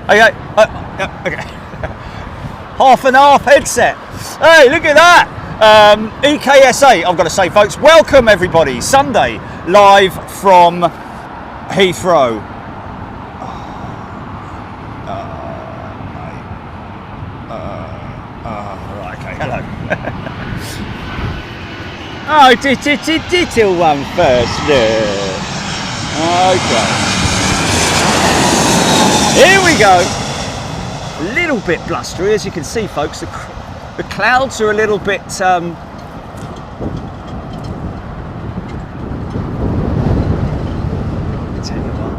Okay, okay. Half and half headset. Hey, look at that. EKSA, I've got to say, folks, welcome everybody. Sunday, live from Heathrow. Right, okay, hello. Oh, till one first. Okay. Here we go. A little bit blustery, as you can see, folks. The clouds are a little bit. Tell you what.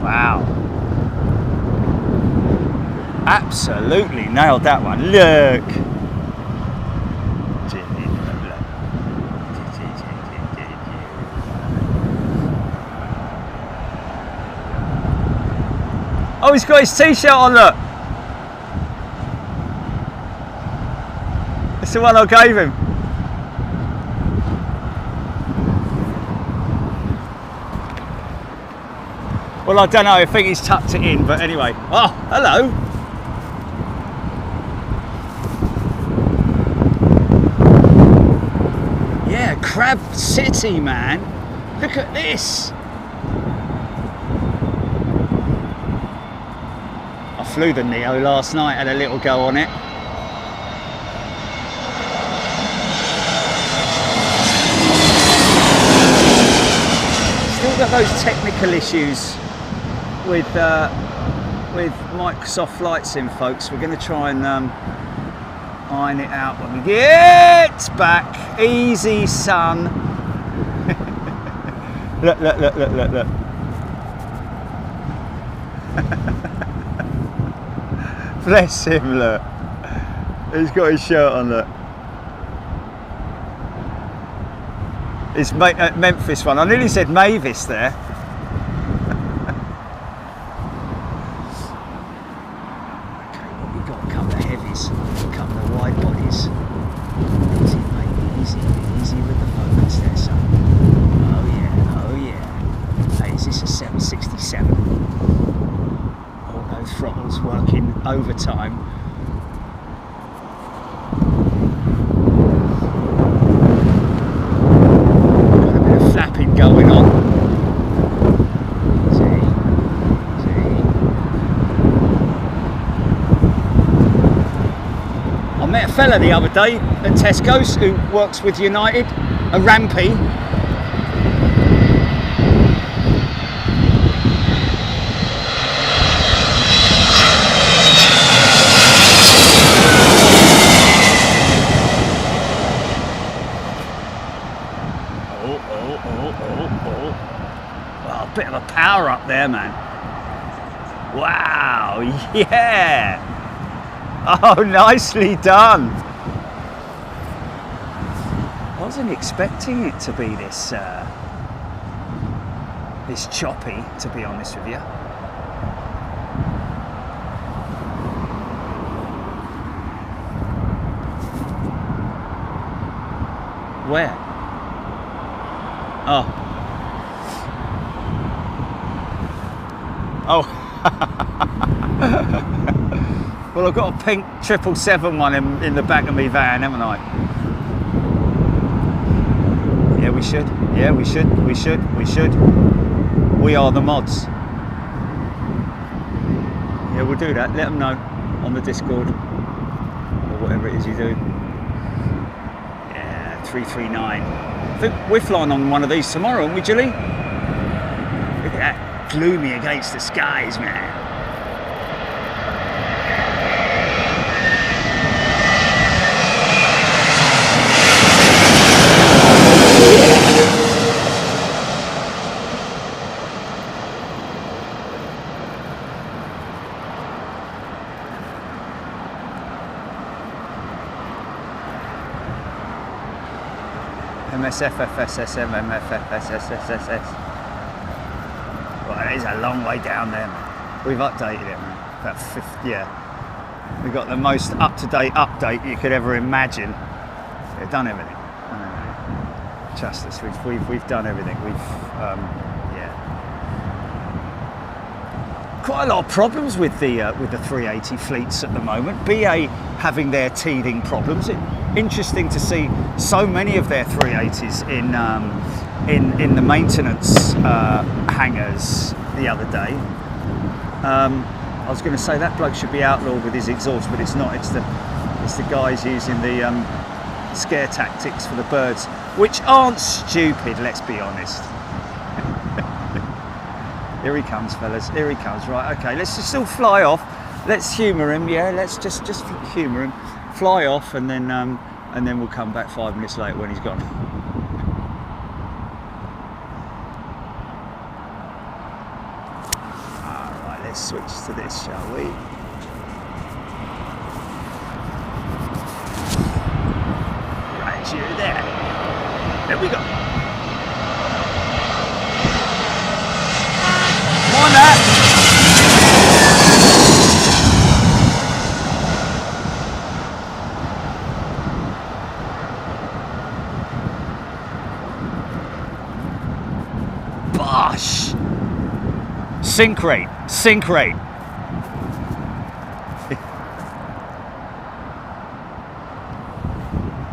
Wow. Absolutely nailed that one. Look. Oh, he's got his t-shirt on, look. It's the one I gave him. Well, I don't know, I think he's tucked it in, but anyway. Oh, hello. Yeah, Crab City, man. Look at this. I flew the Neo last night, had a little go on it. Still got those technical issues with Microsoft Flight Sim, folks. We're going to try and iron it out when we get back. Easy, son. Look. Bless him, look. He's got his shirt on, look. It's Memphis one. I nearly said Mavis there. Okay, what we got? A couple of heavies, a couple of wide bodies. Easy, mate. Easy with the focus there, son. Oh yeah. Hey, is this a 767? Throttles working overtime. Got a bit of flapping going on. See. I met a fella the other day at Tesco's who works with United, a rampy. Well, a bit of a power up there, man. Wow, yeah. Oh, nicely done. I wasn't expecting it to be this this choppy, to be honest with you. Where? Oh. Well, I've got a pink 777 one in the back of my van, haven't I? Yeah, we should. Yeah, we should. We are the mods. Yeah, we'll do that. Let them know on the Discord or whatever it is you do. Yeah, 339. I think we're flying on one of these tomorrow, aren't we, Julie? Look at that, gloomy against the skies, man. MSFFSSM, MFFSSSS. Well, it is a long way down there, man. We've updated it, man. About 50, yeah. We've got the most up-to-date update you could ever imagine. We've done everything. Trust us, we've done everything. Yeah. quite a lot of problems with the 380 fleets at the moment. BA having their teething problems. Interesting to see so many of their 380s in the maintenance hangars the other day. I was going to say that bloke should be outlawed with his exhaust, but it's not. It's the guys using the scare tactics for the birds, which aren't stupid. Let's be honest. Here he comes, fellas. Here he comes. Right, okay. Let's just still fly off. Let's humour him. Yeah, let's just humour him. Fly off, and then we'll come back 5 minutes later when he's gone. All right, let's switch to this, shall we? Right, you there. There we go. Come on, that. Bosh! Sink rate, sink rate.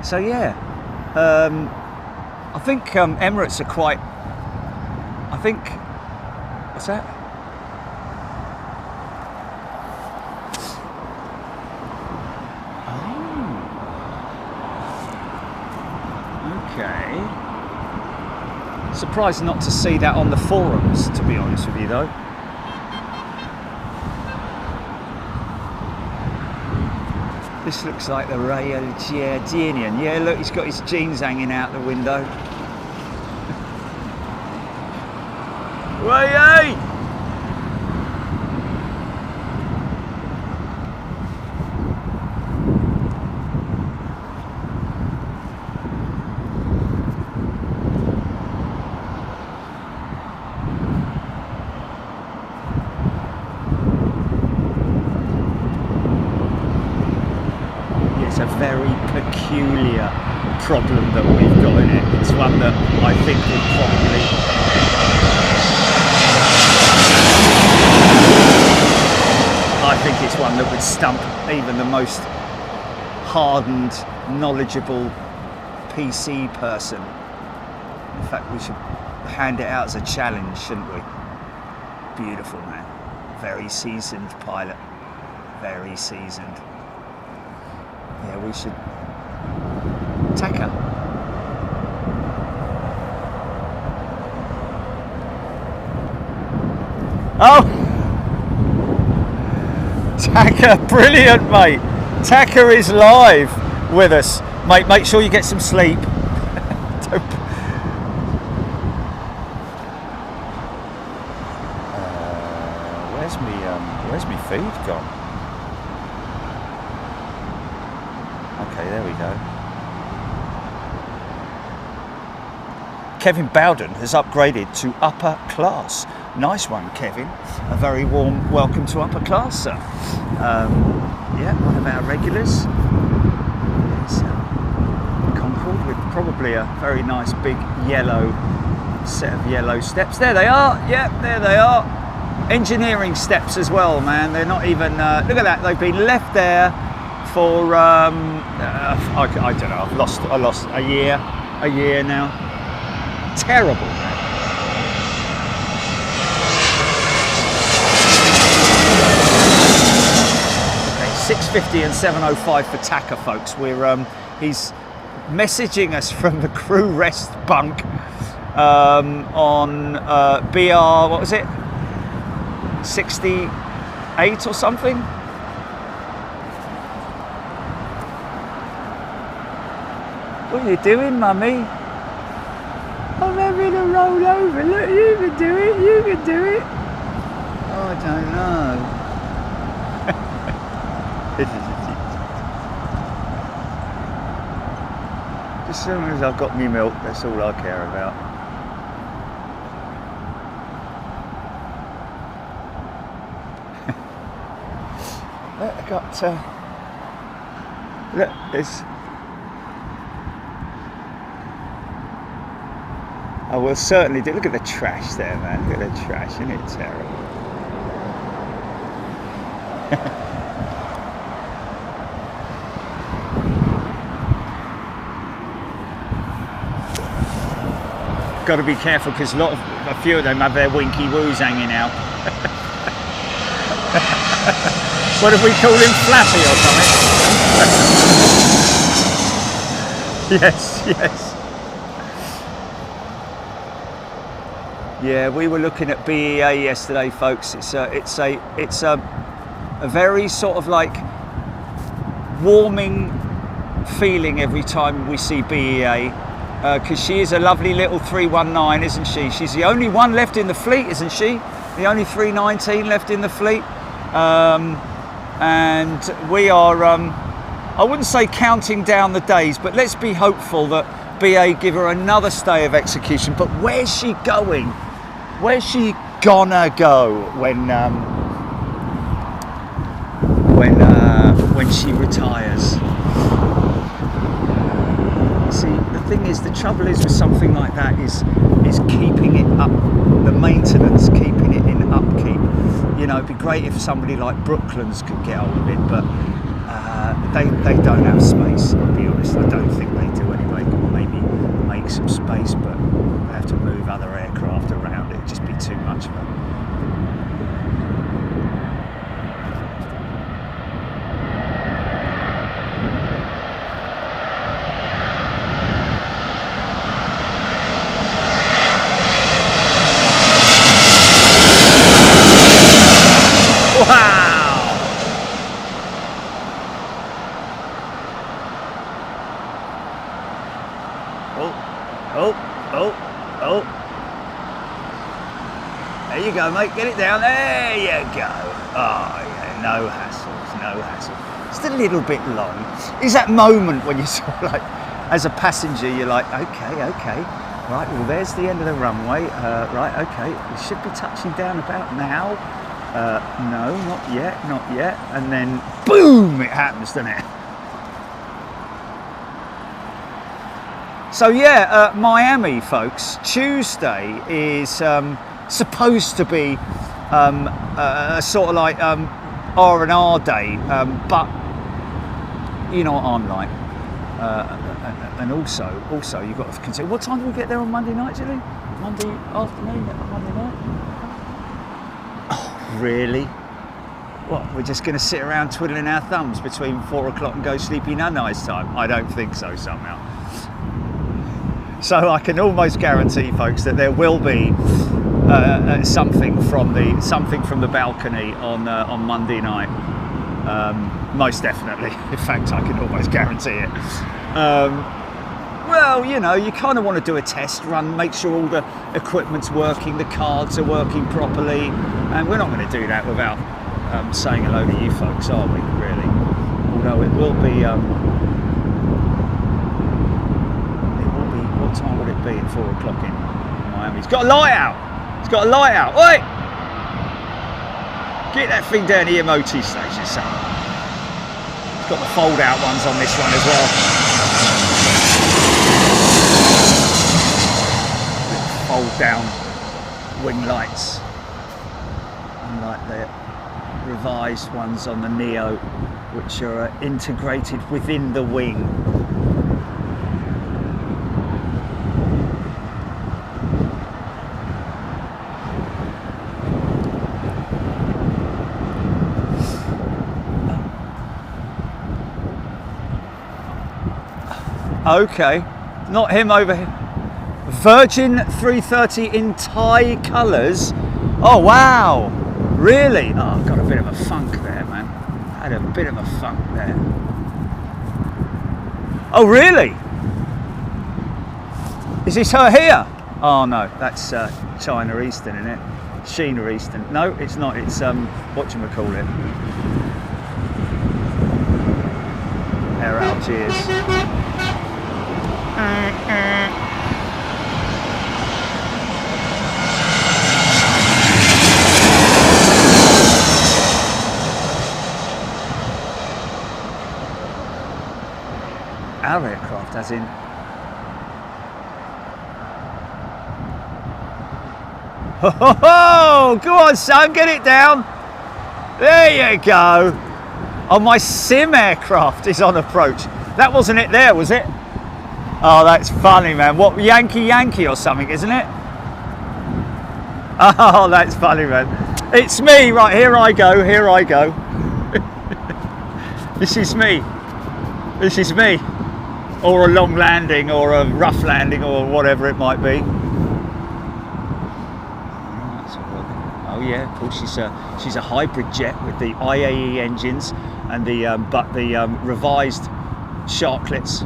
So yeah, I think Emirates are quite. I think. What's that? Oh. Okay. Surprised not to see that on the forums, to be honest with you, though. This looks like the Royal Jordanian. Yeah, look, he's got his jeans hanging out the window. Way! It's a very peculiar problem that we've got in it. It's one that I think would probably... I think it's one that would stump even the most hardened, knowledgeable PC person. In fact, we should hand it out as a challenge, shouldn't we? Beautiful, man. Very seasoned pilot. Very seasoned. Yeah, we should take her. Oh! Taka, brilliant, mate. Taka is live with us, mate. Make sure you get some sleep. Where's me feed gone? Okay, there we go. Kevin Bowden has upgraded to upper class. Nice one, Kevin. A very warm welcome to upper class, sir. Yeah, one of our regulars. It's Concorde with probably a very nice big yellow set of yellow steps. There they are. Yeah, there they are. Engineering steps as well, man. They're not even. Look at that. They've been left there for. I don't know. I lost a year now. Terrible, man. 650 and 705 for Taka, folks. He's messaging us from the crew rest bunk on BR, what was it? 68 or something? What are you doing, mummy? I'm having a roll over. Look, you can do it, you can do it. Oh, I don't know. As soon as I've got me milk, that's all I care about. Look, I got look, there's. I will certainly do. Look at the trash there, man. Look at the trash, isn't it terrible? Got to be careful because a few of them have their winky woos hanging out. What if we call him Flappy or something? Yes, yes. Yeah, we were looking at BEA yesterday, folks. It's a very sort of like warming feeling every time we see BEA. Because she is a lovely little 319, isn't she? She's the only one left in the fleet, isn't she? The only 319 left in the fleet. And we are, I wouldn't say counting down the days, but let's be hopeful that BA give her another stay of execution. But where's she going? Where's she gonna go when she retires? See, the thing is, the trouble is with something like that is keeping it up, the maintenance, keeping it in upkeep. You know, it'd be great if somebody like Brooklands could get hold of it, but they don't have space, I'll be honest. I don't think they do anyway. Maybe make some space, but they have to move other aircraft around. It'd just be too much of it. There you go, mate, get it down, there you go. Oh yeah, no hassles, no hassle. Just a little bit long. Is that moment when you sort of like, as a passenger, you're like, okay, right, well there's the end of the runway, right, okay, we should be touching down about now. No, not yet, and then boom, it happens, doesn't it? So yeah, Miami, folks, Tuesday is supposed to be sort of like R&R day, but you know what I'm like. And also you've got to consider, what time do we get there on Monday night, Julie? Monday afternoon, Monday night? Oh, really? What, we're just going to sit around twiddling our thumbs between 4 o'clock and go sleepy no nice time? I don't think so somehow. So I can almost guarantee, folks, that there will be something from the balcony on Monday night. Most definitely. In fact, I can almost guarantee it. Well, you know, you kind of want to do a test run, make sure all the equipment's working, the cards are working properly, and we're not going to do that without saying hello to you folks, are we? Really? Although it will be. What time would it be at 4 o'clock in Miami? It's got a light out! It's got a light out! Oi! Get that thing down to your MOT station, son. It's got the fold out ones on this one as well. Fold down wing lights. Unlike the revised ones on the Neo, which are integrated within the wing. Okay, not him over here. Virgin 330 in Thai colours. Oh wow, really? Oh, I've got a bit of a funk there, man. I had a bit of a funk there. Oh really? Is this her here? Oh no, that's China Eastern, isn't it? Sheena Eastern. No, it's not. It's whatchamacallit. Air Algiers. Our aircraft, as in. Ho ho ho! Go on, son, get it down. There you go. Oh, my sim aircraft is on approach. That wasn't it there, was it? Oh, that's funny, man. What, Yankee or something, isn't it? Oh, that's funny, man. It's me, right, here I go. This is me. Or a long landing, or a rough landing, or whatever it might be. Oh yeah, of course, she's a hybrid jet with the IAE engines and the revised sharklets.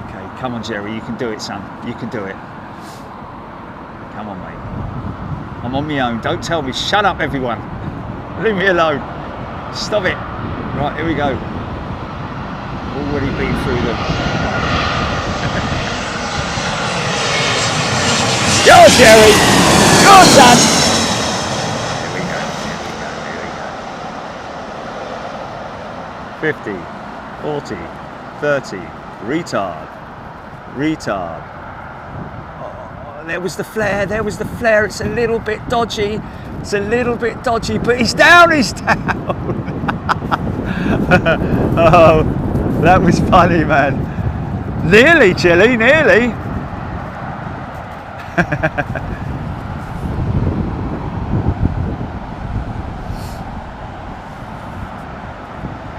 Okay, come on, Jerry, you can do it, son. You can do it. Come on, mate. I'm on my own. Don't tell me. Shut up, everyone. Leave me alone. Stop it. Right, here we go. Already been through them. Go, Jerry! Go, son! Here we go. 50, 40, 30, retard. Oh, there was the flare. It's a little bit dodgy. But he's down. Oh, that was funny, man. Nearly, Chilly, nearly.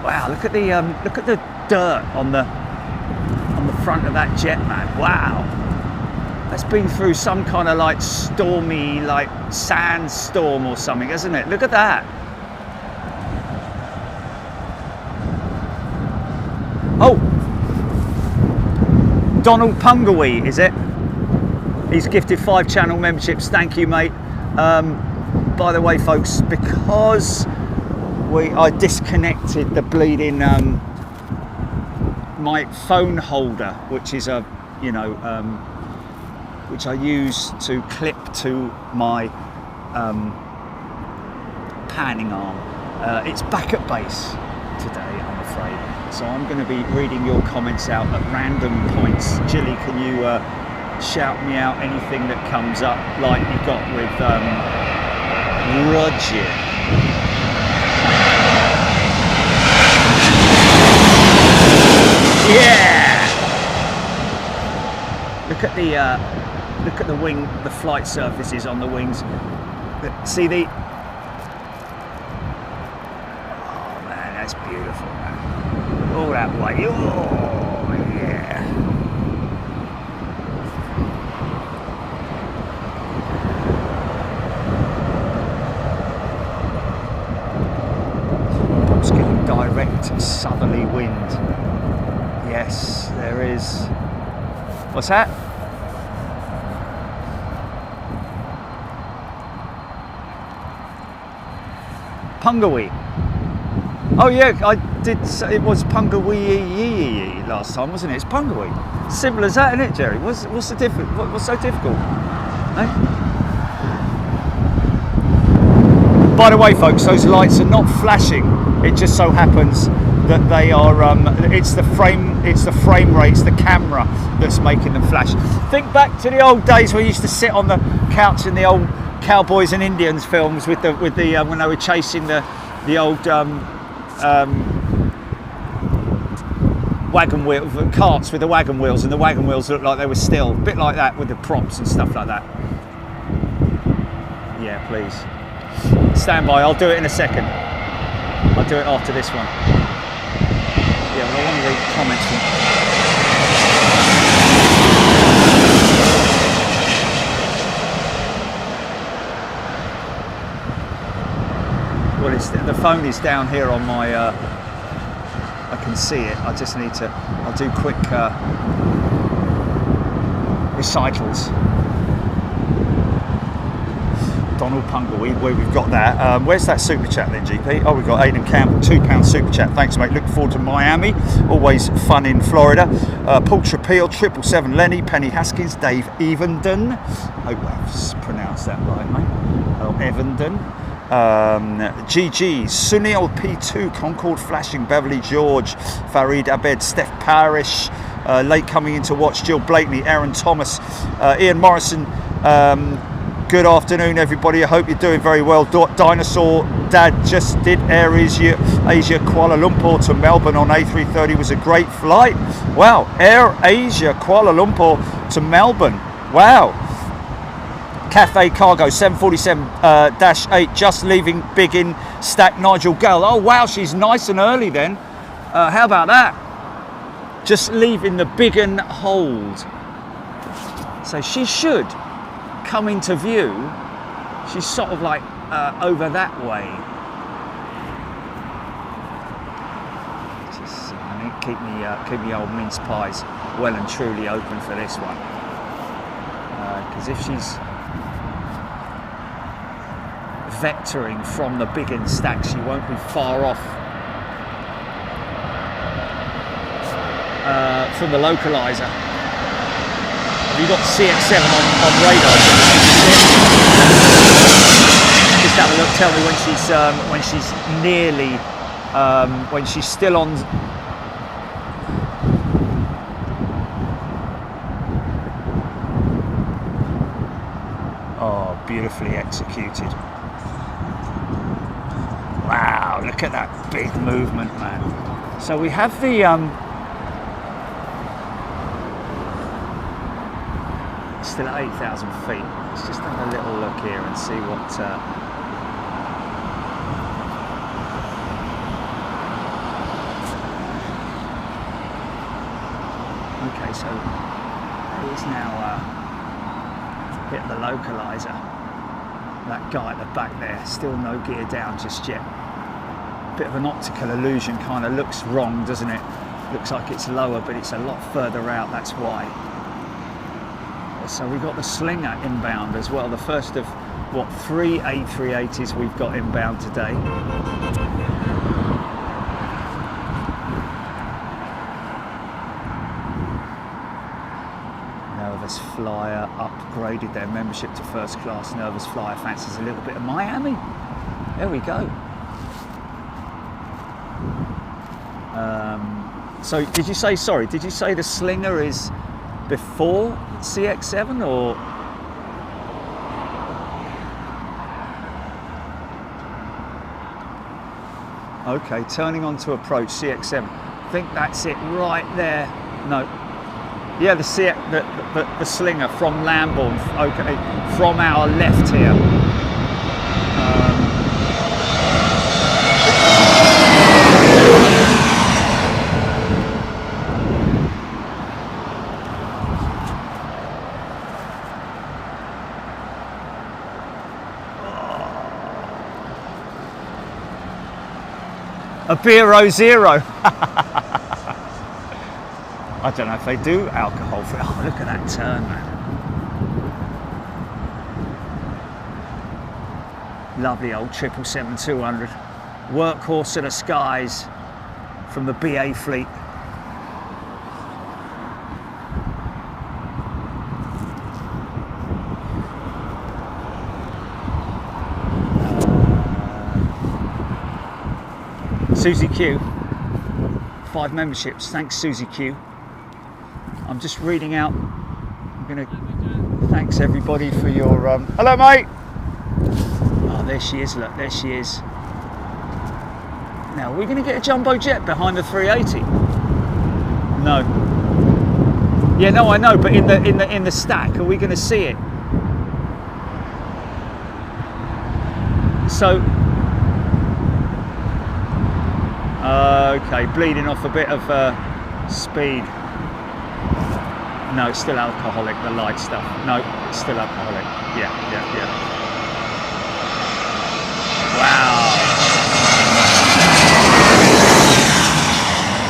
Wow, look at the dirt on the front of that jet, man. Wow, that's been through some kind of like stormy, like sandstorm or something, hasn't it? Look at that. Oh, Donald Pungawi, is it? He's gifted 5 channel memberships. Thank you, mate. By the way, folks, because I disconnected the bleeding my phone holder, which is a which I use to clip to my panning arm. It's back at base today, I'm afraid. So I'm going to be reading your comments out at random points. Jilly, can you shout me out anything that comes up, like you got with Roger? Yeah! Look at the wing, the flight surfaces on the wings. See the... Oh man, that's beautiful, man. All that way. Oh yeah. It's getting direct southerly wind. Yes, there is. What's that? Pungawi. Oh yeah, I did say it was Pungawi last time, wasn't it? It's Pungawi. Simple as that, isn't it, Jerry? What's the difference? What's so difficult? Eh? By the way, folks, those lights are not flashing. It just so happens that they are. It's the frame rate, it's the camera that's making them flash. Think back to the old days where you used to sit on the couch in the old Cowboys and Indians films with the when they were chasing the old wagon wheel carts with the wagon wheels, and the wagon wheels looked like they were still, a bit like that with the props and stuff like that. Yeah, please stand by. I'll do it in a second. I'll do it after this one. Yeah, well, I want to read comments from... Well, the phone is down here on my, I can see it. I just need to, I'll do quick recitals. Donald Pungawi, where we've got that. Where's that super chat then, GP? Oh, we've got Aidan Campbell, £2 super chat. Thanks, mate. Looking forward to Miami. Always fun in Florida. Paul Trapeel, 777 Lenny, Penny Haskins, Dave Evenden. Hope I've pronounced that right, mate. Oh, Evenden. GG, Sunil P2, Concord Flashing, Beverly George, Farid Abed, Steph Parish, late coming in to watch, Jill Blakeney, Aaron Thomas, Ian Morrison, Good afternoon, everybody. I hope you're doing very well. Dinosaur Dad just did Air Asia Kuala Lumpur to Melbourne on A330. It was a great flight. Wow, Air Asia Kuala Lumpur to Melbourne. Wow. Cathay Cargo 747-8 just leaving Biggin Stack Nigel Gale. Oh wow, she's nice and early then. How about that? Just leaving the Biggin hold. So she should come into view. She's sort of like over that way. Just I need to keep me old mince pies well and truly open for this one. Because if she's vectoring from the Biggin stack, she won't be far off from the localizer. Have you got CX7 on radar? Just have a look. Tell me when she's nearly when she's still on. Oh, beautifully executed. Wow, look at that big movement, man. So we have the still at 8,000 feet. Let's just have a little look here and see what okay, so he's now hit the localizer. That guy at the back there, still no gear down just yet. Bit of an optical illusion, kind of looks wrong, doesn't it? Looks like it's lower, but it's a lot further out, that's why. So we've got the Slinger inbound as well, the first of what, 3 A380s we've got inbound today. Nervous Flyer upgraded their membership to first class. Nervous Flyer fancies a little bit of Miami. There we go. So did you say, sorry, did you say the Slinger is before CX7 or? Okay, turning on to approach CX7. I think that's it right there. No. Yeah, the Slinger from Lambourne. Okay, from our left here. A Beero Zero. I don't know if they do alcohol free. Oh, look at that turn, man. Lovely old 777-200. Workhorse of the skies from the BA fleet. Susie Q, 5 memberships. Thanks, Susie Q. I'm just reading out. I'm gonna thanks everybody for your hello, mate. Oh, there she is. Look, there she is. Now we're gonna get a jumbo jet behind the 380. No. Yeah, no, I know, but in the stack, are we gonna see it? So. Okay, bleeding off a bit of speed. No, it's still alcoholic, the light stuff. No, it's still alcoholic. Yeah. Wow.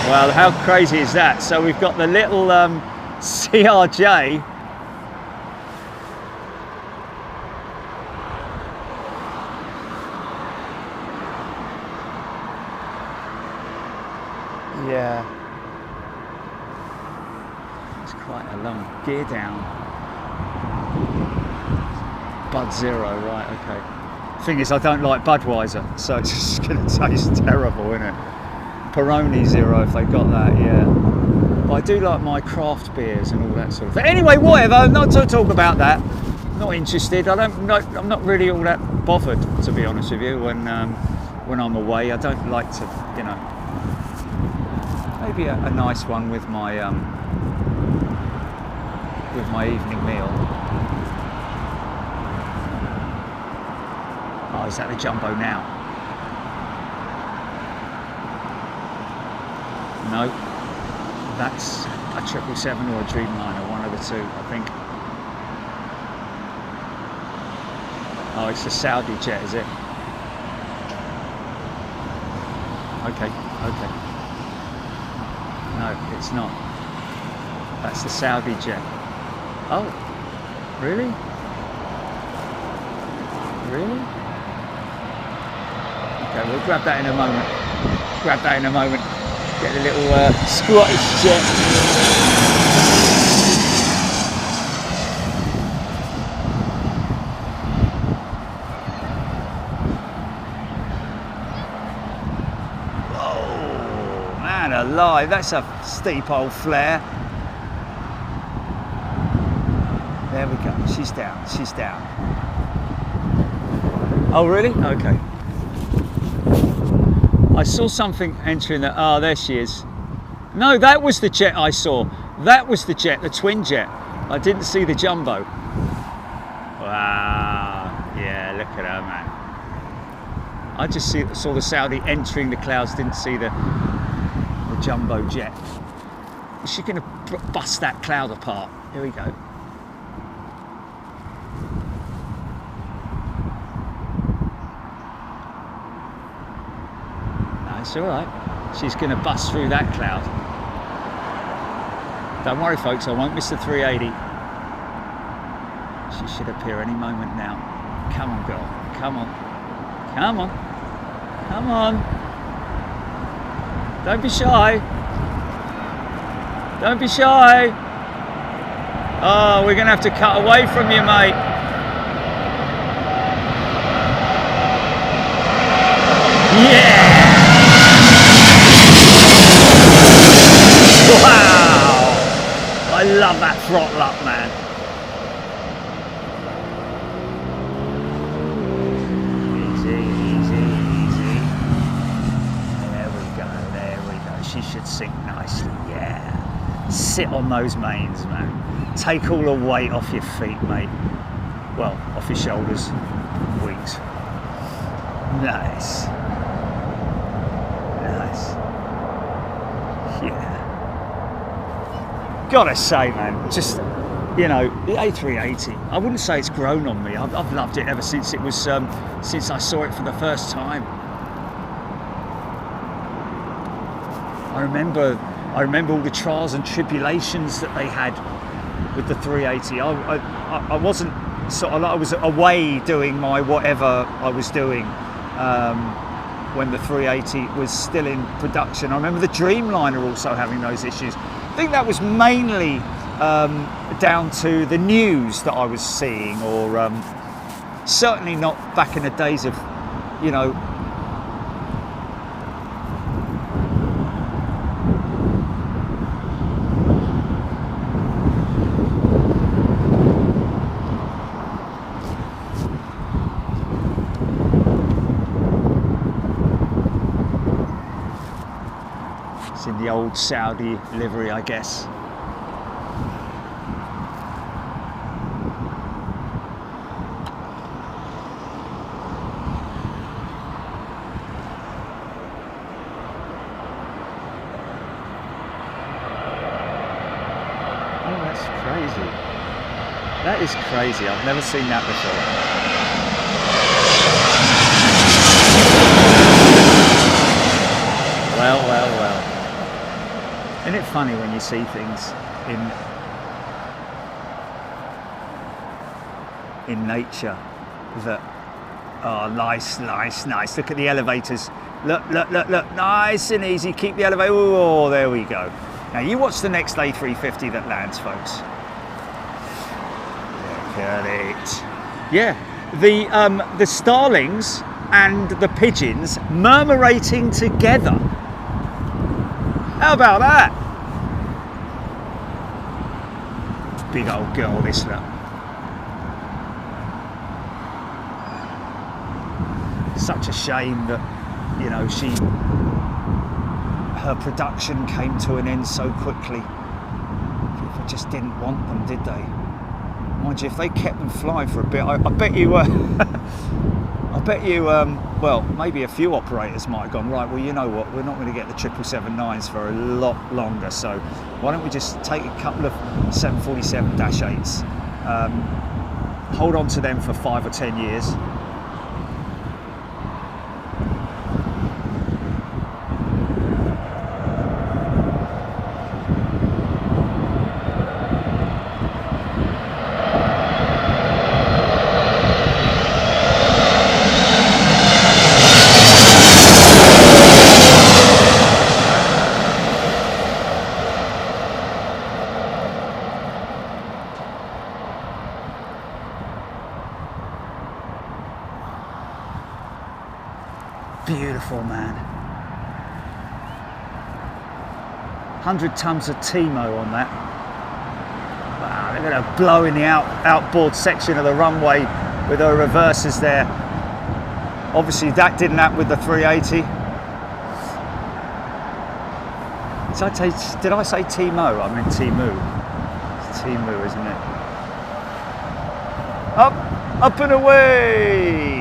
Well, how crazy is that? So we've got the little CRJ. Yeah, it's quite a long gear down. Bud Zero, right, okay. Thing is, I don't like Budweiser, so it's just going to taste terrible, isn't it? Peroni Zero, if they got that, yeah. But I do like my craft beers and all that sort of thing. Anyway, whatever, not to talk about that. not interested. I'm not really all that bothered, to be honest with you. When I'm away, I don't like to, you know. Maybe a nice one with my evening meal. Oh, is that the jumbo now? No, that's a 777 or a Dreamliner, one of the two, I think. Oh, it's the Saudi jet, is it? Okay. No, it's not. That's the Saudi jet. Oh, really? Really? Okay, we'll grab that in a moment. Get a little Scottish jet. Whoa, man alive, that's a steep old flare. There we go, she's down. Oh really? Okay. I saw something entering the, oh there she is. No, that was the jet I saw. That was the jet, the twin jet. I didn't see the jumbo. Wow, yeah, look at her, man. I just saw the Saudi entering the clouds, didn't see the jumbo jet. Is she gonna bust that cloud apart? Here we go. It's all right. She's going to bust through that cloud. Don't worry, folks. I won't miss the 380. She should appear any moment now. Come on, girl. Come on. Come on. Come on. Don't be shy. Don't be shy. Oh, we're going to have to cut away from you, mate. Yeah! Wow! I love that throttle up, man. Easy. There we go. She should sink nicely, yeah. Sit on those mains, man. Take all the weight off your feet, mate. Well, off your shoulders, wings. Nice. Yeah. Gotta say, man, just, you know, the A380, I wouldn't say it's grown on me. I've loved it ever since it was, since I saw it for the first time. I remember all the trials and tribulations that they had with the 380. I wasn't sort of, I was away doing my whatever I was doing when the 380 was still in production. I remember the Dreamliner also having those issues. I think that was mainly down to the news that I was seeing, or certainly not back in the days of, you know, in the old Saudi livery, I guess. Oh, that's crazy. That is crazy. I've never seen that before. Well. Isn't it funny when you see things in nature that are nice. Look at the elevators. Look. Nice and easy. Keep the elevator. Oh, there we go. Now you watch the next A350 that lands, folks. Look at it. Yeah, the starlings and the pigeons murmurating together. How about that? Big old girl, this look. such a shame that, you know, her production came to an end so quickly. People just didn't want them, did they? Mind you, if they kept them flying for a bit, I bet you, well, maybe a few operators might have gone, right, well, you know what, we're not going to get the 777-9s for a lot longer, so why don't we just take a couple of 747-8s, hold on to them for 5 or 10 years. Beautiful, man. 100 tons of Timo on that. Wow, they're going to blow in the outboard section of the runway with her reversers there. Obviously, that didn't happen with the 380. Did I say Timo? I meant Timu. It's Timu, isn't it? Up and away!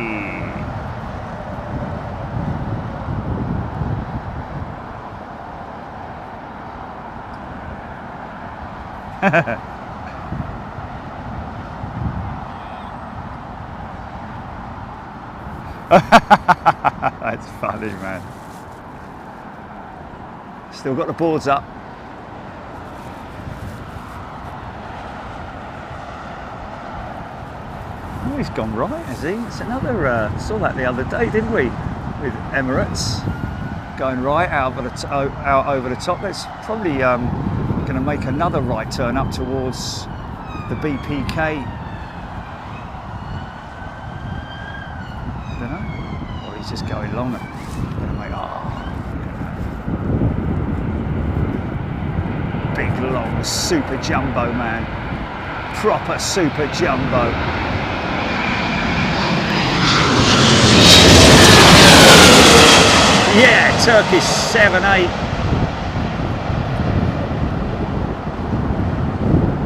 That's funny, man. Still got the boards up. Oh, he's gone right, has he? It's another, saw that the other day, didn't we? With Emirates going right out over the top. That's probably going to make another right turn up towards the BPK. I don't know. Or he's just going longer. Going to make, big long super jumbo, man. Proper super jumbo. Yeah, Turkish 7-8.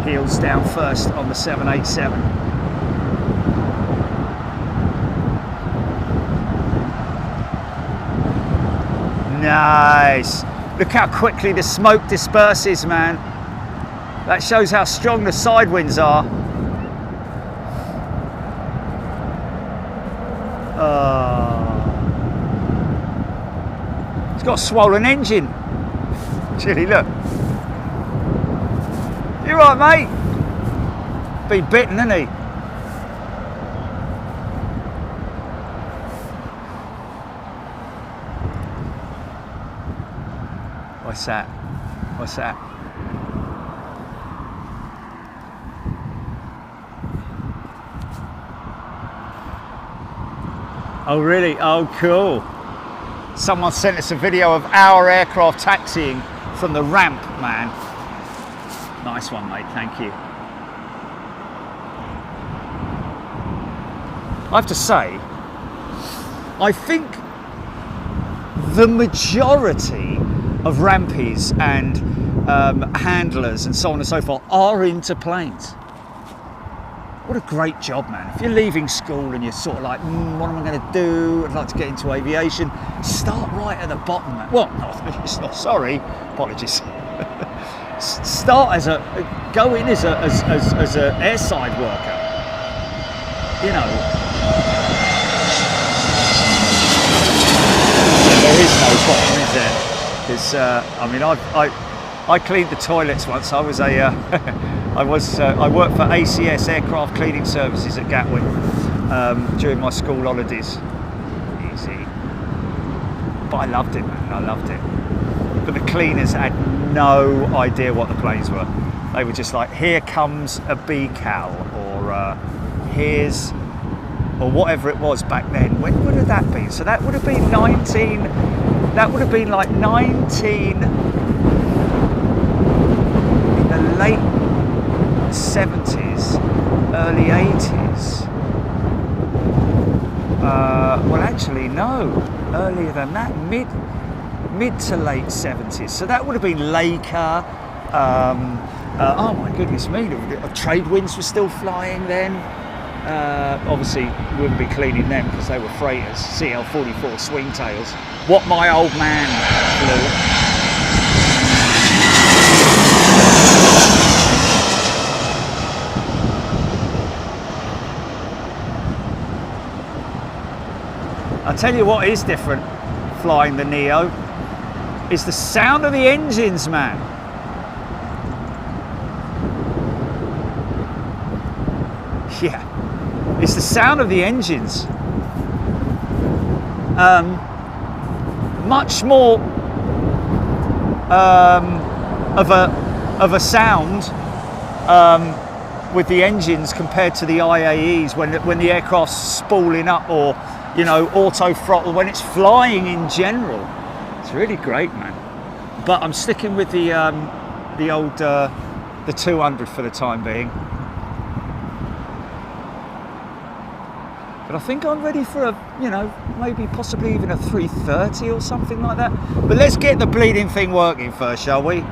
Heels down first on the 787. Nice. Look how quickly the smoke disperses, man. That shows how strong the side winds are. It's got a swollen engine. Chilly, look. You right, mate? Been bitten, isn't he? What's that? What's that? Oh, really? Oh, cool. Someone sent us a video of our aircraft taxiing from the ramp, man. Nice one, mate, thank you. I have to say, I think the majority of rampies and handlers and so on and so forth are into planes. What a great job, man. If you're leaving school and you're sort of like, what am I going to do? I'd like to get into aviation. Start right at the bottom, man. Well, no, sorry, apologies. Start as go in as a airside worker. You know, there is no bottom, is there? Because I mean, I cleaned the toilets once. I was I worked for ACS Aircraft Cleaning Services at Gatwick during my school holidays. Easy, but I loved it, man. I loved it. But the cleaners had no idea what the planes were. They were just like, here comes a BCAL, or here's, or whatever it was back then. When would have that been? So that would have been 19, that would have been like 19, in the late 70s, early 80s. Well, actually, no. Earlier than that, mid to late 70s. So that would have been Laker. Oh my goodness me, the trade winds were still flying then. Obviously, we wouldn't be cleaning them because they were freighters, CL44 swingtails. What my old man flew. I'll tell you what is different flying the Neo is the sound of the engines, man. Yeah, it's the sound of the engines. Much more of a sound with the engines compared to the IAEs when the aircraft's spooling up, or you know, auto throttle when it's flying in general. It's really great, man. But I'm sticking with the old the 200 for the time being. But I think I'm ready for a, you know, maybe possibly even a 330 or something like that. But let's get the bleeding thing working first, shall we?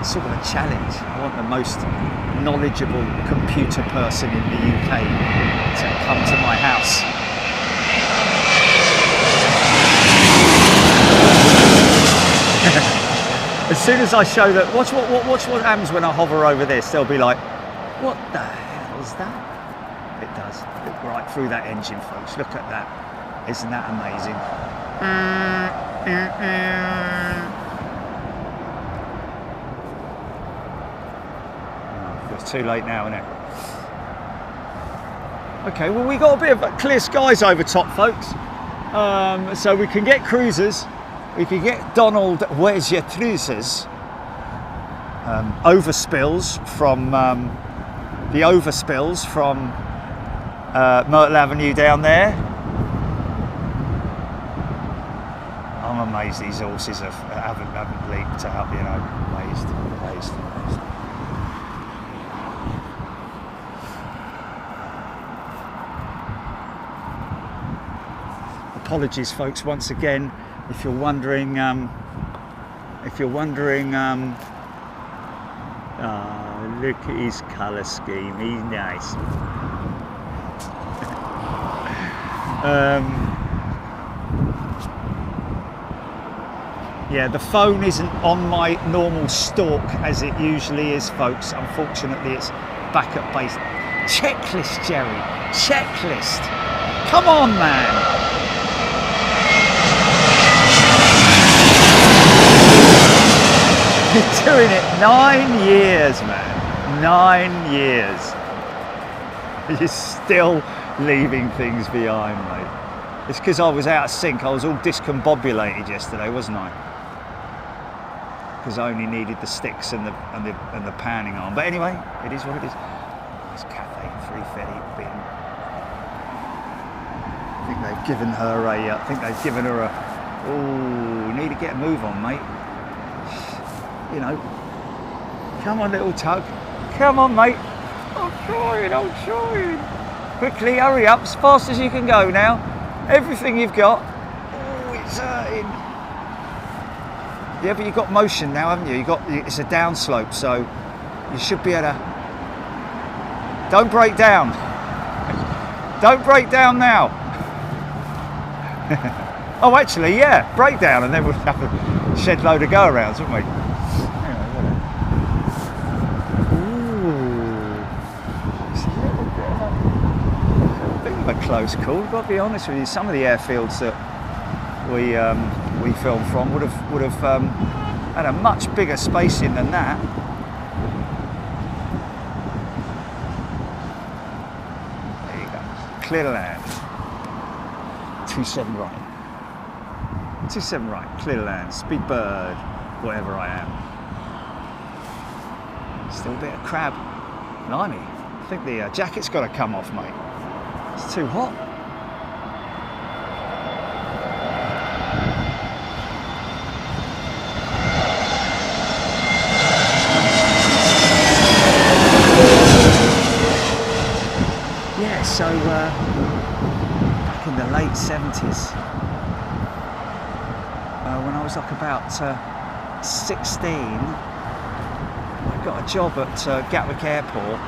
It's sort of a challenge. I want the most knowledgeable computer person in the UK to come to my house. As soon as I show that, watch what happens when I hover over this. They'll be like, "What the hell is that?" It does. Look right through that engine, folks. Look at that. Isn't that amazing? It's too late now, isn't it? Okay, well, we got a bit of clear skies over top, folks. So we can get cruisers. We can get Donald, where's your trousers? Overspills from Myrtle Avenue down there. I'm amazed these horses haven't leaped out, you know. Amazed. Apologies, folks, once again. If you're wondering, oh, look at his colour scheme, he's nice. Yeah, the phone isn't on my normal stalk as it usually is, folks. Unfortunately, it's back at base. Checklist, Jerry, checklist. Come on, man. You're doing it 9 years, man. 9 years. You're still leaving things behind, mate. It's because I was out of sync. I was all discombobulated yesterday, wasn't I? Because I only needed the sticks and the panning on. But anyway, it is what it is. It's Cathay 350 Biman. I think they've given her a. Oh, you need to get a move on, mate. You know, come on, little tug. Come on, mate. I'm trying. Quickly, hurry up, as fast as you can go now. Everything you've got. Oh, it's hurting. Yeah, but you've got motion now, haven't you? It's a downslope, so you should be able to. Don't break down. Don't break down now. Oh, actually, yeah, break down, and then we'll have a shed load of go-arounds, won't we? A close call. I've got to be honest with you. Some of the airfields that we filmed from would have had a much bigger spacing than that. There you go. Clear to land. 27 right. 27 right. Clear to land. Speed bird. Whatever I am. Still a bit of crab. Blimey. I think the jacket's got to come off, mate. It's too hot. So back in the late 70s, when I was like about 16, I got a job at Gatwick Airport.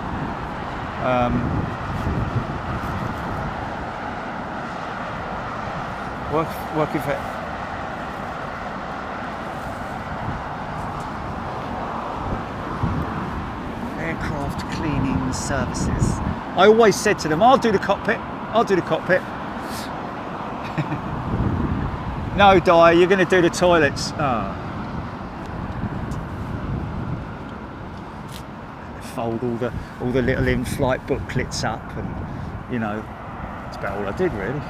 Working for aircraft cleaning services. I always said to them, I'll do the cockpit. No, Di, you're going to do the toilets. Oh. Fold all the little in-flight booklets up, and you know, that's about all I did really.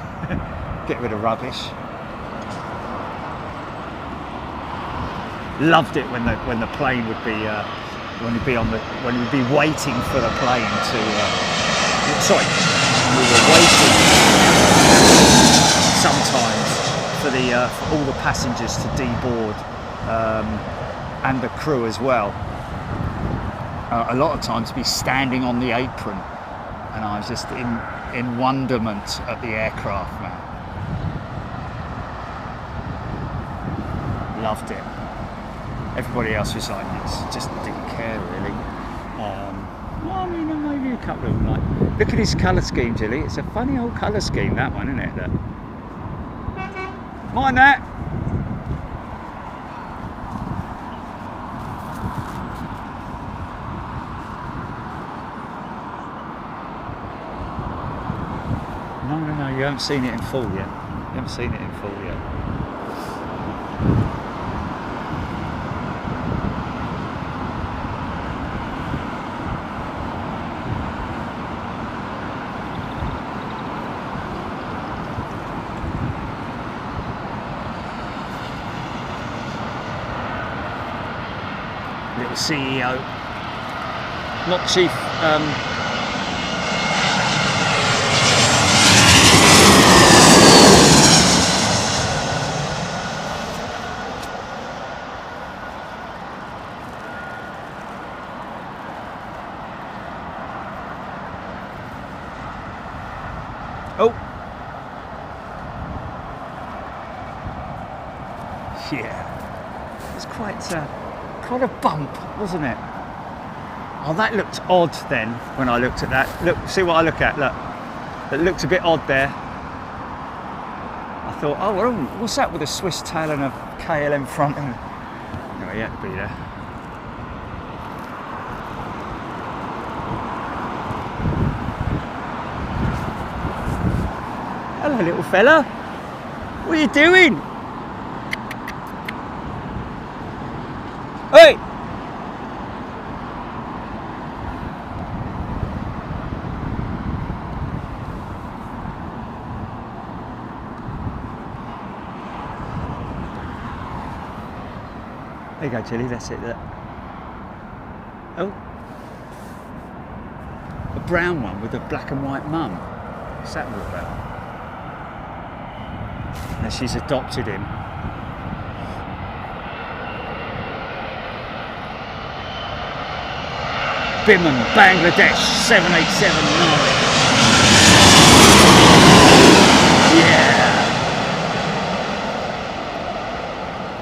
Get rid of rubbish. Loved it when the plane would be when you'd be waiting for the plane to. We were waiting sometimes for all the passengers to deboard, and the crew as well. A lot of times be standing on the apron, and I was just in wonderment at the aircraft, man. Loved it. Everybody else was like, just didn't care really. Well, I mean, maybe a couple of them like, look at his colour scheme, Jilly. It's a funny old colour scheme, that one, isn't it? Look. Mind that. No, you haven't seen it in full yet. Little CEO, not chief. Oh, yeah, it's quite a bump, wasn't it? Oh, that looked odd then when I looked at that. Look, see what I look at. Look, it looked a bit odd there. I thought, oh, well, what's that with a Swiss tail and a KLM front? And anyway, he had to be there. Hello, little fella. What are you doing? Hey! There you go, Chilly, that's it. Look. Oh. A brown one with a black and white mum. What's that all about? Now she's adopted him. Biman Bangladesh B787-9. Yeah.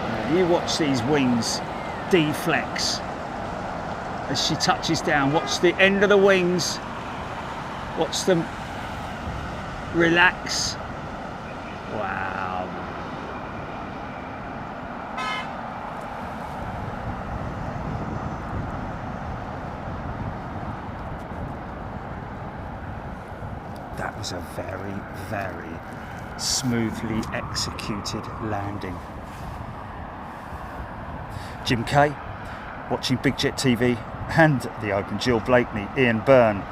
Now you watch these wings deflex as she touches down. Watch the end of the wings. Watch them relax. Wow. That was a very, very smoothly executed landing. Jim Kay, watching Big Jet TV and The Open. Jill Blakeney, Ian Byrne.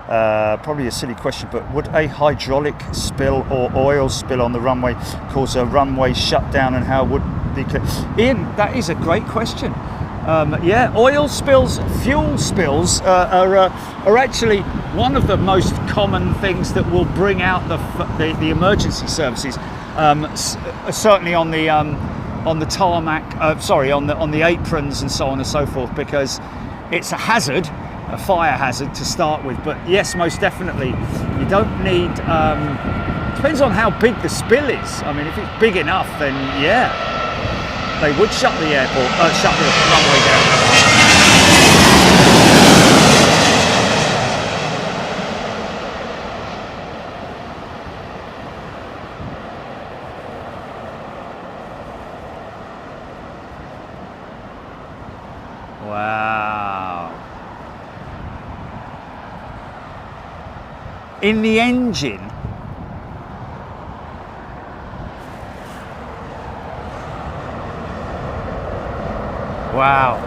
Probably a silly question, but would a hydraulic spill or oil spill on the runway cause a runway shutdown, and how would the... Ian, that is a great question. Yeah, oil spills, fuel spills are actually one of the most common things that will bring out the emergency services. Certainly on the tarmac, on the aprons and so on and so forth, because it's a hazard. a fire hazard to start with. But yes, most definitely, you don't need, depends on how big the spill is. I mean, if it's big enough, then yeah, they would shut the airport, shut the runway down. Wow. In the engine, wow.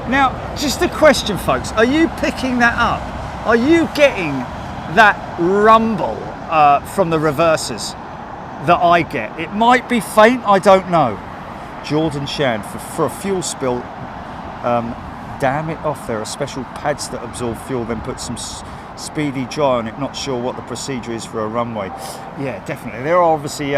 Now, just a question, folks. Are you picking that up? Are you getting that rumble from the reversers that I get? It might be faint, I don't know. Jordan Shand, for a fuel spill, dam it off. There are special pads that absorb fuel, then put some speedy dry on it. Not sure what the procedure is for a runway. Yeah, definitely. There are obviously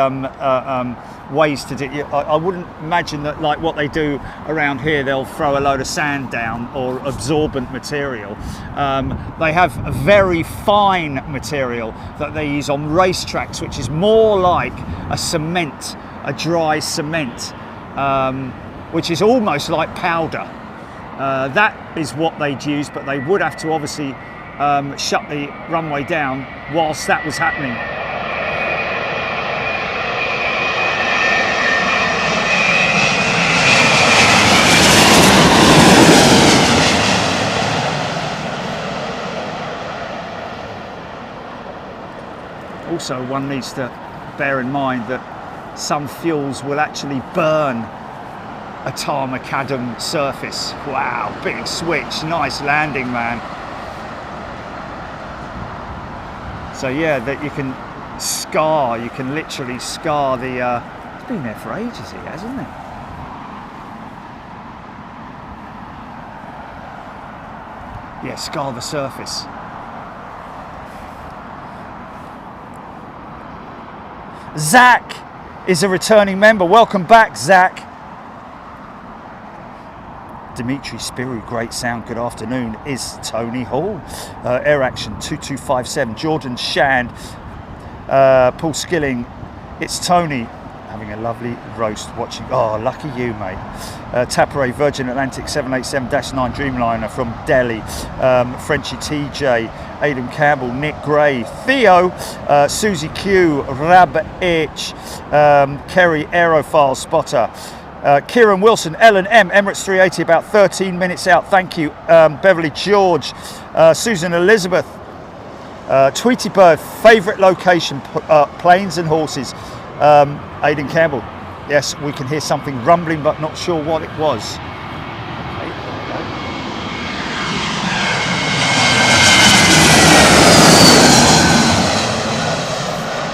ways to do it. I wouldn't imagine that like what they do around here, they'll throw a load of sand down or absorbent material. They have a very fine material that they use on racetracks, which is more like a cement, a dry cement, which is almost like powder. That is what they'd use, but they would have to obviously shut the runway down whilst that was happening. Also, one needs to bear in mind that some fuels will actually burn a macadam surface. Wow, big switch, nice landing, man. So yeah, that you can scar, you can literally scar the, it's been there for ages, he hasn't it? Yeah, scar the surface. Zach is a returning member. Welcome back, Zach. Dimitri Spiru, great sound, good afternoon, is Tony Hall. Air Action 2257, Jordan Shand, Paul Skilling, it's Tony, having a lovely roast watching, oh lucky you mate. Tapare Virgin Atlantic 787-9 Dreamliner from Delhi, Frenchy TJ, Aidan Campbell, Nick Gray, Theo, Susie Q, Rab H, Kerry Aerophile Spotter, Kieran Wilson, Ellen M, Emirates 380, about 13 minutes out, thank you. Beverly George, Susan Elizabeth, Tweety Bird, favourite location, planes and horses. Aidan Campbell, yes, we can hear something rumbling but not sure what it was.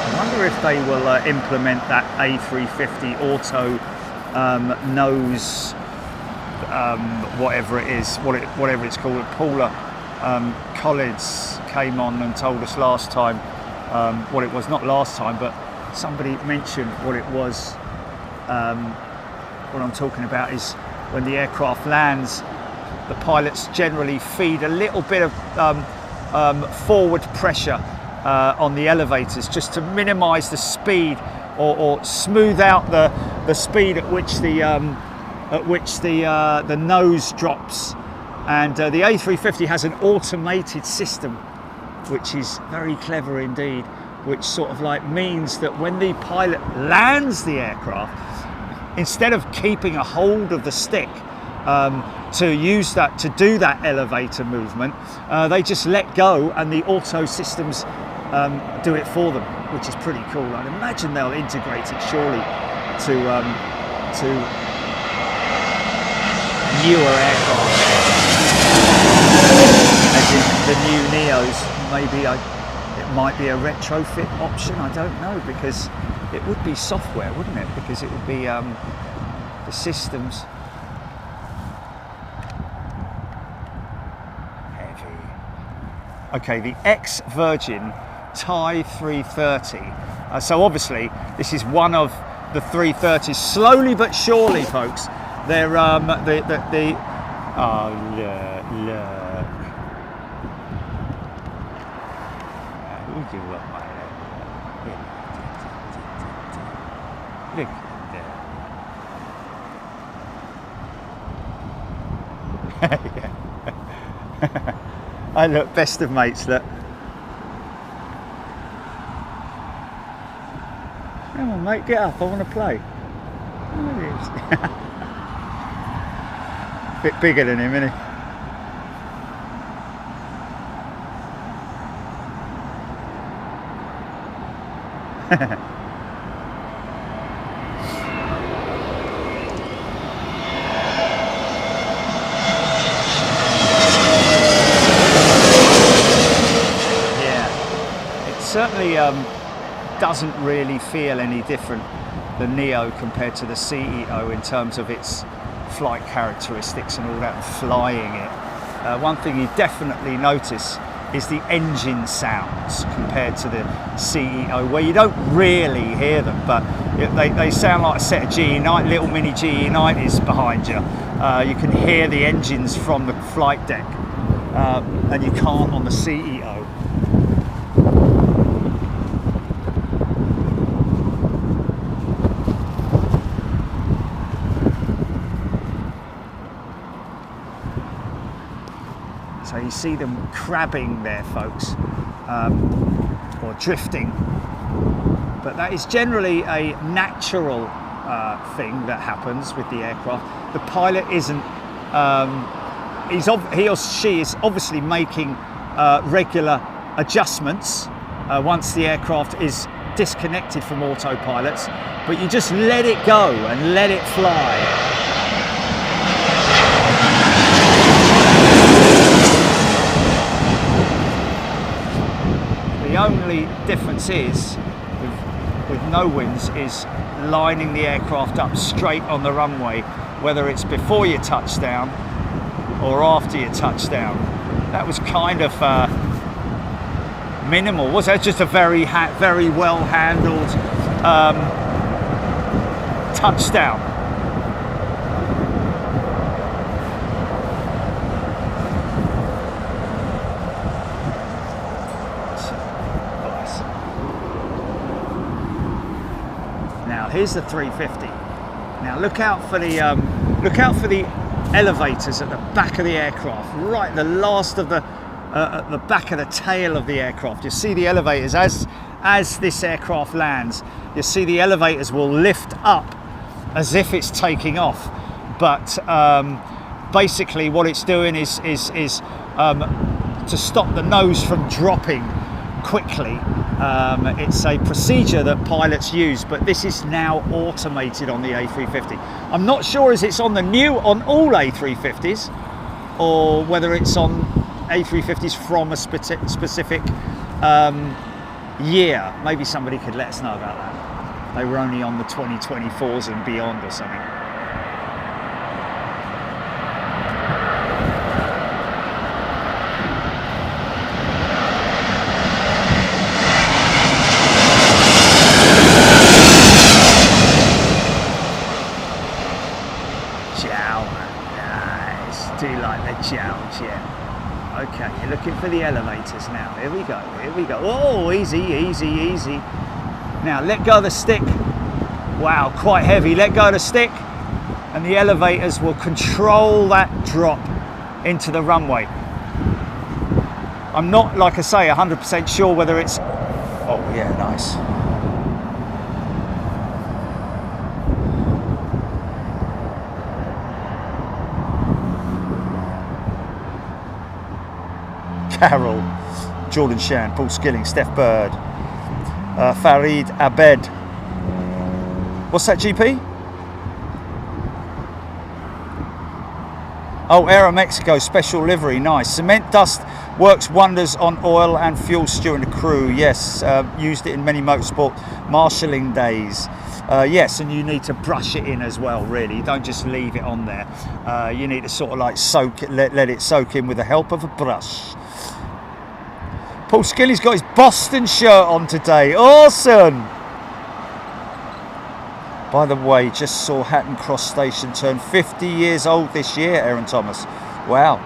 I wonder if they will implement that A350 auto nose, whatever it is, whatever it's called. Paula Collins came on and told us last time what it was, not last time, but somebody mentioned what it was. What I'm talking about is when the aircraft lands, the pilots generally feed a little bit of forward pressure on the elevators just to minimise the speed or smooth out the speed at which the nose drops. And the A350 has an automated system, which is very clever indeed, which sort of like means that when the pilot lands the aircraft, instead of keeping a hold of the stick to use that to do that elevator movement, they just let go and the auto systems do it for them, which is pretty cool. I'd imagine they'll integrate it surely to newer aircraft, as in the new Neos. Maybe it might be a retrofit option, I don't know, because it would be software, wouldn't it? Because it would be the systems. Heavy. Okay, the ex-Virgin Thai 330. So obviously this is one of the 330s. Slowly but surely, folks, they're oh look. Would you look, mate? Look at that. I look, best of mates, look. Come on, mate, get up, I want to play. Bit bigger than him, isn't he? Certainly doesn't really feel any different, the Neo compared to the CEO, in terms of its flight characteristics and all that, and flying it. One thing you definitely notice is the engine sounds compared to the CEO, where you don't really hear them, but they sound like a set of GE9, little mini GE90s behind you. You can hear the engines from the flight deck, and you can't on the CEO. So you see them crabbing there, folks, or drifting. But that is generally a natural thing that happens with the aircraft. The pilot isn't, he or she is obviously making regular adjustments once the aircraft is disconnected from autopilots, but you just let it go and let it fly. The only difference is, with no winds, is lining the aircraft up straight on the runway, whether it's before your touchdown or after your touchdown. That was kind of minimal. Was that just a very well handled touchdown? Here's the 350. Now look out for the elevators at the back of the aircraft, right the last of the at the back of the tail of the aircraft. You see the elevators as this aircraft lands. You see the elevators will lift up as if it's taking off, but basically what it's doing is to stop the nose from dropping quickly. It's a procedure that pilots use, but this is now automated on the A350. I'm not sure if it's on all A350s, or whether it's on A350s from a specific year. Maybe somebody could let us know about that. They were only on the 2024s and beyond or something. Yeah. Okay, you're looking for the elevators now. Here we go. Oh, easy. Now let go of the stick. Wow, quite heavy. Let go of the stick, and the elevators will control that drop into the runway. I'm not, like I say, 100% sure whether it's... Oh yeah, nice. Carroll, Jordan Shan, Paul Skilling, Steph Bird, Farid Abed. What's that, GP? Oh, Aeromexico special livery, nice. Cement dust works wonders on oil and fuel stew and the crew. Yes, used it in many motorsport marshalling days. Yes, and you need to brush it in as well, really. You don't just leave it on there. You need to sort of like soak it, let it soak in with the help of a brush. Paul Skilly's got his Boston shirt on today. Awesome. By the way, just saw Hatton Cross Station turn 50 years old this year, Aaron Thomas. Wow.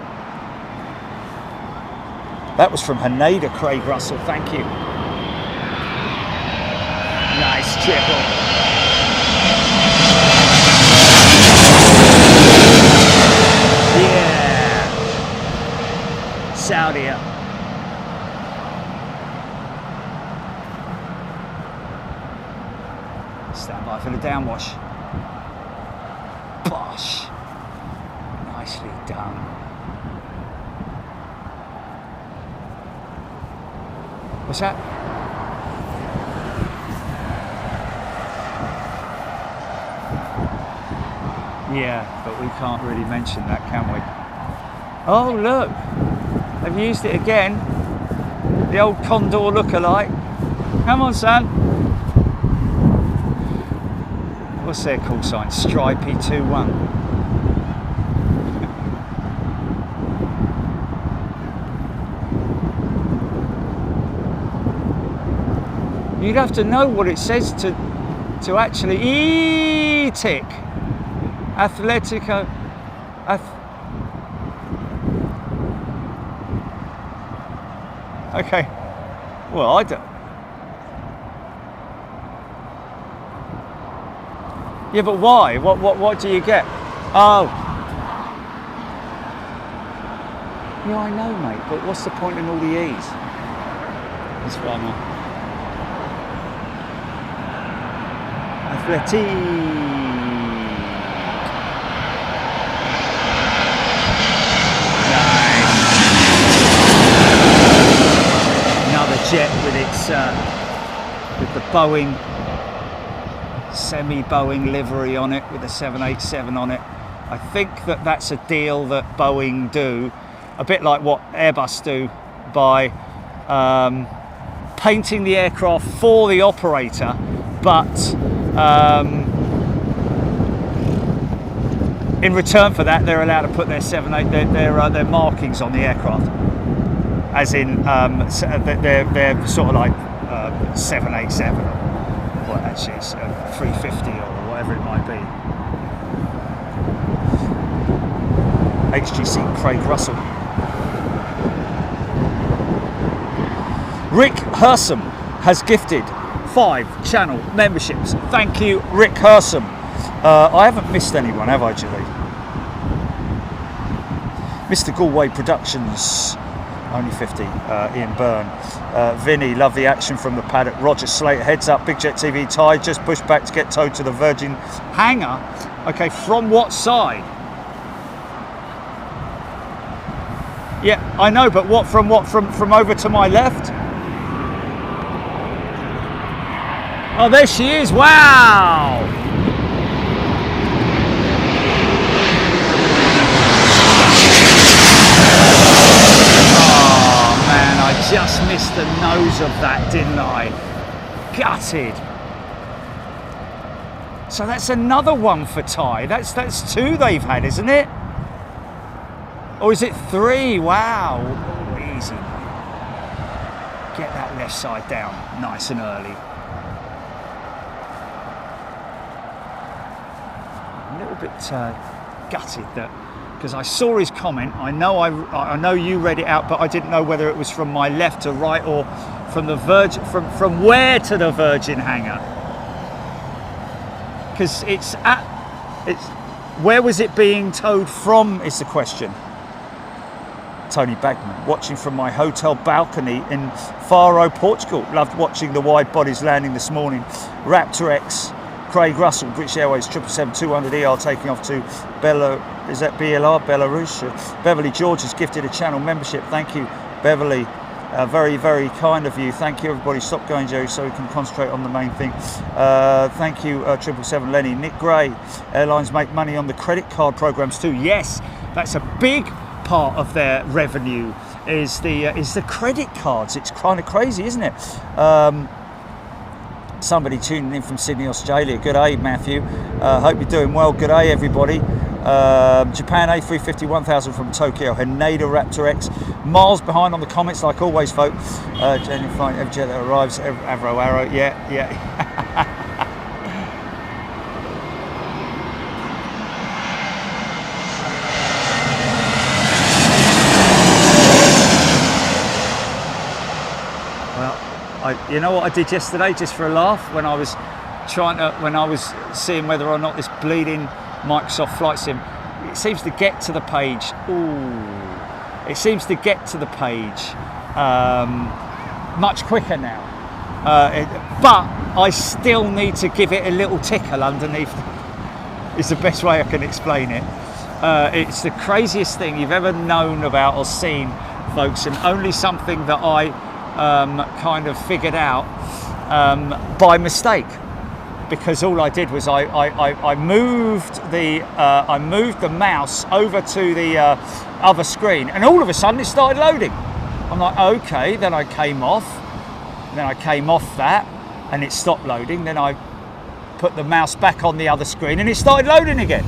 That was from Haneda, Craig Russell. Thank you. Nice triple. Yeah. Saudia. Stand by for the downwash. Bosh. Nicely done. What's that? Yeah, but we can't really mention that, can we? Oh, look. They've used it again. The old Condor lookalike. Come on, son. What's their call sign? Stripey 21. You'd have to know what it says to actually E-tick. Atletico. Okay. Well, I don't. Yeah, but why? What do you get? Oh. Yeah, I know, mate. But what's the point in all the E's? That's what I'm on. Athletic. Jet with its with the Boeing semi-Boeing livery on it, with the 787 on it. I think that's a deal that Boeing do, a bit like what Airbus do, by painting the aircraft for the operator, but in return for that they're allowed to put their their markings on the aircraft. As in, they're sort of like 787, or actually it's 350 or whatever it might be. HGC Craig Russell. Rick Hersom has gifted 5 channel memberships. Thank you, Rick Hersom. I haven't missed anyone, have I, Julie? Mr. Galway Productions. Only 50, Ian Byrne. Vinny, love the action from the paddock. Roger Slater, heads up, Big Jet TV, Ty, just pushed back to get towed to the Virgin hangar. Okay, from what side? Yeah, I know, but from over to my left? Oh, there she is, wow! Just missed the nose of that, didn't I? Gutted. So that's another one for Ty. That's 2 they've had, isn't it? Or is it 3? Wow. Oh, easy. Get that left side down nice and early. A little bit gutted that, because I saw his comment. I know you read it out, but I didn't know whether it was from my left to right or from the Virgin, from where to the Virgin hangar. Because where was it being towed from is the question. Tony Bagman, watching from my hotel balcony in Faro, Portugal. Loved watching the wide bodies landing this morning. Raptor X. Craig Russell, British Airways 777-200ER taking off to Belarus. Beverly George has gifted a channel membership. Thank you, Beverly. Very, very kind of you. Thank you, everybody. Stop going, Joe, so we can concentrate on the main thing. Thank you, 777 Lenny. Nick Gray, airlines make money on the credit card programs too. Yes, that's a big part of their revenue is the credit cards. It's kind of crazy, isn't it? Somebody tuning in from Sydney, Australia. Good day, Matthew. Hope you're doing well. Good day, everybody. Japan A350-1000 from Tokyo, Haneda Raptor X. Miles behind on the comments, like always, folks. January flight, every jet that arrives, Avro Arrow, yeah. You know what I did yesterday, just for a laugh, when I was seeing whether or not this bleeding Microsoft Flight Sim, it seems to get to the page. It seems to get to the page much quicker now. But I still need to give it a little tickle underneath. Is the best way I can explain it. It's the craziest thing you've ever known about or seen, folks, and only something that I kind of figured out by mistake, because all I did was I moved the mouse over to the other screen, and all of a sudden it started loading. I'm like, okay. Then I came off that, and it stopped loading. Then I put the mouse back on the other screen, and it started loading again.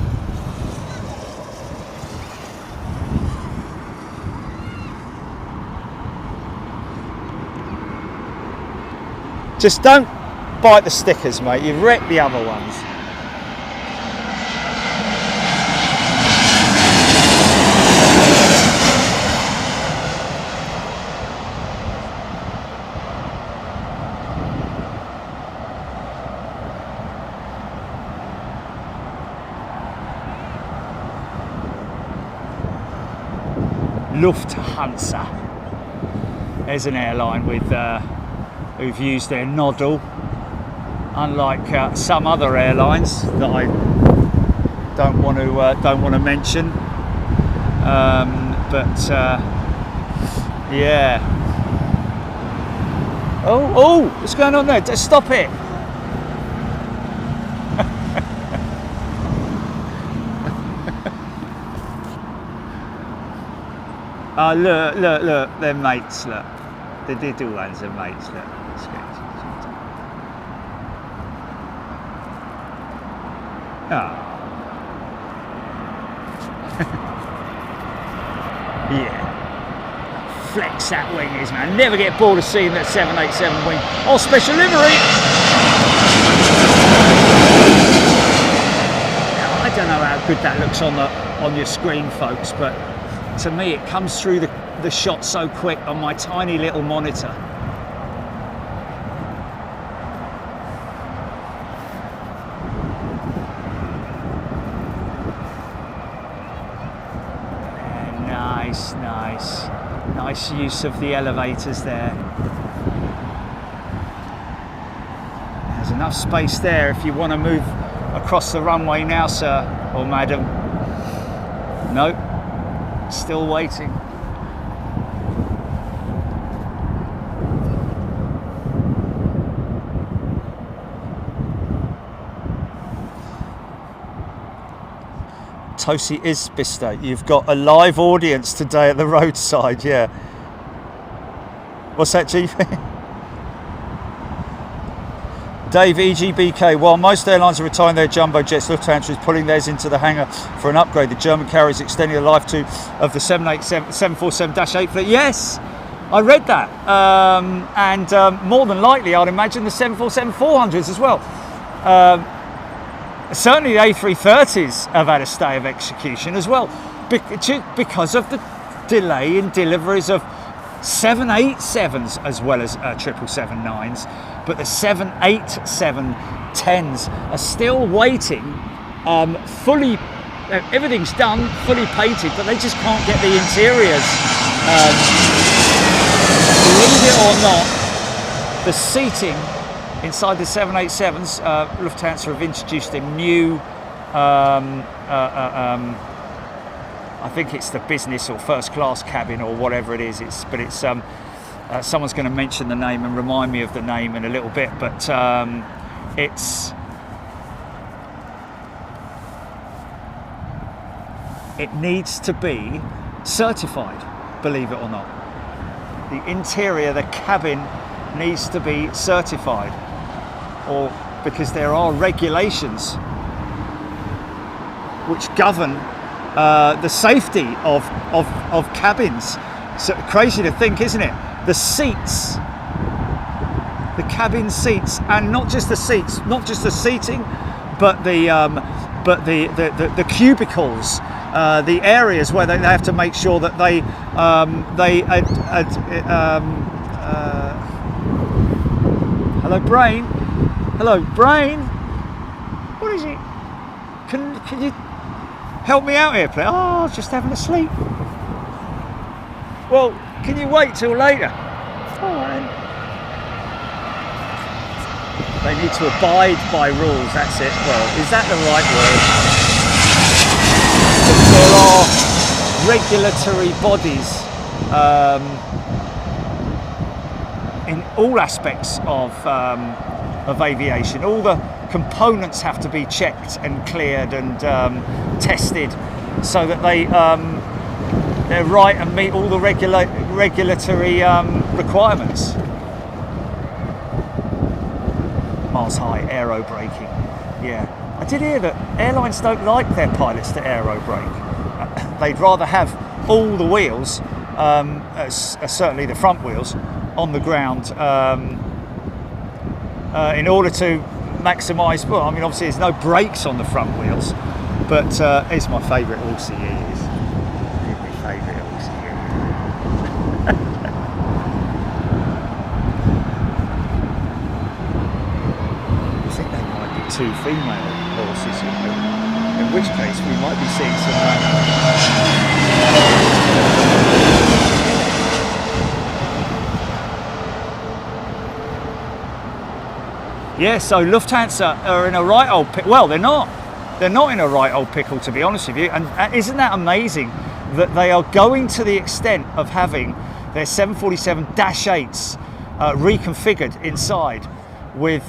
Just don't bite the stickers, mate. You've wrecked the other ones. Lufthansa. There's an airline with who've used their noddle, unlike some other airlines that I don't want to mention. Yeah. Oh, what's going on there? Just stop it. Look, they're mates, look. The little ones are mates, look. Yeah. Flex that wing is, man. Never get bored of seeing that 787 wing. Oh, special livery! Now, I don't know how good that looks on your screen, folks, but to me it comes through the shot so quick on my tiny little monitor. Nice use of the elevators there. There's enough space there if you want to move across the runway now, sir or madam. Nope, still waiting. Tosi Isbista, you've got a live audience today at the roadside, yeah. What's that, Chief? Dave, EGBK, while most airlines are retiring their jumbo jets, Lufthansa is pulling theirs into the hangar for an upgrade. The German carrier is extending the life of the 747-8 fleet. Yes, I read that. And more than likely, I'd imagine the 747-400s as well. Certainly the A330s have had a stay of execution as well, because of the delay in deliveries of 787s as well as 777-9s, but the 787-10s are still waiting, fully, everything's done, fully painted, but they just can't get the interiors. Believe it or not, the seating inside the 787s, Lufthansa have introduced a new, I think it's the business or first class cabin or whatever it is. Someone's going to mention the name and remind me of the name in a little bit, but it needs to be certified, believe it or not. The interior, the cabin needs to be certified, or because there are regulations which govern the safety of cabins. So crazy to think, isn't it? The seats, the cabin seats, and not just the seats, not just the seating, but the cubicles, the areas where they have to make sure that they hello brain, what is it? Can you help me out here, please? Oh, I was just having a sleep. Well, can you wait till later? All right. They need to abide by rules, that's it. Well, is that the right word? There are regulatory bodies in all aspects of aviation. All the components have to be checked and cleared and tested so that they're right and meet all the regulatory requirements. Miles high aero braking. Yeah, I did hear that airlines don't like their pilots to aero brake. They'd rather have all the wheels, certainly the front wheels, on the ground in order to maximise. Well, I mean, obviously there's no brakes on the front wheels, but it's my favourite horsey. It is. It's my favourite horsey. I think they might be 2 female horses, in which case we might be seeing some. Yeah, so Lufthansa are in a right old pickle. Well, they're not. They're not in a right old pickle, to be honest with you. And isn't that amazing that they are going to the extent of having their 747-8s reconfigured inside with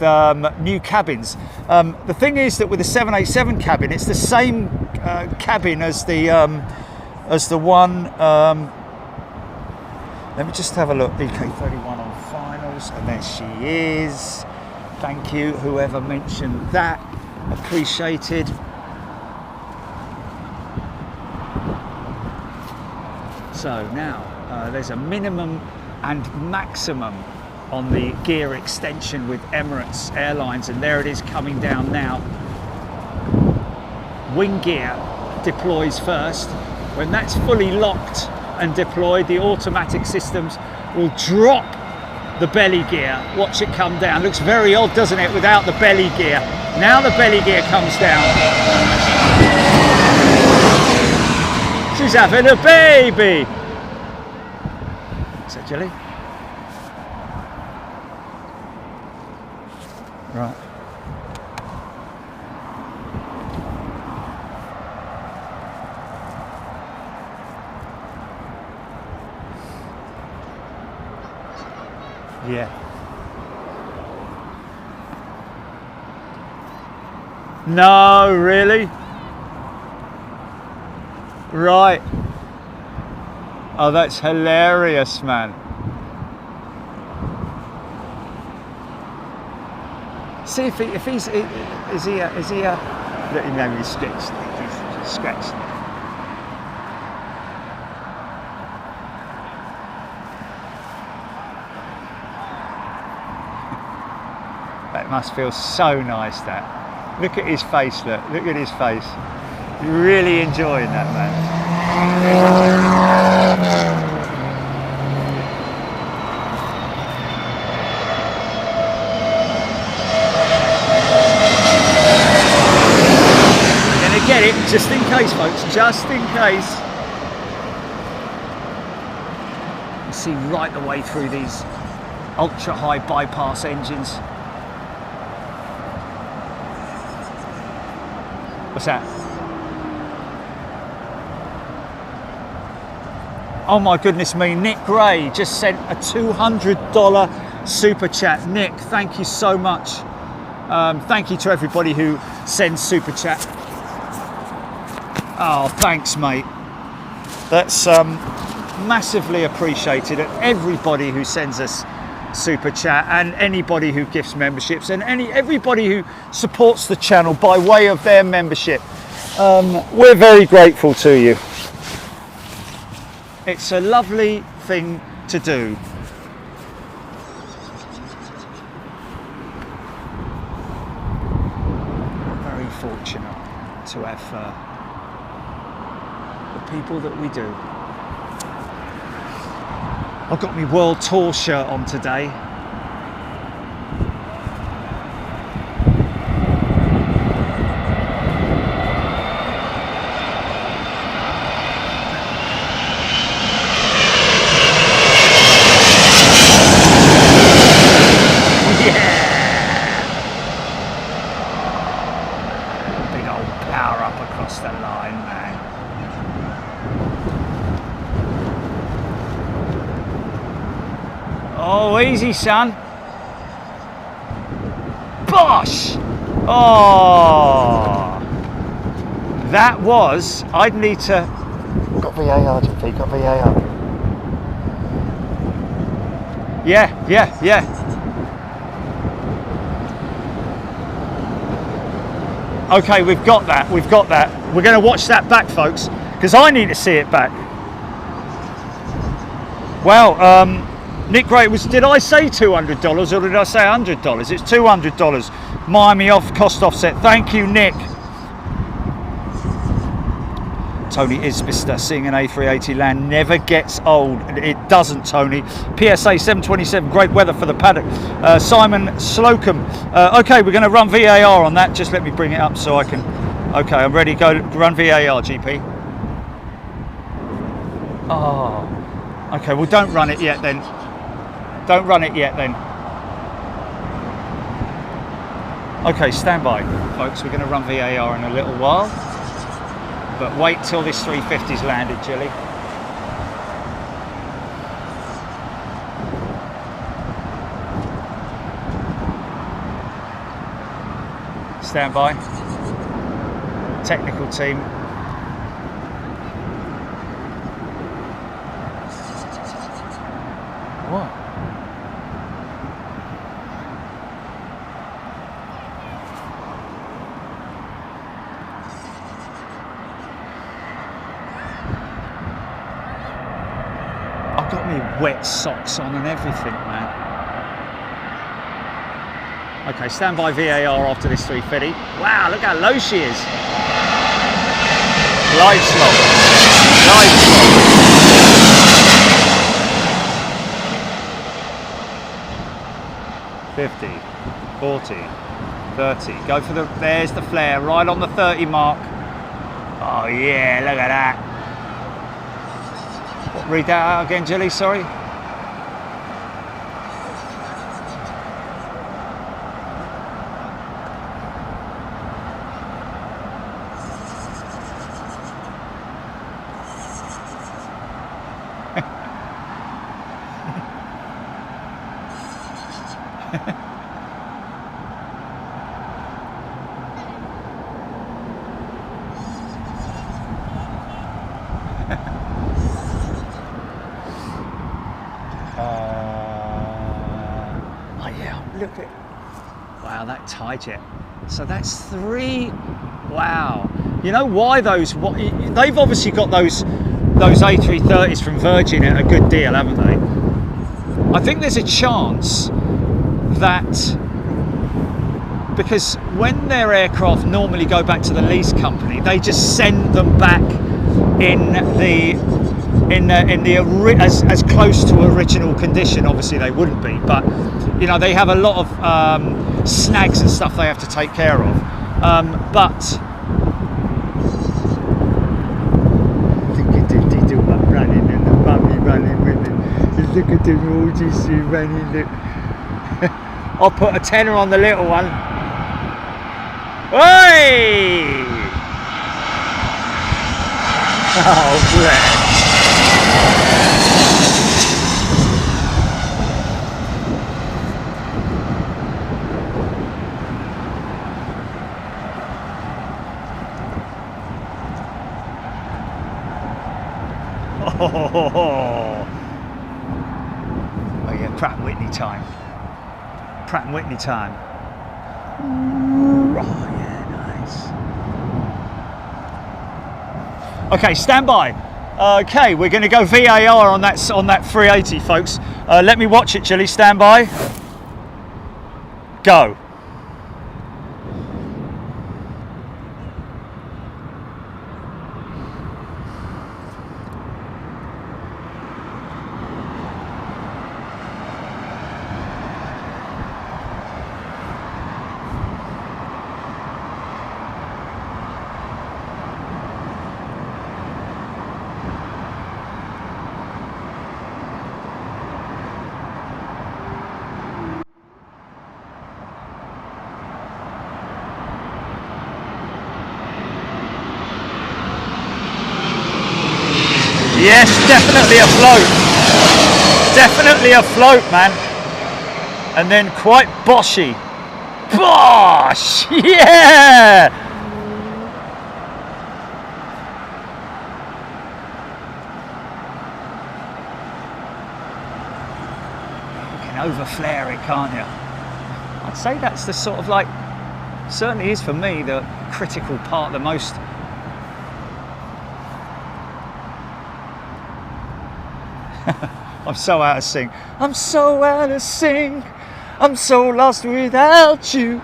new cabins. The thing is that with the 787 cabin, it's the same cabin as the one. Let me just have a look. EK31 on finals, and there she is. Thank you, whoever mentioned that. Appreciated. So now there's a minimum and maximum on the gear extension with Emirates Airlines, and there it is coming down now. Wing gear deploys first. When that's fully locked and deployed, the automatic systems will drop the belly gear. Watch it come down. Looks very odd, doesn't it, without the belly gear. Now the belly gear comes down. She's having a baby. Is that jelly? Right. Yeah. No, really? Right. Oh, that's hilarious, man. See if he's is he a look, you know, he's sketched. He's sketched. That must feel so nice, that. Look at his face, look at his face. Really enjoying that, man. We're gonna get it, just in case, folks, just in case. You see right the way through these ultra-high bypass engines. What's that? Oh my goodness me, Nick Gray just sent a $200 super chat. Nick, thank you so much. Thank you to everybody who sends super chat. Oh, thanks, mate. That's massively appreciated. And everybody who sends us super chat, and anybody who gifts memberships, and everybody who supports the channel by way of their membership. We're very grateful to you. It's a lovely thing to do. We're very fortunate to have the people that we do. I've got my World Tour shirt on today. Oh, easy, son. Bosh! Oh, that was. I'd need to. Got VAR, GP. Got VAR. Yeah. Okay, we've got that. We're going to watch that back, folks, because I need to see it back. Well, Nick Gray, did I say $200 or did I say $100? It's $200. Miami off cost offset. Thank you, Nick. Tony Isbister, seeing an A380 land never gets old. It doesn't, Tony. PSA 727, great weather for the paddock. Simon Slocum. Okay, we're going to run VAR on that. Just let me bring it up so I can. Okay, I'm ready. Go run VAR, GP. Oh. Okay, well, don't run it yet then. Don't run it yet then. Okay, stand by, folks. We're going to run VAR in a little while. But wait till this 350's landed, Jilly. Stand by. Technical team. What? I've got me wet socks on and everything, man. Okay, stand by VAR after this 350. Wow, look how low she is. Live slot. Live slot. $50, $40, $30. Go for the, there's the flare, right on the 30 mark. Oh yeah, look at that. What, read that out again, Jilly, sorry. Wow, that tie jet. So that's 3. Wow. You know why those? They've obviously got those A330s from Virgin at a good deal, haven't they? I think there's a chance that because when their aircraft normally go back to the lease company, they just send them back as close to original condition. Obviously they wouldn't be, but you know, they have a lot of snags and stuff they have to take care of. But running and the mummy running with it. Look at the orgies running. I'll put a tenner on the little one. Oi! Oh, bless. Oh yeah, Pratt & Whitney time. Pratt & Whitney time. Oh yeah, nice. Okay, stand by. Okay, we're going to go VAR on that 380, folks. Let me watch it, Chilly. Stand by. Go. Yes, definitely afloat. Definitely afloat, man. And then quite boshy. Bosh! Yeah! You can overflare it, can't you? I'd say that's the sort of like, certainly is for me, the critical part, the most. I'm so out of sync. I'm so out of sync. I'm so lost without you.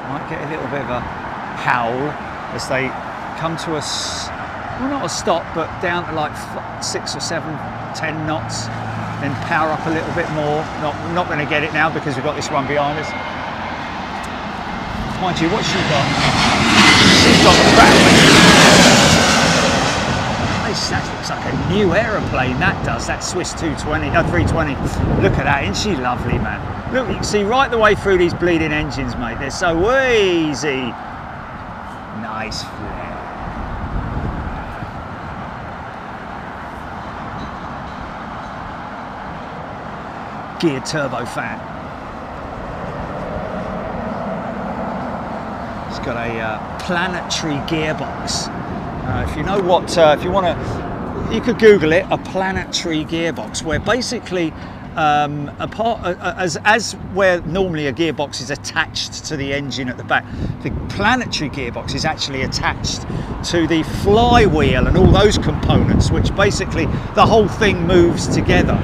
Might get a little bit of a howl as they come to us, well, not a stop, but down to like 6 or 7, 10 knots, then power up a little bit more. Not going to get it now because we've got this one behind us. Mind you, what's she got? She's got the Pratt. That looks like a new aeroplane, that does, that Swiss 320. Look at that, isn't she lovely, man? Look, you can see right the way through these bleeding engines, mate. They're so easy. Nice flare. Geared turbofan. It's got a planetary gearbox. If you know what, if you want to, you could Google it. A planetary gearbox, where basically, as where normally a gearbox is attached to the engine at the back, the planetary gearbox is actually attached to the flywheel and all those components, which basically the whole thing moves together.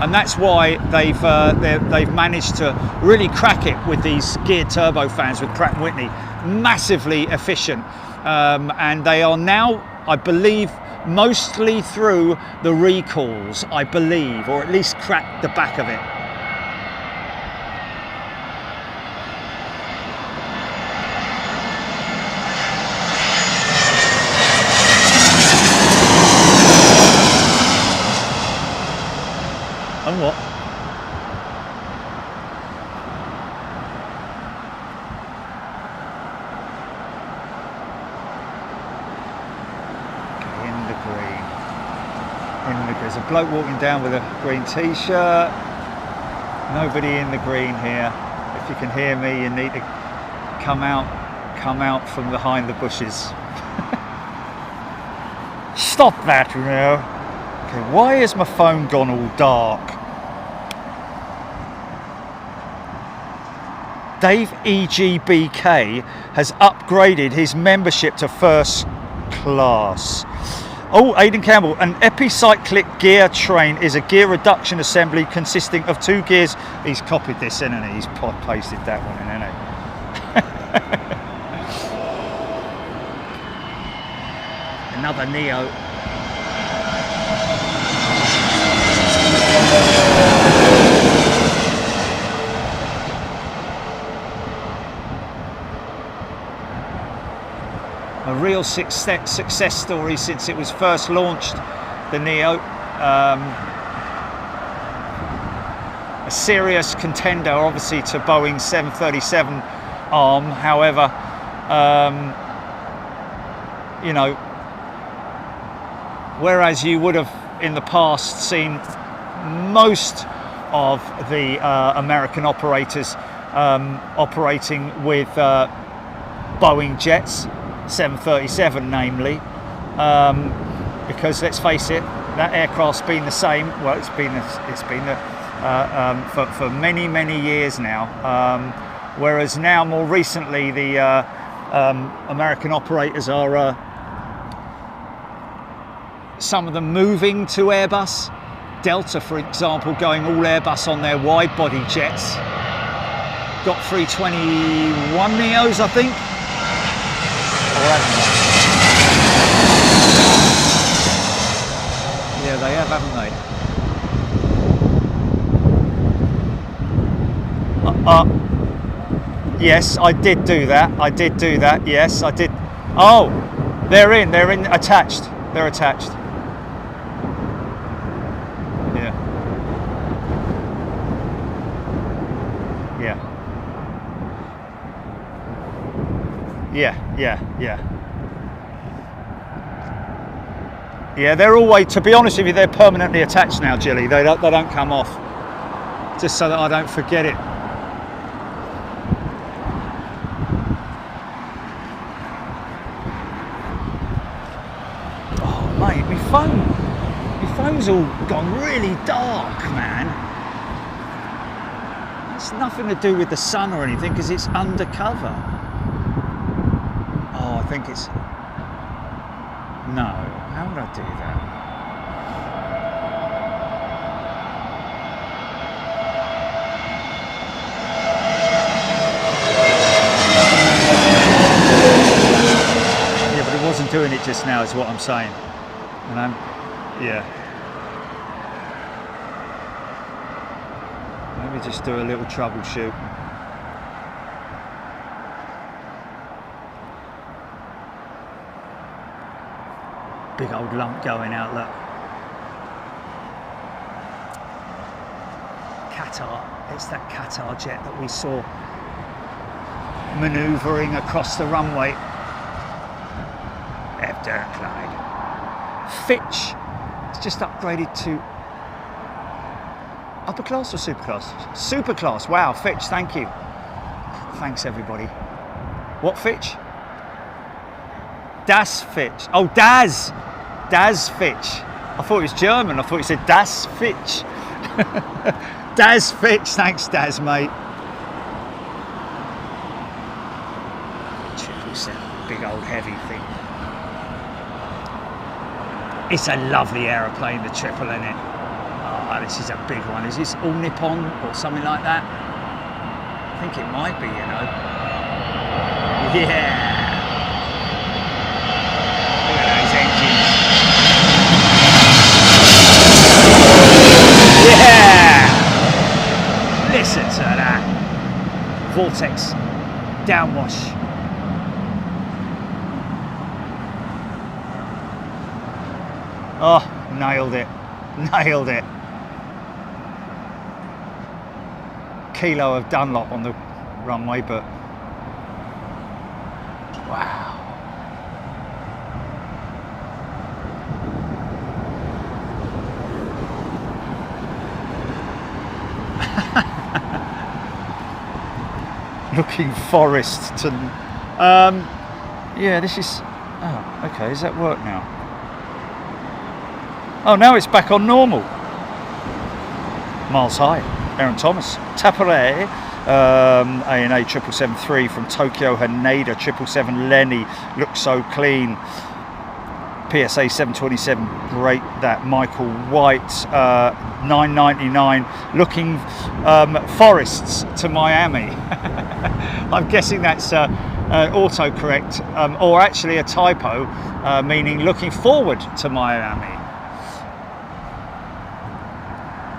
And that's why they've managed to really crack it with these geared turbofans with Pratt & Whitney. Massively efficient, and they are now, I believe, mostly through the recalls, I believe, or at least cracked the back of it. And what? There's a bloke walking down with a green t-shirt. Nobody in the green here. If you can hear me, you need to come out from behind the bushes. Stop that, you know. Okay, why has my phone gone all dark? Dave EGBK has upgraded his membership to first class. Oh, Aidan Campbell, an epicyclic gear train is a gear reduction assembly consisting of 2 gears. He's copied this in, and he's pasted that one in, hasn't he? Another Neo. A real success story since it was first launched, the Neo. A serious contender, obviously, to Boeing's 737 arm. However, you know, whereas you would have in the past seen most of the American operators operating with Boeing jets, 737 namely, because let's face it, that aircraft's been the same. Well, it's been for many years now. Whereas now, more recently, the American operators are some of them moving to Airbus. Delta, for example, going all Airbus on their wide-body jets. Got 321 neos, I think. Yeah, they have, haven't they? Yes, I did do that. Yes, I did. Oh, they're in attached. They're attached. Yeah. Yeah, they're always, to be honest with you, they're permanently attached now, Jilly. They don't come off. Just so that I don't forget it. Oh, mate, my phone's all gone really dark, man. It's nothing to do with the sun or anything, because it's undercover. Oh, I think it's... No, how would I do that? Yeah, but it wasn't doing it just now, is what I'm saying. And yeah. Let me just do a little troubleshoot. Big old lump going out, look. Qatar, it's that Qatar jet that we saw manoeuvring across the runway. Clyde. Fitch, it's just upgraded to upper class or super class? Super class, wow, Fitch, thank you. Thanks everybody. What Fitch? Das Fitch. Oh, Das Fitch. I thought it was German. I thought it said Das Fitch. Das Fitch. Thanks, Das, mate. 777, big old heavy thing. It's a lovely aeroplane, the triple, isn't it? Oh, this is a big one. Is this all Nippon or something like that? I think it might be, you know. Yeah. Yeah! Listen to that. Vortex downwash. Oh, nailed it. Nailed it. Kilo of Dunlop on the runway, but wow. Looking forest to yeah, this is, oh, okay, does that work now? Oh, now it's back on normal. Miles high. Aaron Thomas. Tapare, ANA 777-3 from Tokyo, Haneda 777 Lenny, looks so clean. PSA 727, great. That Michael White, 999, looking forests to Miami. I'm guessing that's autocorrect, or actually a typo, meaning looking forward to Miami.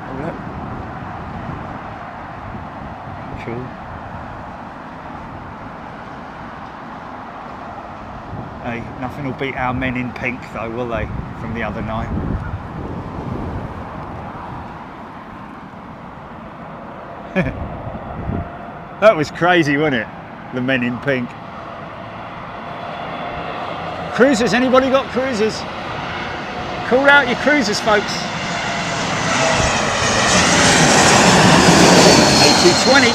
Oh, look. Cool. Hey, nothing will beat our men in pink though, will they, from the other night? That was crazy, wasn't it? The men in pink. Cruisers, anybody got cruisers? Call out your cruisers, folks. 220.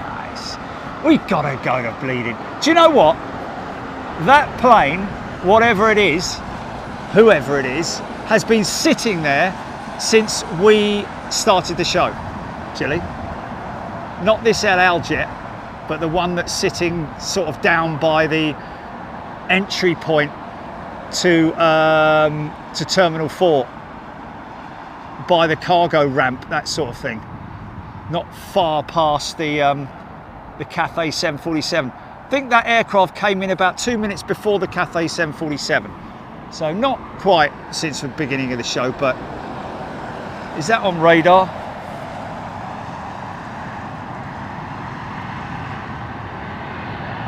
Nice. We gotta go to bleeding. Do you know what? That plane, whatever it is, whoever it is, has been sitting there since we started the show. Chile. Not this El Al jet, but the one that's sitting sort of down by the entry point to Terminal 4, by the cargo ramp, that sort of thing. Not far past the Cathay 747. I think that aircraft came in about 2 minutes before the Cathay 747. So not quite since the beginning of the show, but is that on radar?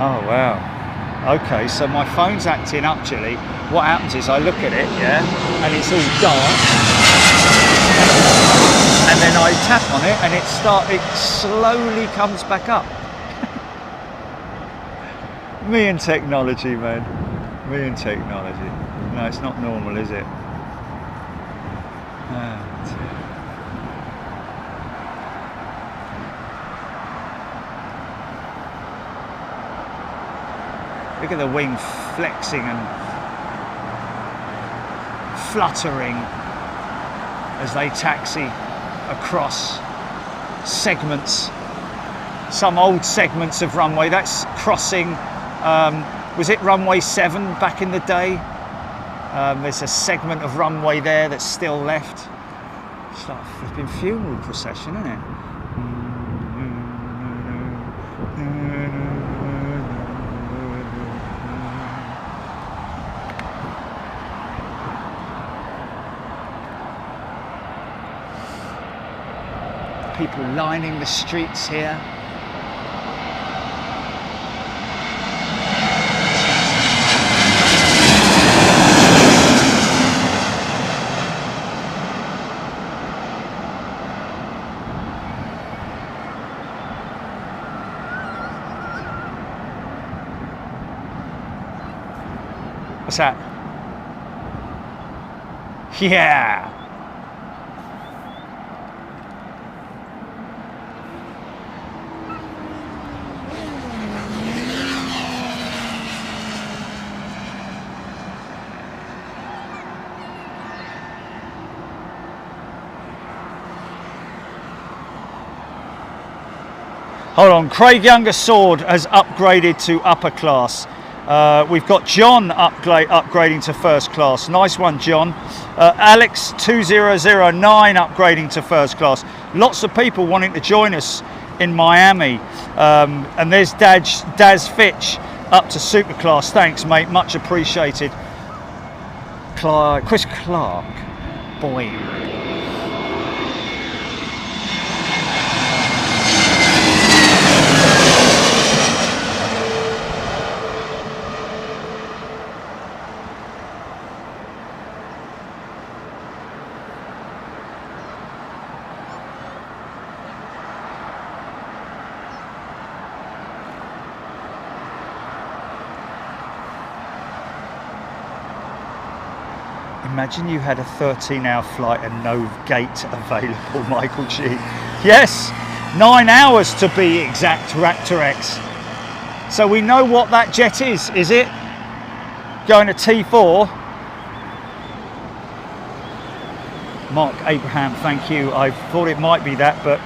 Oh wow. Okay, so my phone's acting up, Chile. What happens is I look at it, yeah, and it's all dark. And then I tap on it and it slowly comes back up. Me and technology, man. Me and technology. No, it's not normal, is it? Look at the wing flexing and fluttering as they taxi across segments, some old segments of runway. That's crossing, was it runway 7 back in the day? There's a segment of runway there that's still left. It's like a flipping funeral procession, isn't it? People lining the streets here. What's that? Yeah. Hold on, Craig Younger Sword has upgraded to upper class. We've got John upgrading to first class. Nice one, John. Alex 2009 upgrading to first class. Lots of people wanting to join us in Miami. And there's Daz Fitch up to super class. Thanks, mate. Much appreciated. Chris Clark. Boy. Imagine you had a 13-hour flight and no gate available, Michael G. Yes, 9 hours to be exact, Raptor X. So we know what that jet is it? Going to T4. Mark Abraham, thank you. I thought it might be that, but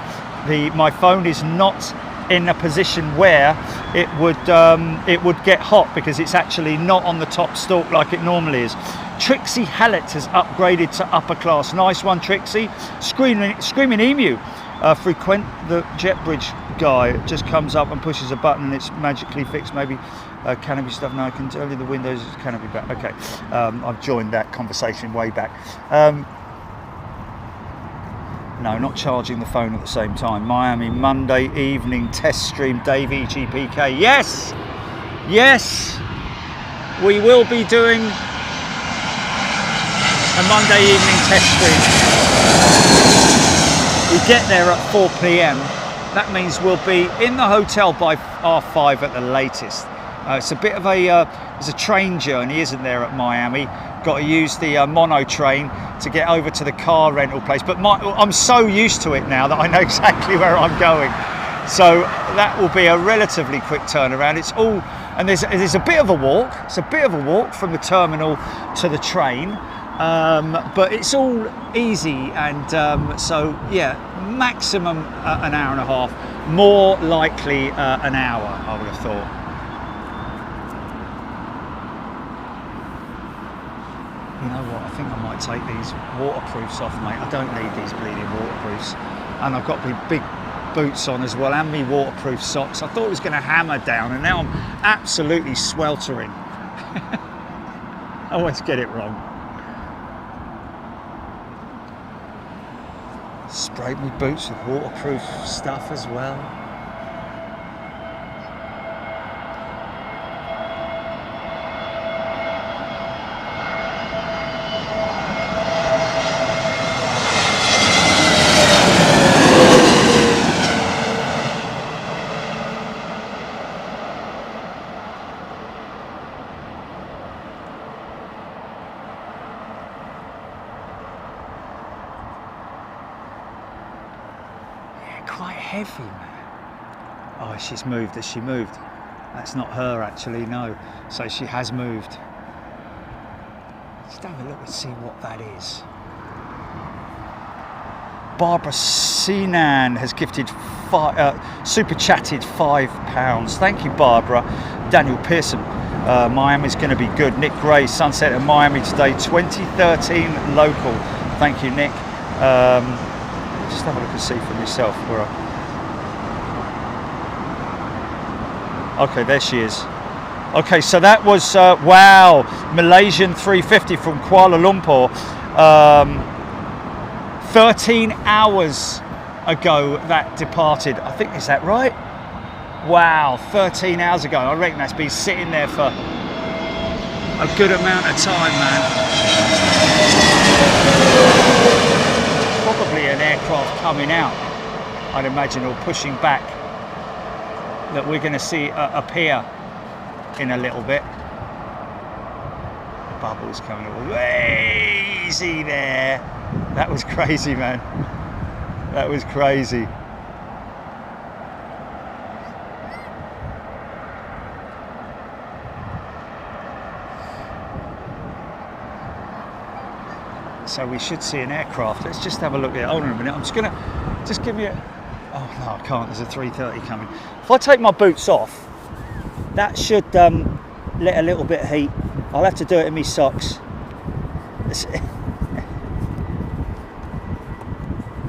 my phone is not in a position where it would get hot because it's actually not on the top stalk like it normally is. Trixie Hallett has upgraded to upper class. Nice one, Trixie. Screaming Emu. Frequent the JetBridge guy just comes up and pushes a button and it's magically fixed. Maybe canopy stuff. No, I can tell you the windows is canopy back. Okay, I've joined that conversation way back. No, not charging the phone at the same time. Miami Monday evening test stream. Dave EGPK. Yes, yes, we will be doing a Monday evening test stream. We get there at 4 p.m. That means we'll be in the hotel by R5 at the latest. It's a bit of there's a train journey, isn't there, at Miami? Got to use the mono train to get over to the car rental place. But I'm so used to it now that I know exactly where I'm going. So that will be a relatively quick turnaround. It's all, and there's a bit of a walk. It's a bit of a walk from the terminal to the train, but it's all easy. And so yeah, maximum an hour and a half, more likely an hour, I would have thought. You know what, I think I might take these waterproofs off, mate. I don't need these bleeding waterproofs. And I've got big boots on as well, and me waterproof socks. I thought it was going to hammer down, and now I'm absolutely sweltering. I always get it wrong. Sprayed my boots with waterproof stuff as well. Quite heavy, man. Oh, she's moved. Has she moved? That's not her, actually, no. So she has moved. Let's have a look and see what that is. Barbara Sinan has gifted super chatted £5. Thank you, Barbara. Daniel Pearson, Miami's going to be good. Nick Gray, sunset in Miami today, 2013 local. Thank you, Nick. Just have a look and see for myself where okay, there she is. Okay, so that was wow, Malaysian 350 from Kuala Lumpur, 13 hours ago that departed. I think, is that right? Wow, 13 hours ago. I reckon that's been sitting there for a good amount of time, man. Probably an aircraft coming out, I'd imagine, or pushing back, that we're going to see appear in a little bit. Bubbles coming up. Easy there. That was crazy, man. That was crazy. So we should see an aircraft. Let's just have a look there. Hold on a minute. I'm just gonna give me a. Oh no, I can't. There's a 330 coming. If I take my boots off, that should let a little bit of heat. I'll have to do it in my socks.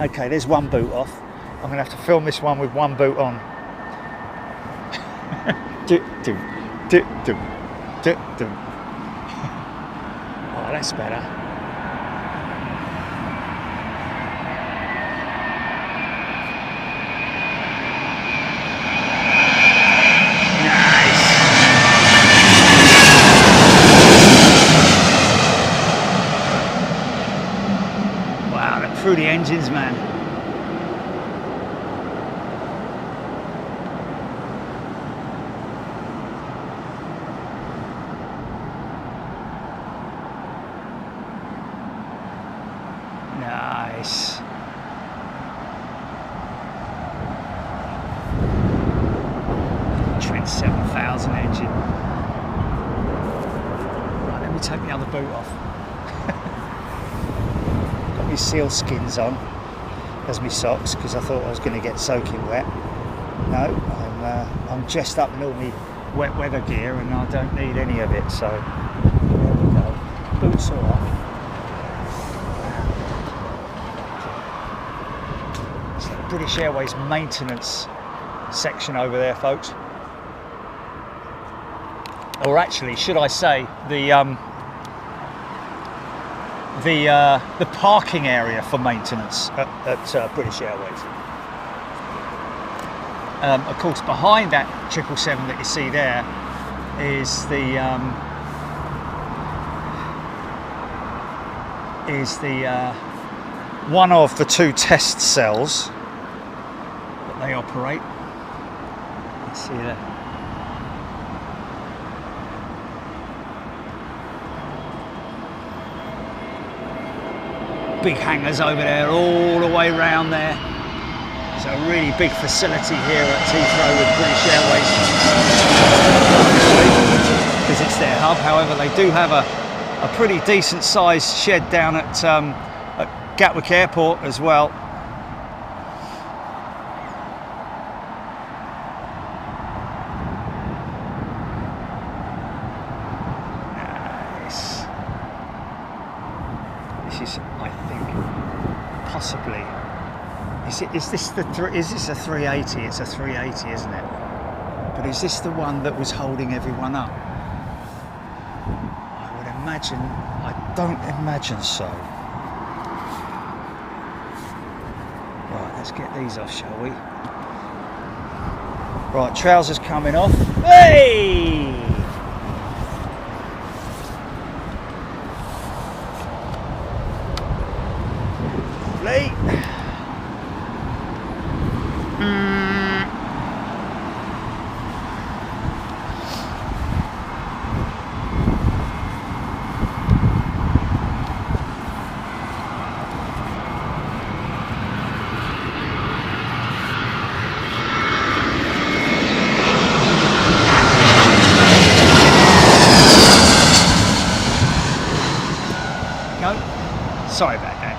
Okay, there's one boot off. I'm gonna have to film this one with one boot on. Oh, that's better. Through the engines, man. Nice. Trent 7000 engine. Right, let me take the other boot off. Seal skins on as my socks because I thought I was going to get soaking wet. No, I'm dressed up in all my wet weather gear and I don't need any of it, so there we go. Boots are off. It's the British Airways maintenance section over there, folks. Or actually, should I say, the parking area for maintenance at British Airways. Of course, behind that 777 that you see there is the one of the two test cells that they operate. Let's see there. Big hangars over there, all the way round there. It's a really big facility here at Heathrow with British Airways, because it's their hub. However, they do have a pretty decent sized shed down at Gatwick Airport as well. Nice. This is, I think, possibly. Is this a 380? It's a 380, isn't it? But is this the one that was holding everyone up? I would imagine. I don't imagine so. Right, let's get these off, shall we? Right, trousers coming off. Hey! Lovely. Sorry about that.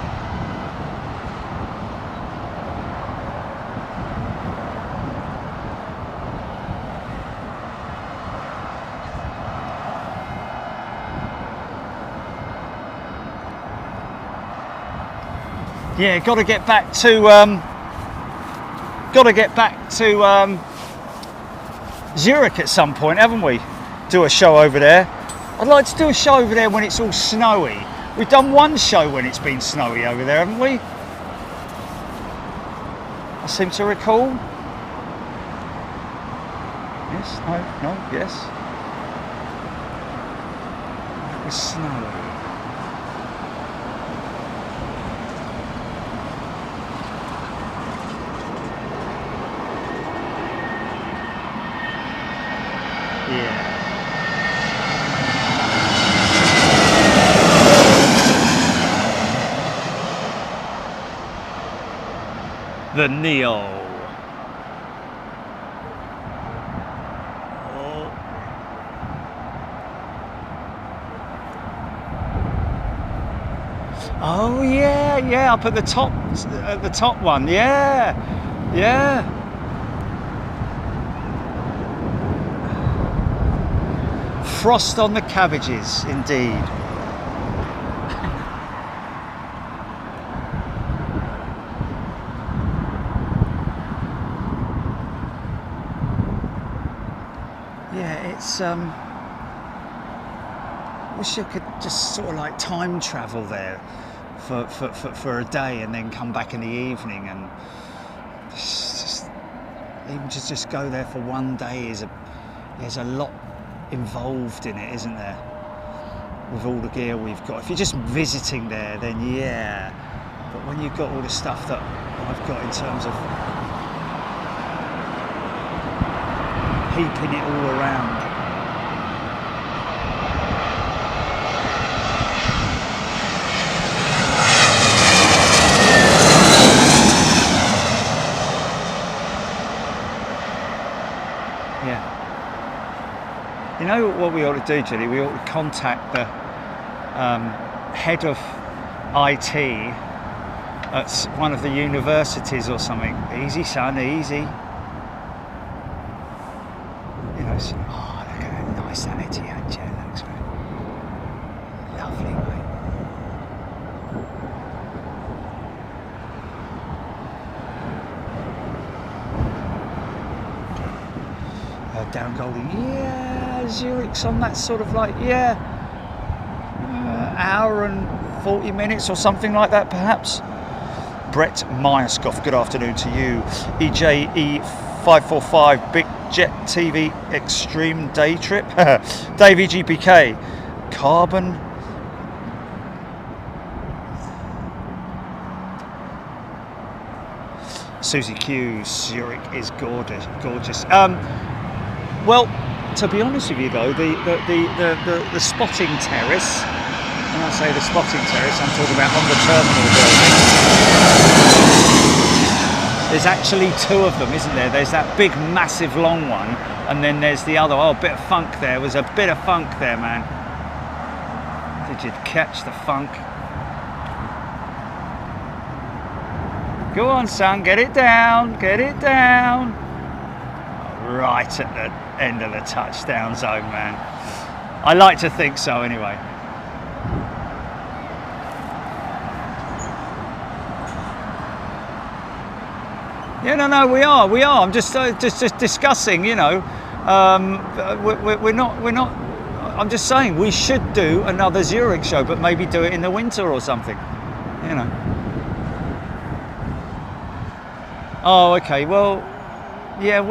Yeah, got to get back to Zurich at some point, haven't we? Do a show over there. I'd like to do a show over there when it's all snowy. We've done one show when it's been snowy over there, haven't we? I seem to recall. Yes, no, yes. It was snowy. Yeah. The Neo. Oh yeah, yeah, up at the top one, yeah, yeah. Frost on the cabbages, indeed. I wish I could just sort of like time travel there for a day and then come back in the evening, and even just go there for one day there's a lot involved in it, isn't there? With all the gear we've got. If you're just visiting there, then yeah. But when you've got all the stuff that I've got in terms of heaping it all around. You know what we ought to do, Julie? We ought to contact the head of IT at one of the universities or something. Easy, son, easy. You know, so, oh, look at that nice Etihad jet, looks good. Lovely, mate. Down Goldie, yeah, Zurich's on that sort of like, yeah, hour and 40 minutes or something like that, perhaps. Brett Myerscough, good afternoon to you. EJE545, Big Jet TV Extreme Day Trip. Dave EGPK, Carbon. Susie Q, Zurich is gorgeous. Well, to be honest with you though, the spotting terrace, when I say the spotting terrace, I'm talking about on the terminal building. There's actually two of them, isn't there? There's that big, massive, long one, and then there's the other. Oh, a bit of funk there. There was a bit of funk there, man. Did you catch the funk? Go on, son, get it down, get it down. Right at the end of the touchdown zone, man. I like to think so, anyway. Yeah, no, we are. I'm just discussing, you know. We're not. I'm just saying we should do another Zurich show, but maybe do it in the winter or something, you know. Oh, okay. Well, yeah.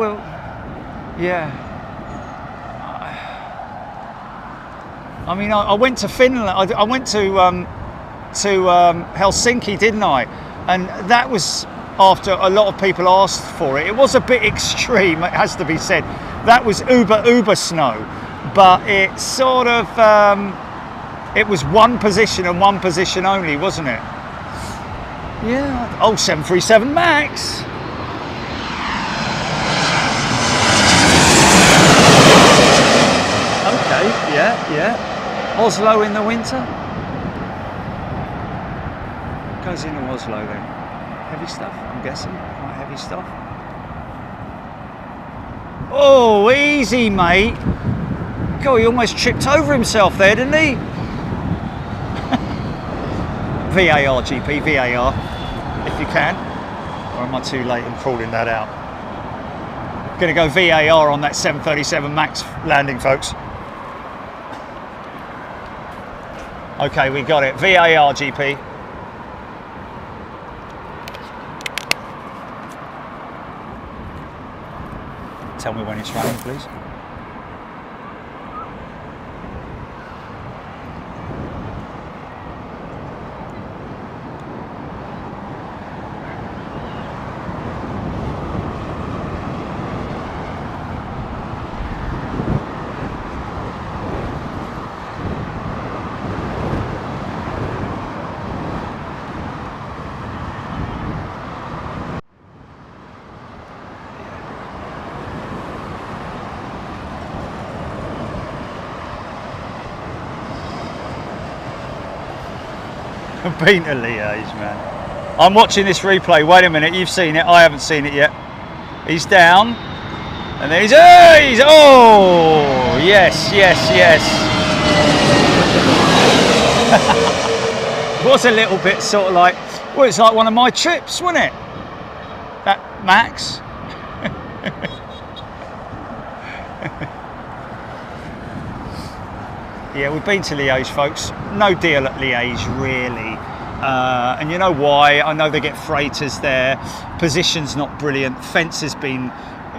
I mean, I went to Finland. I went to Helsinki, didn't I? And that was after a lot of people asked for it. It was a bit extreme, it has to be said. That was uber snow, but it sort of it was one position and one position only, wasn't it? Yeah. Oh, 737 MAX. Okay, yeah. Oslo in the winter? Goes into Oslo then. Heavy stuff, I'm guessing. Quite heavy stuff. Oh, easy, mate. God, he almost tripped over himself there, didn't he? VAR, GP, VAR, if you can. Or am I too late in calling that out? Going to go VAR on that 737 MAX landing, folks. Okay, we got it. VAR, GP. Tell me when it's running, please. Been to Liège, man. I'm watching this replay. Wait a minute, you've seen it. I haven't seen it yet. He's down, and then he's oh, yes. It was a little bit sort of like, well, it's like one of my trips, wasn't it? That Max. Yeah, we've been to Liège, folks. No deal at Liège, really. And you know why? I know they get freighters there. Position's not brilliant. Fence has been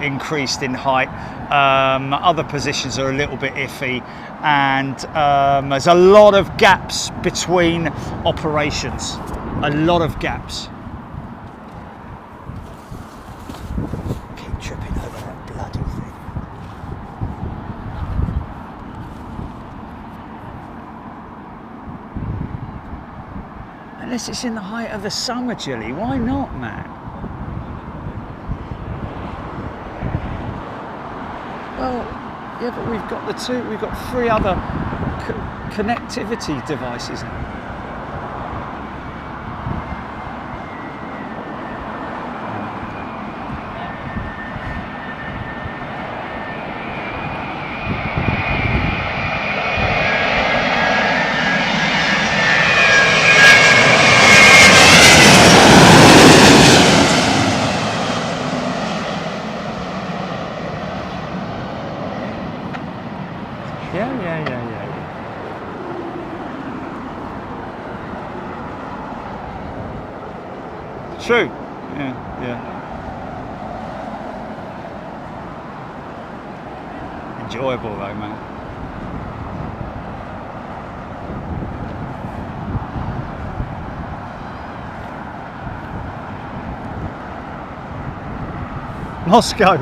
increased in height. Other positions are a little bit iffy. And there's a lot of gaps between operations. A lot of gaps. Keep tripping over that bloody thing. Unless it's in the height of the summer, Jilly. Why not, man? Well, yeah, but we've got we've got 3 other connectivity devices now. True. Yeah. Enjoyable though, man. Moscow.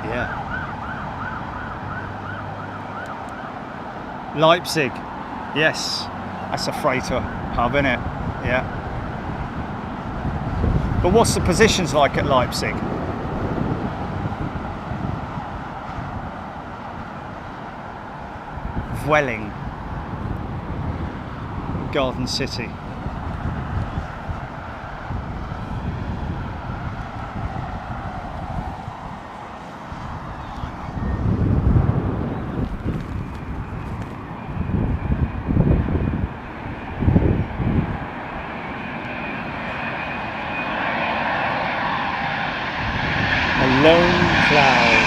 Yeah. Leipzig. Yes. That's a freighter hub, isn't it? Yeah. But what's the positions like at Leipzig? Vueling, Garden City. A lone cloud.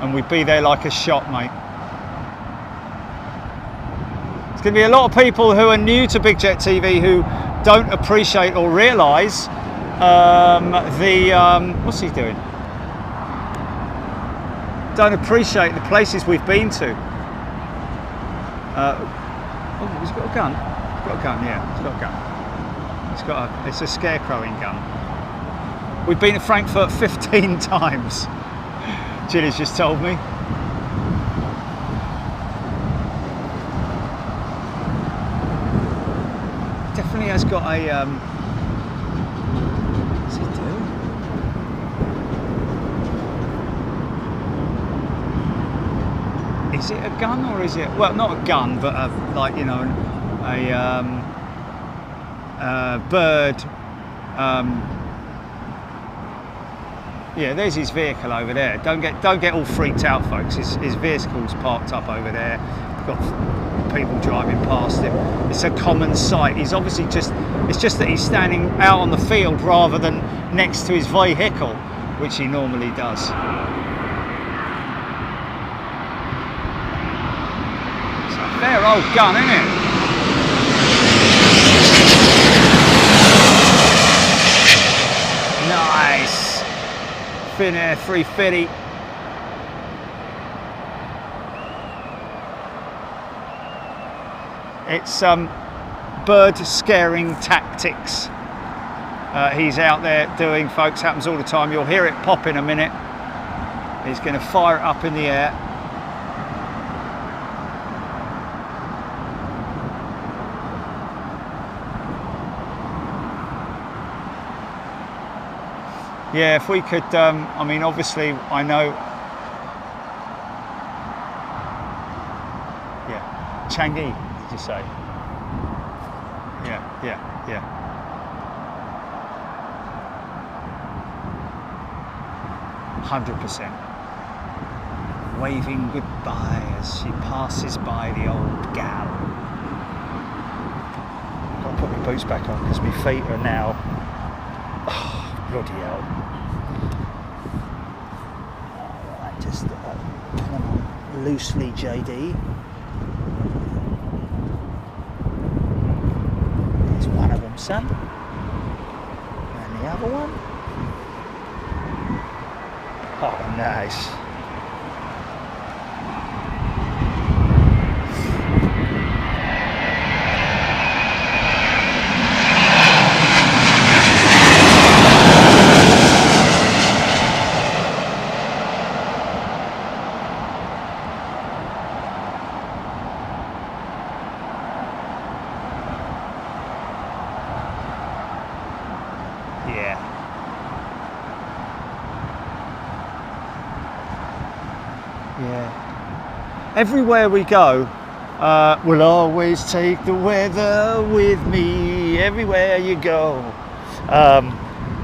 And we'd be there like a shot, mate. There's going to be a lot of people who are new to Big Jet TV who don't appreciate or realise what's he doing? Don't appreciate the places we've been to. Oh, he's got a gun. He's got a gun, yeah. He's got a gun. It's a scarecrowing gun. We've been to Frankfurt 15 times. Gilly's just told me. Definitely has got a what's he doing? Is it a gun or is it, well, not a gun, but like, you know, a bird. Yeah, there's his vehicle over there. Don't get all freaked out, folks. His vehicle's parked up over there. We've got people driving past him. It's a common sight. He's obviously it's just that he's standing out on the field rather than next to his vehicle, which he normally does. It's a fair old gun, isn't it? Nice. Finnair 350. It's bird scaring tactics he's out there doing, folks. Happens all the time. You'll hear it pop in a minute. He's going to fire it up in the air. Yeah, if we could, I mean, obviously, I know, yeah, Changi, did you say? Yeah. 100%. Waving goodbye as she passes by the old gal. I've got to put my boots back on because my feet are now, oh, bloody hell. Just put them on loosely, JD. There's one of them, son. And the other one. Oh, nice. Everywhere we go, we'll always take the weather with me. Everywhere you go,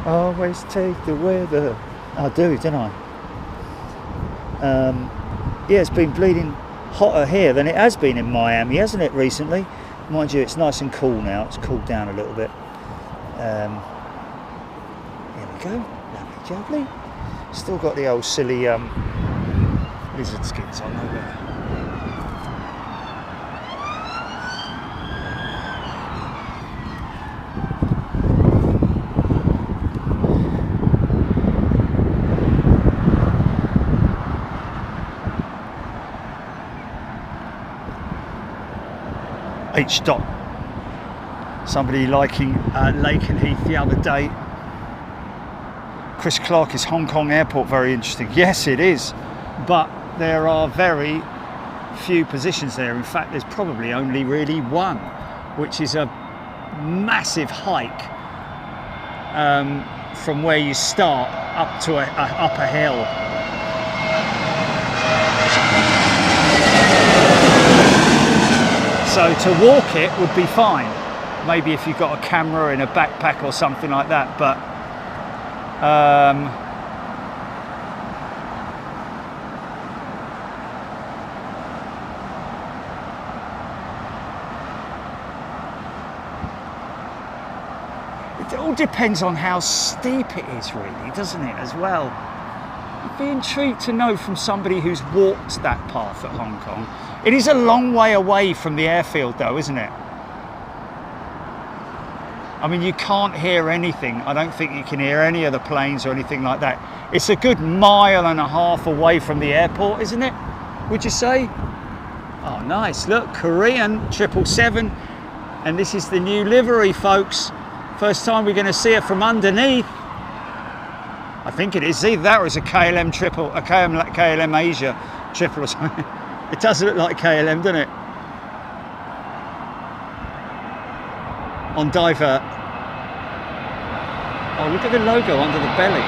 always take the weather. I do, don't I? Yeah, it's been bleeding hotter here than it has been in Miami, hasn't it, recently? Mind you, it's nice and cool now. It's cooled down a little bit. Here we go. Lovely jubbly. Still got the old silly lizard skins on over there. H. Dot. Somebody liking Lake and Heath the other day. Chris Clark, is Hong Kong airport very interesting? Yes, it is, but there are very few positions there. In fact, there's probably only really one, which is a massive hike from where you start up to up a hill. So to walk it would be fine, maybe if you've got a camera in a backpack or something like that, but it all depends on how steep it is, really, doesn't it, as well? I'd be intrigued to know from somebody who's walked that path at Hong Kong. It is a long way away from the airfield, though, isn't it? I mean, you can't hear anything. I don't think you can hear any of the planes or anything like that. It's a good 1.5 miles away from the airport, isn't it? Would you say? Oh, nice. Look, Korean 777. And this is the new livery, folks. First time we're going to see it from underneath. I think it is. Either that or it's a KLM triple, a KLM Asia triple or something. It does look like KLM, doesn't it? On divert. Oh, look at the logo under the belly.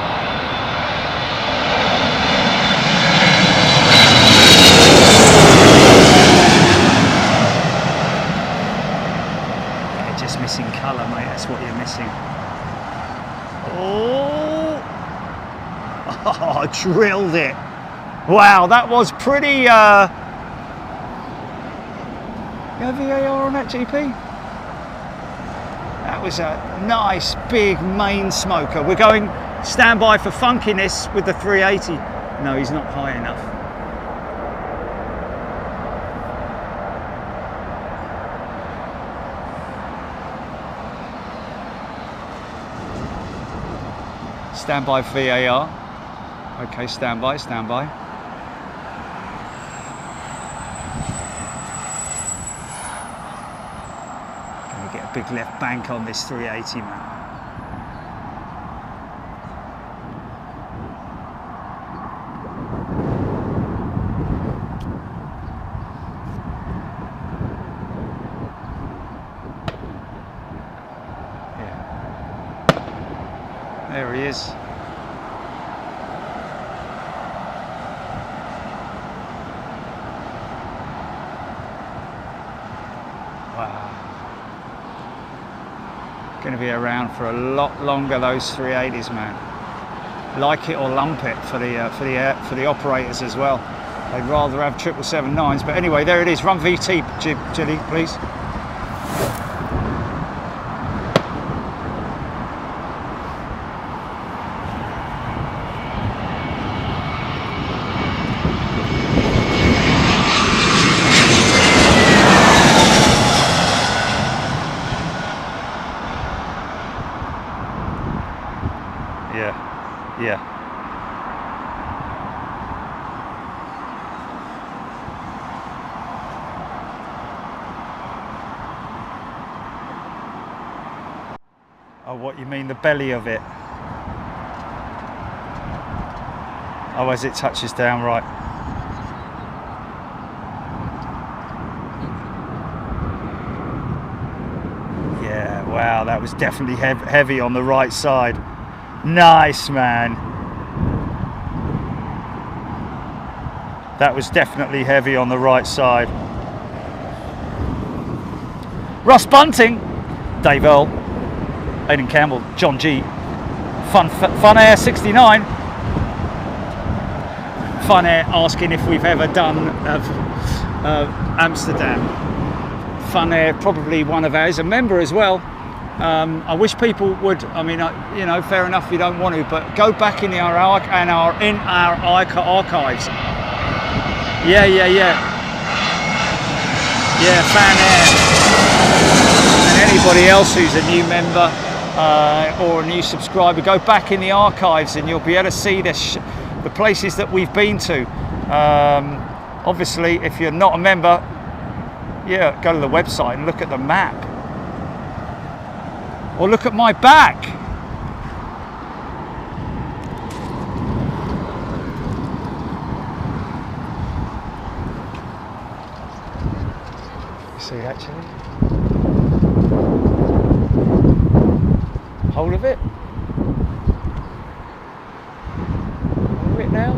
Yeah, just missing colour, mate. That's what you're missing. Oh, drilled it. Wow, that was pretty. You have VAR on that, GP? That was a nice big main smoker. We're going standby for funkiness with the 380. No, he's not high enough. Standby for VAR. Okay, standby, standby. Big left bank on this 380, man. Yeah. There he is. Going to be around for a lot longer, those 380s, man. Like it or lump it for the operators as well. They'd rather have 777-9s, but anyway, there it is. Run VT, Jilly, please. Yeah. Oh, what you mean, the belly of it? Oh, as it touches down, right. Yeah, wow, that was definitely heavy on the right side. Nice, man. That was definitely heavy on the right side. Russ Bunting, Dave Earl, Aidan Campbell, John G, Finnair 69. Finnair asking if we've ever done Amsterdam. Finnair, probably one of ours, a member as well. I wish people would. I mean, you know, fair enough if you don't want to, but go back in our archives. Yeah, Finnair, and anybody else who's a new member or a new subscriber, go back in the archives and you'll be able to see the places that we've been to. Obviously, if you're not a member, Yeah, go to the website and look at the map. Or look at my back. See, actually. Hold of it. Hold of it now.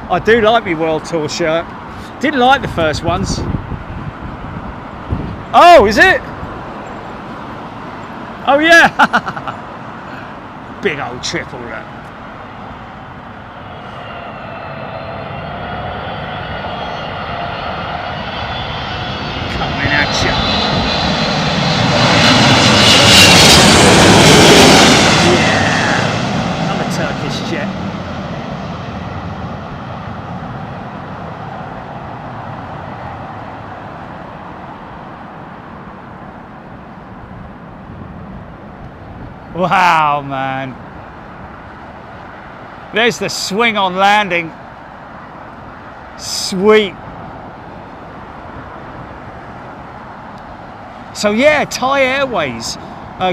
I do like my World Tour shirt. Didn't like the first ones. Oh, is it? Oh yeah. Big old triple look. Coming at you. Yeah. Another Turkish jet. Wow, man. There's the swing on landing. Sweet. So yeah, Thai Airways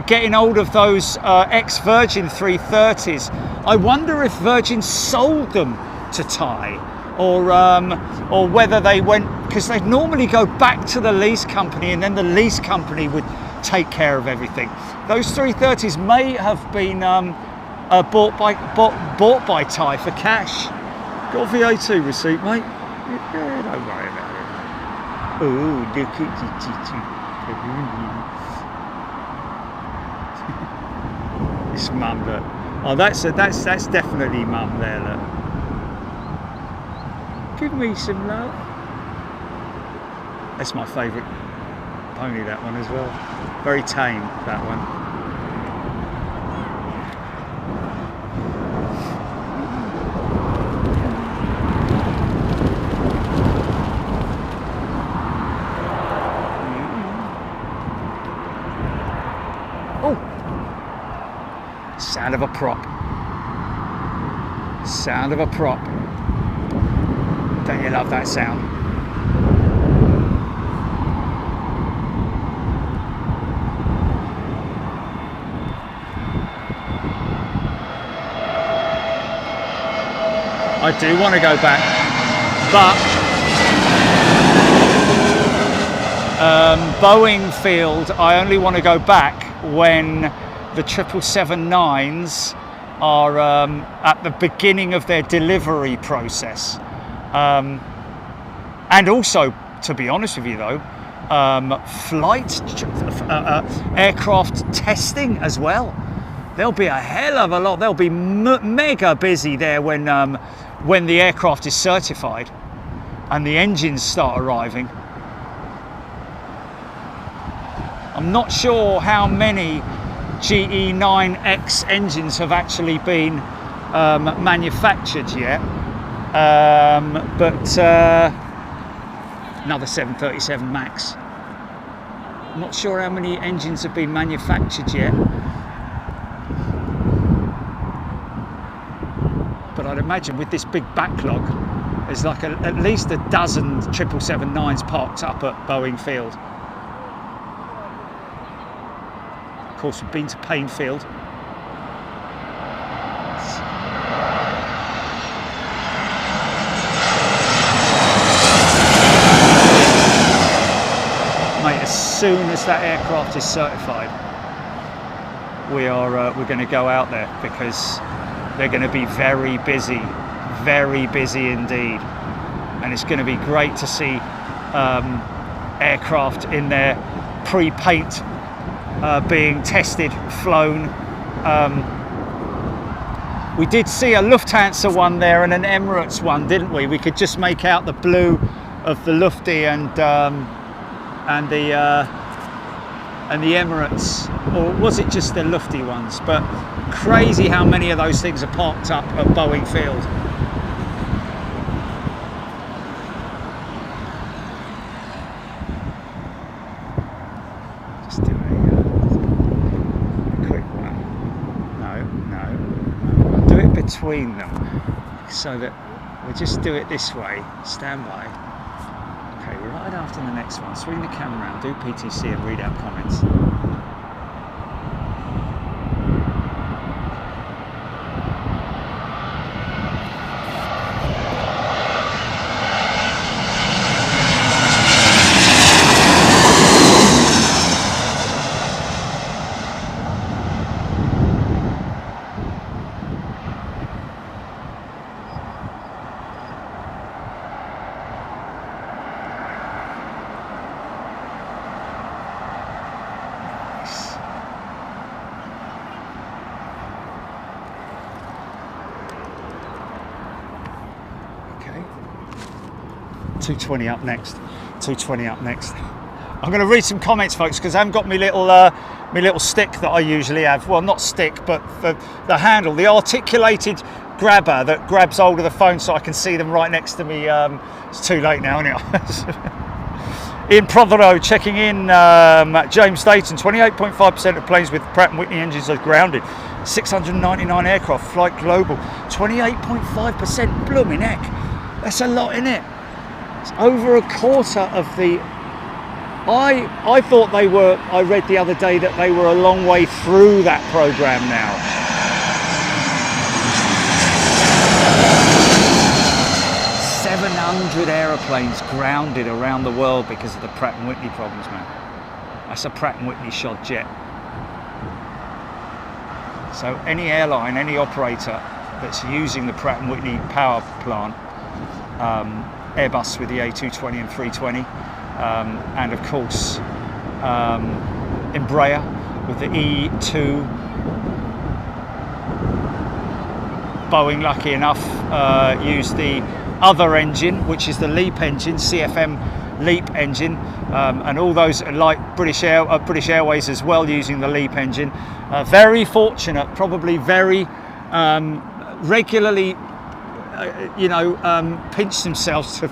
getting hold of those ex-Virgin 330s. I wonder if Virgin sold them to Thai, or whether they went, because they'd normally go back to the lease company and then the lease company would take care of everything. Those 330s may have been bought by Thai for cash. Got a VAT receipt, mate? Yeah, don't worry about it. Oh, look at it's mum, look. Oh, that's definitely mum there, look. Give me some love. That's my favourite pony, that one as well. Very tame, that one. Oh! Sound of a prop. Sound of a prop. Don't you love that sound? I do want to go back, but Boeing field, I only want to go back when the 777-9s are at the beginning of their delivery process. And also, to be honest with you though, aircraft testing as well. There'll be a hell of a lot. They'll be mega busy there when the aircraft is certified and the engines start arriving. I'm not sure how many GE9X engines have actually been manufactured yet, but another 737 MAX. I'm not sure how many engines have been manufactured yet. But I'd imagine with this big backlog, there's like at least a dozen 777-9s parked up at Boeing Field. Of course, we've been to Painfield. Mate, as soon as that aircraft is certified, we're going to go out there, because they're going to be very busy indeed, and it's going to be great to see aircraft in their pre-paint being tested, flown. We did see a Lufthansa one there and an Emirates one, didn't we? We could just make out the blue of the Lufty and the Emirates, or was it just the Lufty ones? But crazy how many of those things are parked up at Boeing Field. Just doing between them, so that we'll just do it this way. Stand by. Okay, right after the next one, swing the camera around, do PTC and read out comments. Okay. 220 up next. 220 up next. I'm going to read some comments, folks, because I haven't got my little stick that I usually have. Well, not stick, but the handle, the articulated grabber that grabs hold of the phone so I can see them right next to me. It's too late now, isn't it? Ian Prothero checking in. James Dayton, 28.5% of planes with Pratt & Whitney engines are grounded. 699 aircraft, Flight Global, 28.5%. Blooming heck, that's a lot, isn't it? It's over a quarter of the. I thought they were. I read the other day that they were a long way through that program now. Aeroplanes grounded around the world because of the Pratt & Whitney problems, man. That's a Pratt & Whitney shod jet. So any airline, any operator that's using the Pratt & Whitney power plant, Airbus with the A220 and 320, and of course Embraer with the E2, Boeing, lucky enough, used the other engine, which is the LEAP engine, CFM LEAP engine, and all those, like British Airways as well, using the LEAP engine. Very fortunate, probably very regularly, pinch themselves to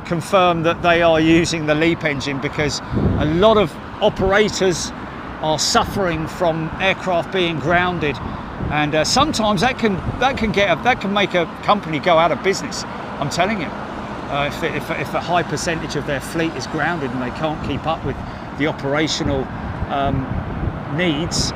confirm that they are using the LEAP engine, because a lot of operators are suffering from aircraft being grounded. And sometimes that can make a company go out of business. I'm telling you, if a high percentage of their fleet is grounded and they can't keep up with the operational needs.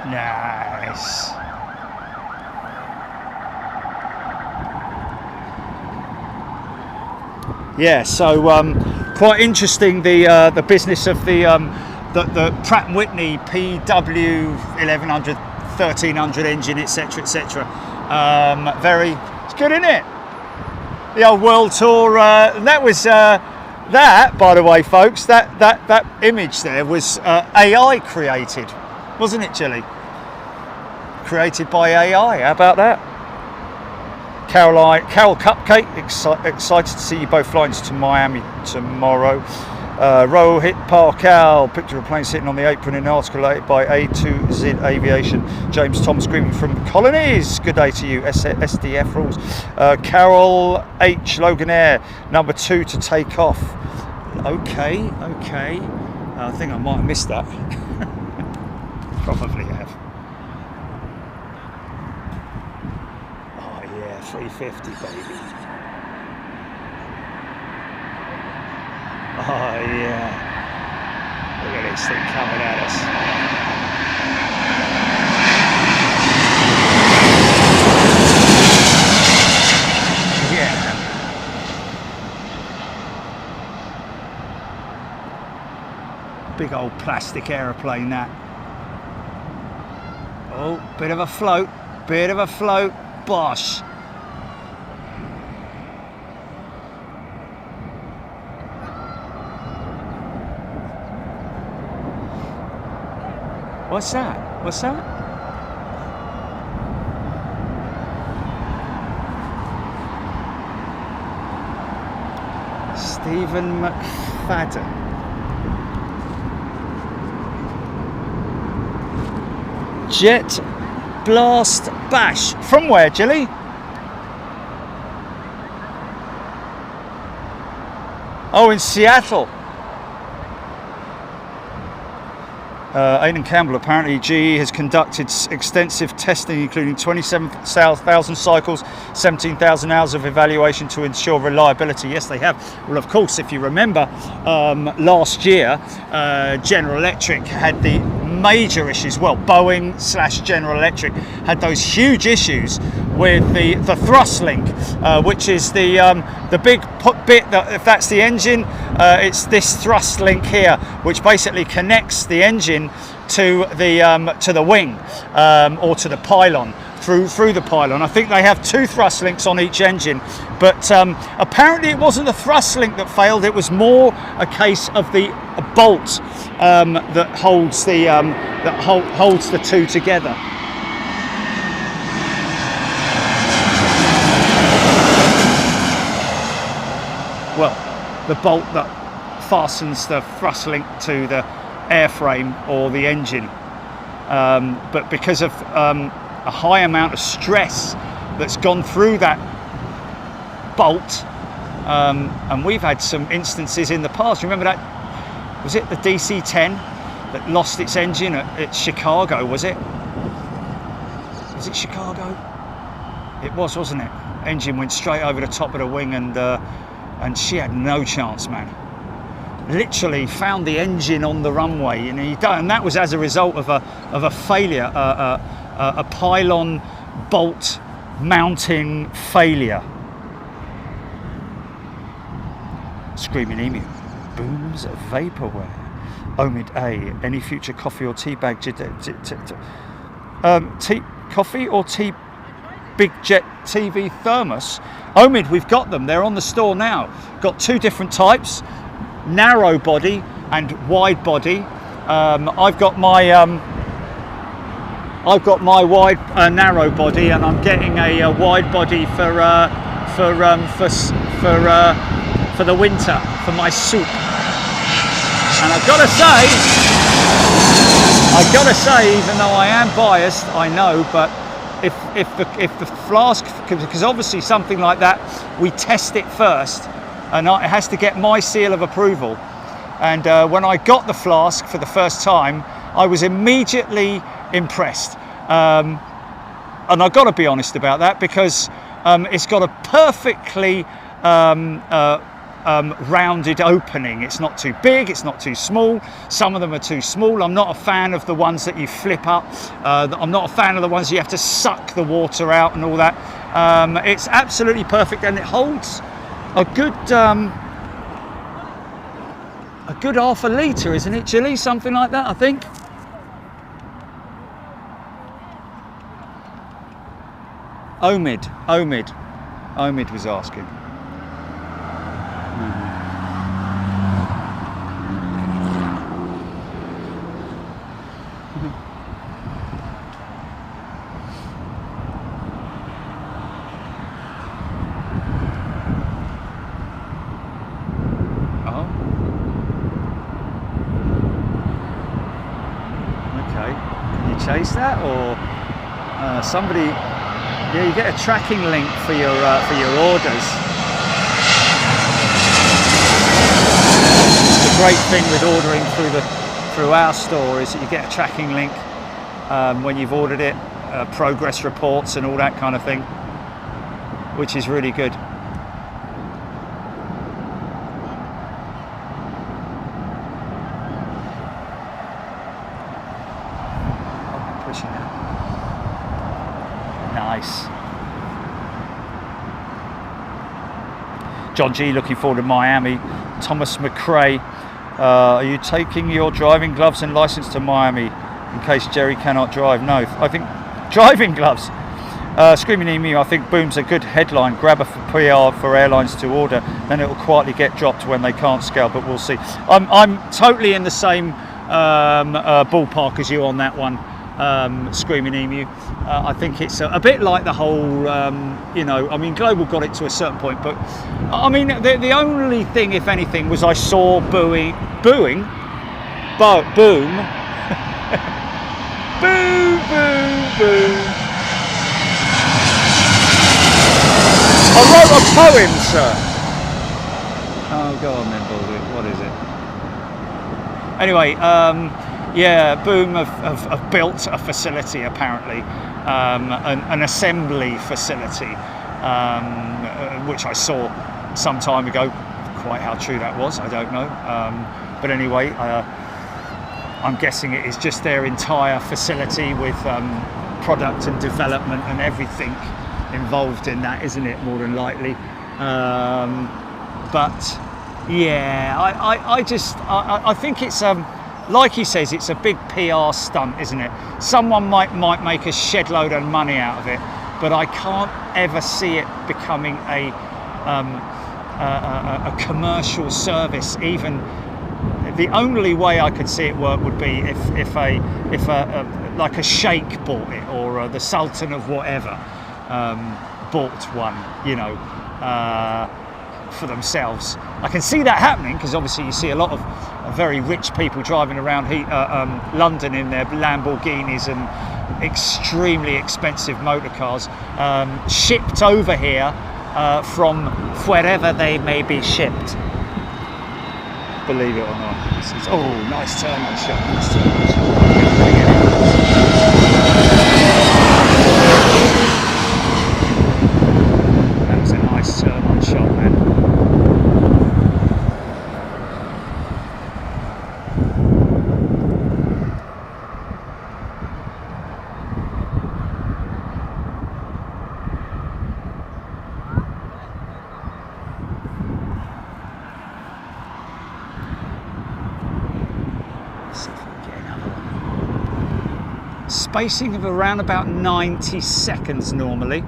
Nice. Yeah, so quite interesting, the business of the Pratt & Whitney PW1100, 1300 engine, etc., etc. It's good, isn't it? The old world tour. That was that, by the way, folks. That image there was AI created, wasn't it, Jilly? Created by AI. How about that? Carol Cupcake, excited to see you both flying to Miami tomorrow. Rohit Parkal, picture of a plane sitting on the apron in an article related by A2Z Aviation. James Thomas screaming from Colonies, good day to you. SDF rules. Carol H, Logan Air, number 2 to take off. Okay. I think I might have missed that. Probably have. 350, baby. Oh yeah. Look at this thing coming at us. Yeah. Big old plastic aeroplane, that. Oh, bit of a float. Bosh. What's that? What's that? Stephen McFadden. Jet Blast Bash. From where, Jilly? Oh, in Seattle. Aidan Campbell, apparently GE has conducted extensive testing, including 27,000 cycles, 17,000 hours of evaluation to ensure reliability. Yes, they have. Well, of course, if you remember, last year, General Electric had the major issues. Well, Boeing / General Electric had those huge issues with the thrust link, which is the big bit that, if that's the engine, it's this thrust link here, which basically connects the engine to the wing or to the pylon. Through the pylon. I think they have 2 thrust links on each engine, but apparently it wasn't the thrust link that failed. It was more a case of the bolt that holds the two together. Well, the bolt that fastens the thrust link to the airframe or the engine, but because of a high amount of stress that's gone through that bolt, and we've had some instances in the past. Remember that, was it the DC-10 that lost its engine at Chicago, was it? Was it Chicago? It was, wasn't it? Engine went straight over the top of the wing, and she had no chance, man. Literally found the engine on the runway, and that was as a result of a failure, a pylon bolt mounting failure. Screaming Emu. Booms Vaporware. Omid A. Any future coffee or tea bag? Coffee or tea big jet TV thermos? Omid, we've got them. They're on the store now. Got 2 different types. Narrow body and wide body. I've got my wide narrow body, and I'm getting a wide body for the winter for my soup. And I've got to say, even though I am biased, I know, but if the flask, because obviously something like that, we test it first, and it has to get my seal of approval. And when I got the flask for the first time, I was immediately impressed. And I've got to be honest about that, because it's got a perfectly rounded opening. It's not too big, it's not too small. Some of them are too small. I'm not a fan of the ones that you flip up. I'm not a fan of the ones you have to suck the water out and all that. It's absolutely perfect, and it holds a good half a litre, isn't it, Chili? Something like that, I think. Omid was asking. Chase that, or somebody, yeah, you get a tracking link for your orders. The great thing with ordering through our store is that you get a tracking link when you've ordered it, progress reports and all that kind of thing, which is really good. Nice. John G, looking forward to Miami. Thomas McRae, are you taking your driving gloves and license to Miami in case Jerry cannot drive? No, I think driving gloves. Screaming Emu, I think Boom's a good headline grabber for PR for airlines to order, then it will quietly get dropped when they can't scale, but we'll see. I'm totally in the same ballpark as you on that one. Screaming Emu. I think it's a bit like the whole, you know, I mean, Global got it to a certain point, but I mean, the only thing, if anything, was I saw boom, boom, boom, boom. I wrote a poem, sir. Oh, go on then, Baldy. What is it? Anyway, yeah, Boom have built a facility, apparently, an assembly facility, which I saw some time ago. Quite how true that was, I don't know. But anyway, I'm guessing it is just their entire facility with product and development and everything involved in that, isn't it, more than likely. But yeah, I think it's like he says, it's a big PR stunt, isn't it? Someone might make a shed load of money out of it, but I can't ever see it becoming a commercial service. Even the only way I could see it work would be if like a sheikh bought it, or the Sultan of whatever bought one, you know, for themselves. I can see that happening because obviously you see a lot of very rich people driving around London in their Lamborghinis and extremely expensive motor cars, shipped over here from wherever they may be shipped. Believe it or not. Oh, nice turn on shot. Nice turn on shot. That was a nice turn on shot, man. Spacing of around about 90 seconds normally,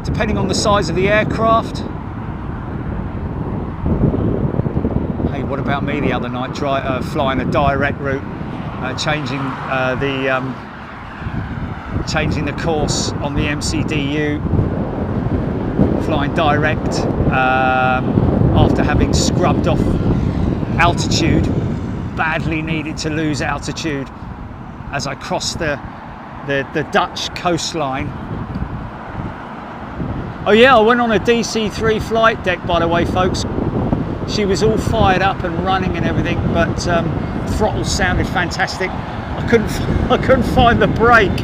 depending on the size of the aircraft. Hey, what about me the other night, flying a direct route, changing the course on the MCDU, flying direct after having scrubbed off altitude, badly needed to lose altitude as I crossed the Dutch coastline. Oh yeah, I went on a DC-3 flight deck, by the way, folks. She was all fired up and running and everything, but throttle sounded fantastic. I couldn't find the brake.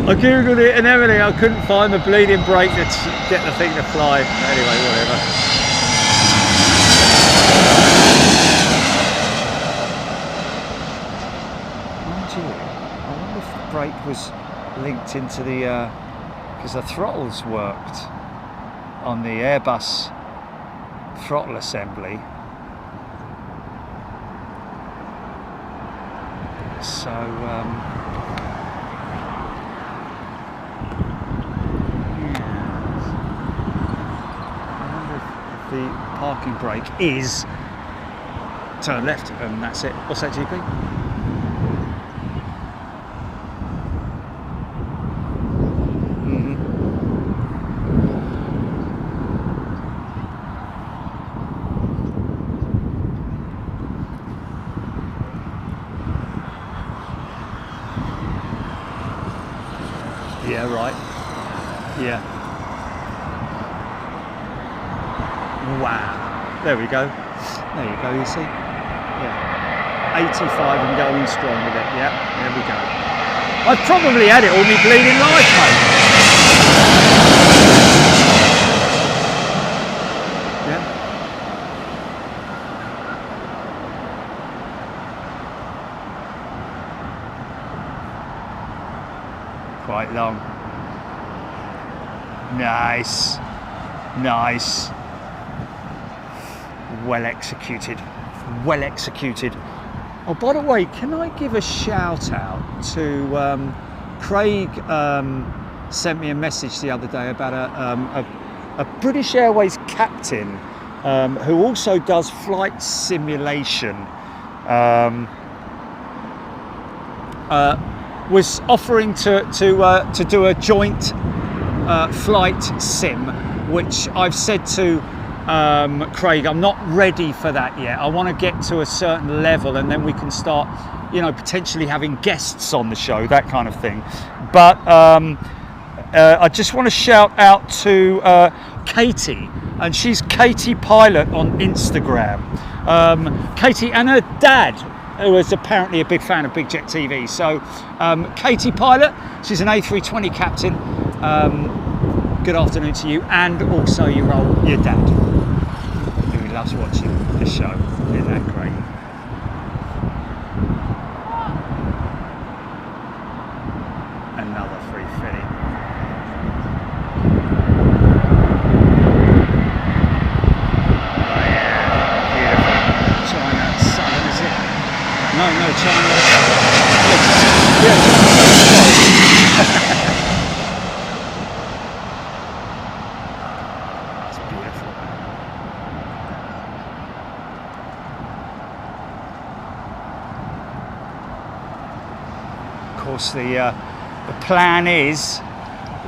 I googled it and everything. I couldn't find the bleeding brake to get the thing to fly. Anyway, whatever. Brake was linked into the because the throttles worked on the Airbus throttle assembly, so yeah. I wonder if the parking brake is turn left, and that's it. What's that, GP? Yeah, right. Yeah. Wow. There we go. There you go, you see? Yeah. 85 and going strong with it. Yeah, there we go. I've probably had it all my bleeding life, mate. Yeah. Quite long. Nice. Nice. Well executed. Well executed. Oh, by the way, can I give a shout out to Craig? Sent me a message the other day about a British Airways captain who also does flight simulation. was offering to do a joint flight sim, which I've said to Craig, I'm not ready for that yet. I want to get to a certain level and then we can start, potentially having guests on the show, that kind of thing. But I just want to shout out to Katie, and she's Katie Pilot on Instagram. Katie and her dad, who is apparently a big fan of Big Jet TV. So Katie Pilot, she's an A320 captain. Good afternoon to you, and also your dad, who loves watching the show. Isn't that great? Another 350. Oh yeah, beautiful. China Southern, is it? No, China. Yeah, China. The plan is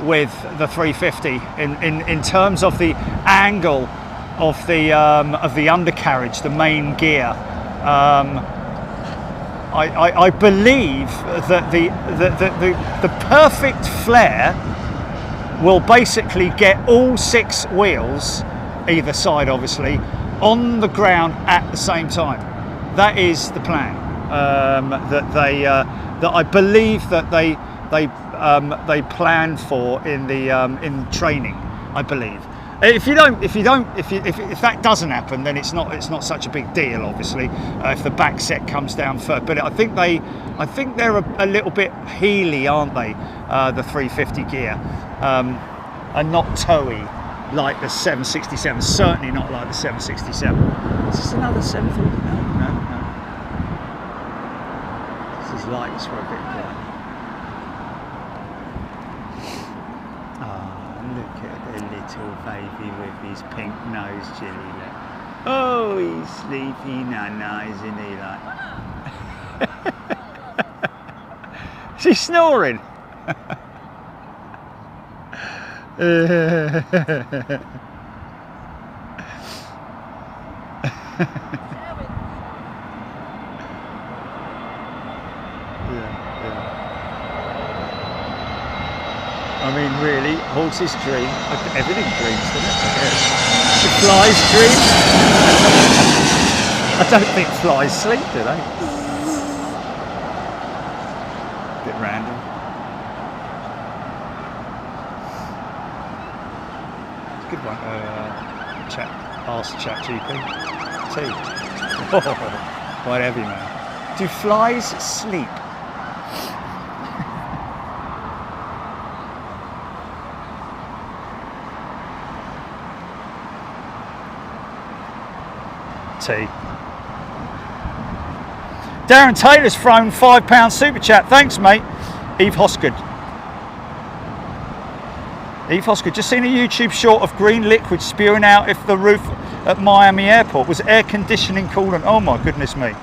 with the 350 in terms of the angle of the undercarriage, the main gear. I believe that the perfect flare will basically get all 6 wheels, either side obviously, on the ground at the same time. That is the plan. That I believe that they plan for in training. I believe. If that doesn't happen, then it's not such a big deal. Obviously, if the back set comes down first. But I think they're a little bit heely, aren't they? The 350 gear, and not towy like the 767. Certainly not like the 767. Is this another 750? No. Lights were a bit bright. Look at the little baby with his pink nose, Jilly. Oh, he's sleepy, nana, isn't he? She's snoring. I mean, really, horses dream. Everything dreams, doesn't it? The flies dream. I don't think flies sleep, do they? Bit random. It's a good one. Ask ChatGPT. Whatever, man. Do flies sleep? Darren Taylor's thrown £5 super chat. Thanks, mate. Eve Hoskard, just seen a YouTube short of green liquid spewing out if the roof at Miami Airport was air conditioning coolant. Oh my goodness me.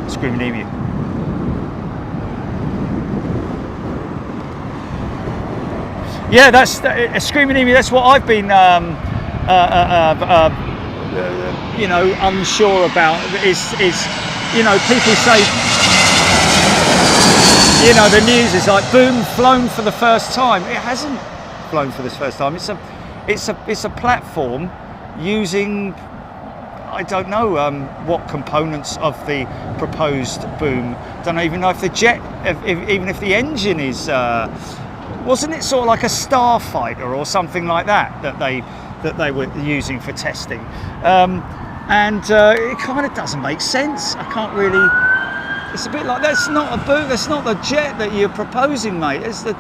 Screaming emu. Yeah, that's screaming emu. That's what I've been unsure about is people say, the news is like boom, flown for the first time. It hasn't flown for this first time. It's a platform using, I don't know what components of the proposed boom. Don't even know if the jet, even if the engine is, wasn't it sort of like a starfighter or something like that they were using for testing, and it kind of doesn't make sense. I can't really. It's a bit like that's not a boom. That's not the jet that you're proposing, mate. It's the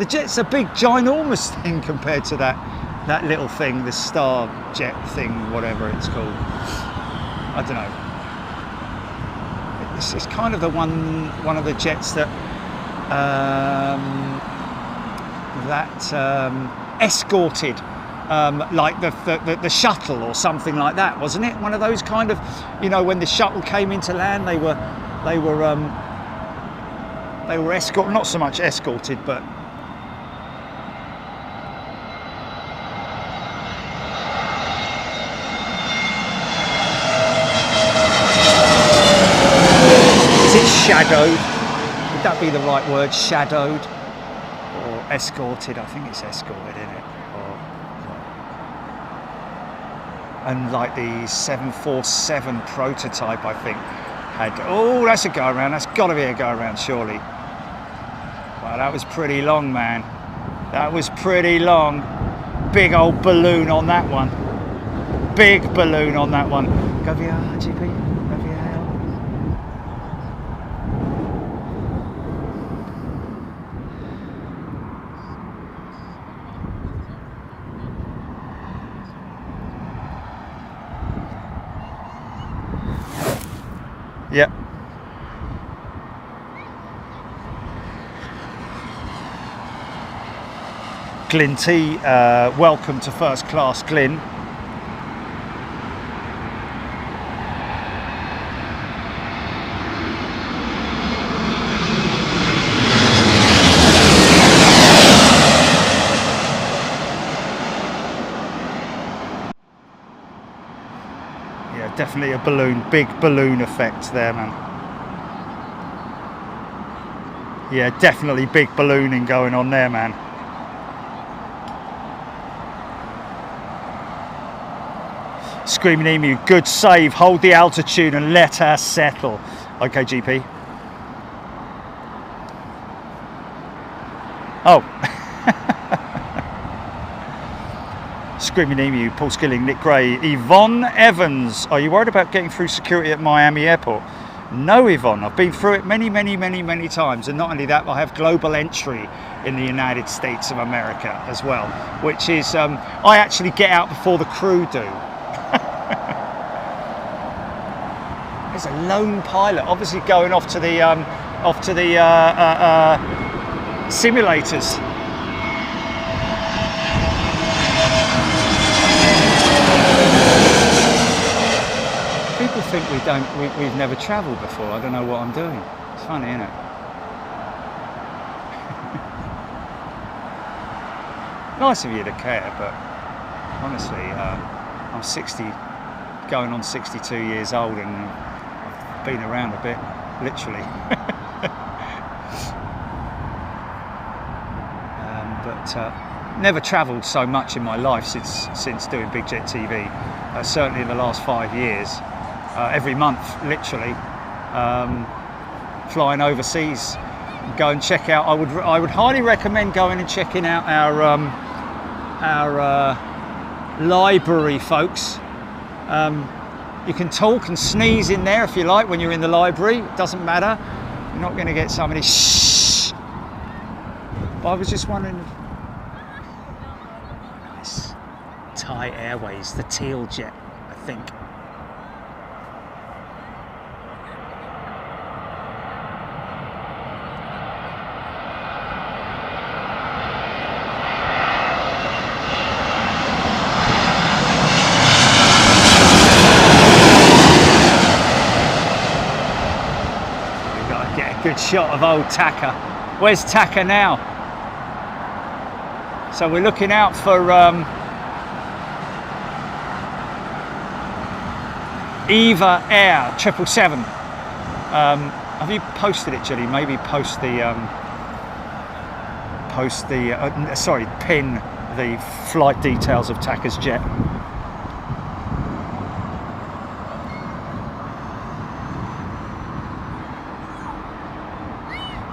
jet's a big, ginormous thing compared to that little thing, the star jet thing, whatever it's called. I don't know. It's kind of the one of the jets that escorted. Like the shuttle or something like that, wasn't it? One of those kind of, when the shuttle came into land, they were They were escorted, not so much escorted, but is it shadowed? Would that be the right word? Shadowed or escorted? I think it's escorted, isn't it? And like the 747 prototype, I think, had, oh, that's a go around. That's got to be a go around, surely. Wow, that was pretty long, man. That was pretty long. Big old balloon on that one. Big balloon on that one. Go via GP. Go via L. Yep. Glyn T, welcome to first class, Glyn. Yeah, definitely a balloon, big balloon effect there, man. Yeah, definitely big ballooning going on there, man. Screaming Emu, good save, hold the altitude and let her settle. Okay, GP. Oh. Screaming Emu, Paul Skilling, Nick Gray, Yvonne Evans. Are you worried about getting through security at Miami Airport? No, Yvonne, I've been through it many times, and not only that, I have global entry in the United States of America as well, which is, I actually get out before the crew do. There's a lone pilot, obviously going off to the simulators. People think we've never travelled before. I don't know what I'm doing. It's funny, isn't it? Nice of you to care, but honestly, I'm 60, going on 62 years old, and I've been around a bit, literally. But never travelled so much in my life since doing Big Jet TV. Certainly in the last 5 years. Every month, literally, flying overseas. Go and check out. I would highly recommend going and checking out our library, folks. You can talk and sneeze in there if you like when you're in the library. It doesn't matter. You're not going to get somebody shh. But I was just wondering. Nice. Thai Airways, the teal jet, I think. Good shot of old Taka. Where's Taka now? So we're looking out for Eva Air 777. Have you posted it, Julie? Maybe pin the flight details of Taka's jet.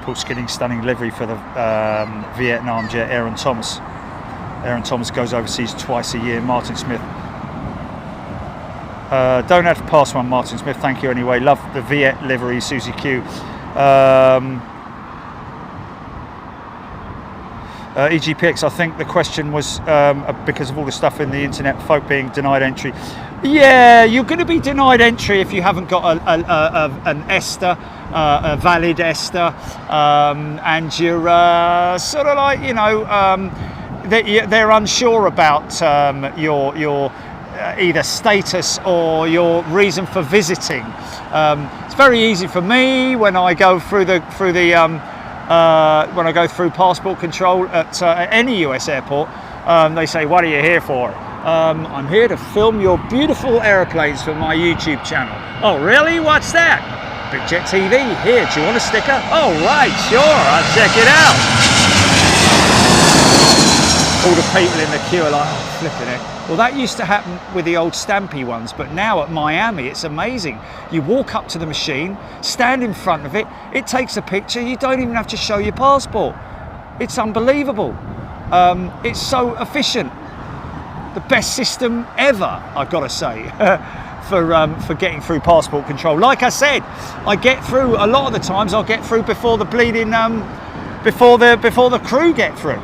Paul Skilling, stunning livery for the Vietnam jet, Aaron Thomas. Aaron Thomas goes overseas twice a year. Martin Smith. Don't have to pass one, Martin Smith. Thank you anyway. Love the Viet livery, Susie Q. EGPX, I think the question was because of all the stuff in the internet, folk being denied entry. Yeah, you're going to be denied entry if you haven't got an ESTA, a valid ESTA, and you're sort of like, you know, they're unsure about your either status or your reason for visiting. It's very easy for me when I go through the when I go through passport control at any US airport, they say, "What are you here for?" I'm here to film your beautiful aeroplanes for my YouTube channel. Oh, really? What's that? Big Jet TV. Here, do you want a sticker? Oh, right, sure, I'll check it out. All the people in the queue are like, oh, flipping it. Well, that used to happen with the old Stampy ones, but now at Miami, it's amazing. You walk up to the machine, stand in front of it, it takes a picture, you don't even have to show your passport. It's unbelievable. It's so efficient. The best system ever, I've got to say, for getting through passport control. Like I said, I get through, a lot of the times I'll get through before the bleeding, before the crew get through.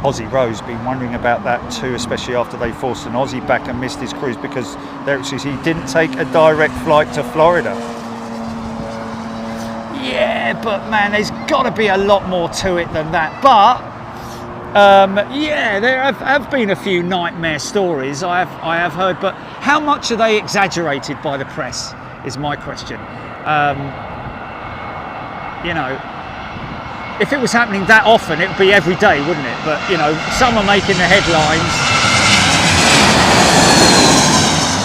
Aussie Rose been wondering about that too, especially after they forced an Aussie back and missed his cruise because he didn't take a direct flight to Florida. Yeah, but man, there's got to be a lot more to it than that. But yeah, there have been a few nightmare stories I have heard, but how much are they exaggerated by the press is my question. You know, if it was happening that often, it would be every day, wouldn't it? But you know, some are making the headlines.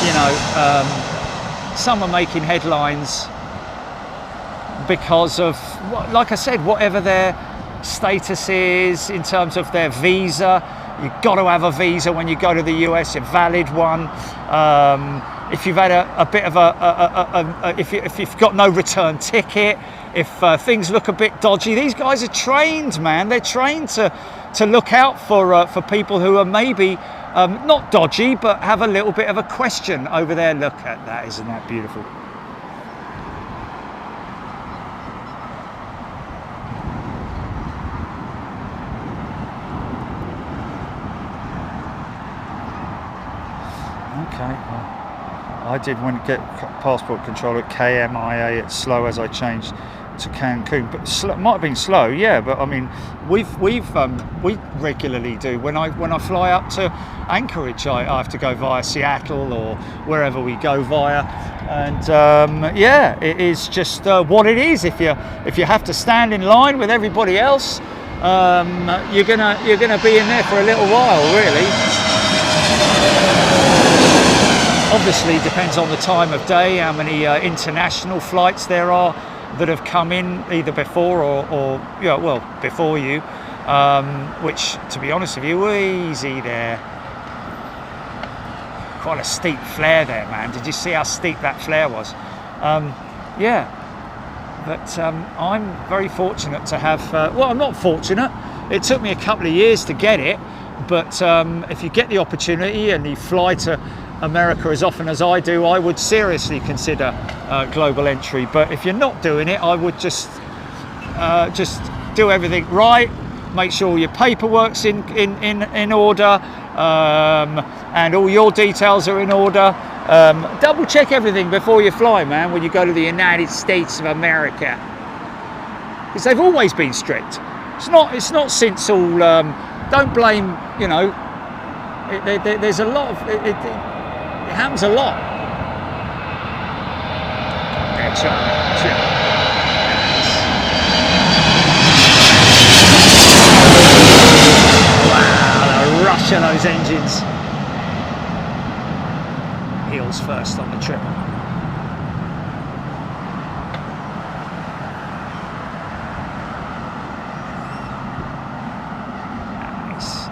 You know, some are making headlines because of, like I said, whatever their status is in terms of their visa. You've got to have a visa when you go to the US, a valid one. If you've had a bit of if you've got no return ticket, if things look a bit dodgy, these guys are trained, man. They're trained to look out for people who are maybe not dodgy, but have a little bit of a question over there. Look at that, isn't that beautiful? Okay, well, I did want to get passport control at KMIA. It's slow as I changed to Cancun, but might have been slow, yeah. But I mean, we regularly do. When I fly up to Anchorage, I have to go via Seattle or wherever we go via, and yeah, it is just what it is. If you have to stand in line with everybody else, you're gonna be in there for a little while, really. Obviously, depends on the time of day, how many international flights there are that have come in either before or yeah, well, before you, which, to be honest with you, easy there. Quite a steep flare there, man. Did you see how steep that flare was? Yeah, but I'm very fortunate to have, well, I'm not fortunate. It took me a couple of years to get it, but if you get the opportunity and you fly to America as often as I do, I would seriously consider global entry. But if you're not doing it, I would just do everything right, make sure your paperwork's in order, and all your details are in order. Double check everything before you fly, man, when you go to the United States of America, because they've always been strict. It's not since all. Don't blame, you know. There's a lot of it happens a lot. Wow, the rush of those engines. Heels first on the triple. Nice.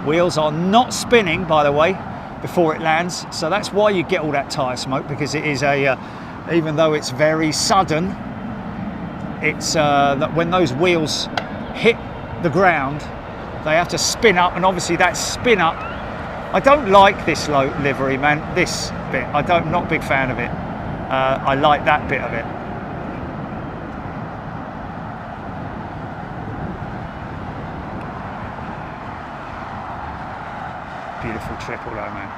Wheels are not spinning, by the way, before it lands, so that's why you get all that tyre smoke, because it is a even though it's very sudden, it's that when those wheels hit the ground, they have to spin up, and obviously that spin up, I don't like this livery, man, this bit, I'm not a big fan of it. I like that bit of it. Beautiful triple though, man.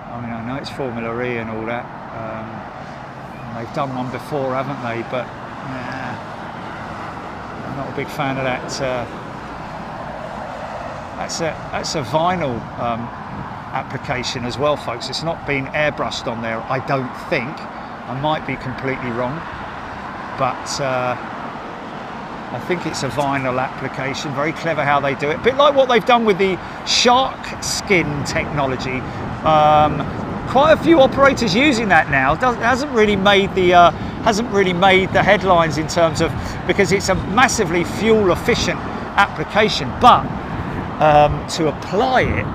I mean, I know it's Formula E and all that. They've done one before, haven't they? But I'm not a big fan of that That's a vinyl application as well, folks. It's not been airbrushed on there, I don't think. I might be completely wrong, but I think it's a vinyl application. Very clever how they do it. A bit like what they've done with the shark skin technology. Quite a few operators using that now. Hasn't really made the headlines in terms of, because it's a massively fuel efficient application, but to apply it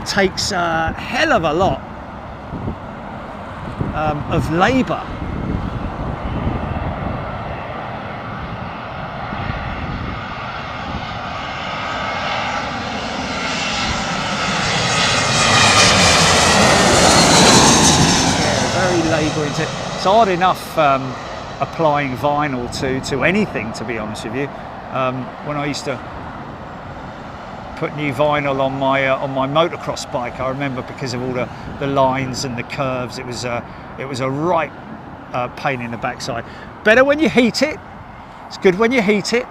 takes a hell of a lot of labour. It's hard enough applying vinyl to anything, to be honest with you. When I used to put new vinyl on my motocross bike, I remember, because of all the lines and the curves, it was a right pain in the backside. Better when you heat it. It's good when you heat it.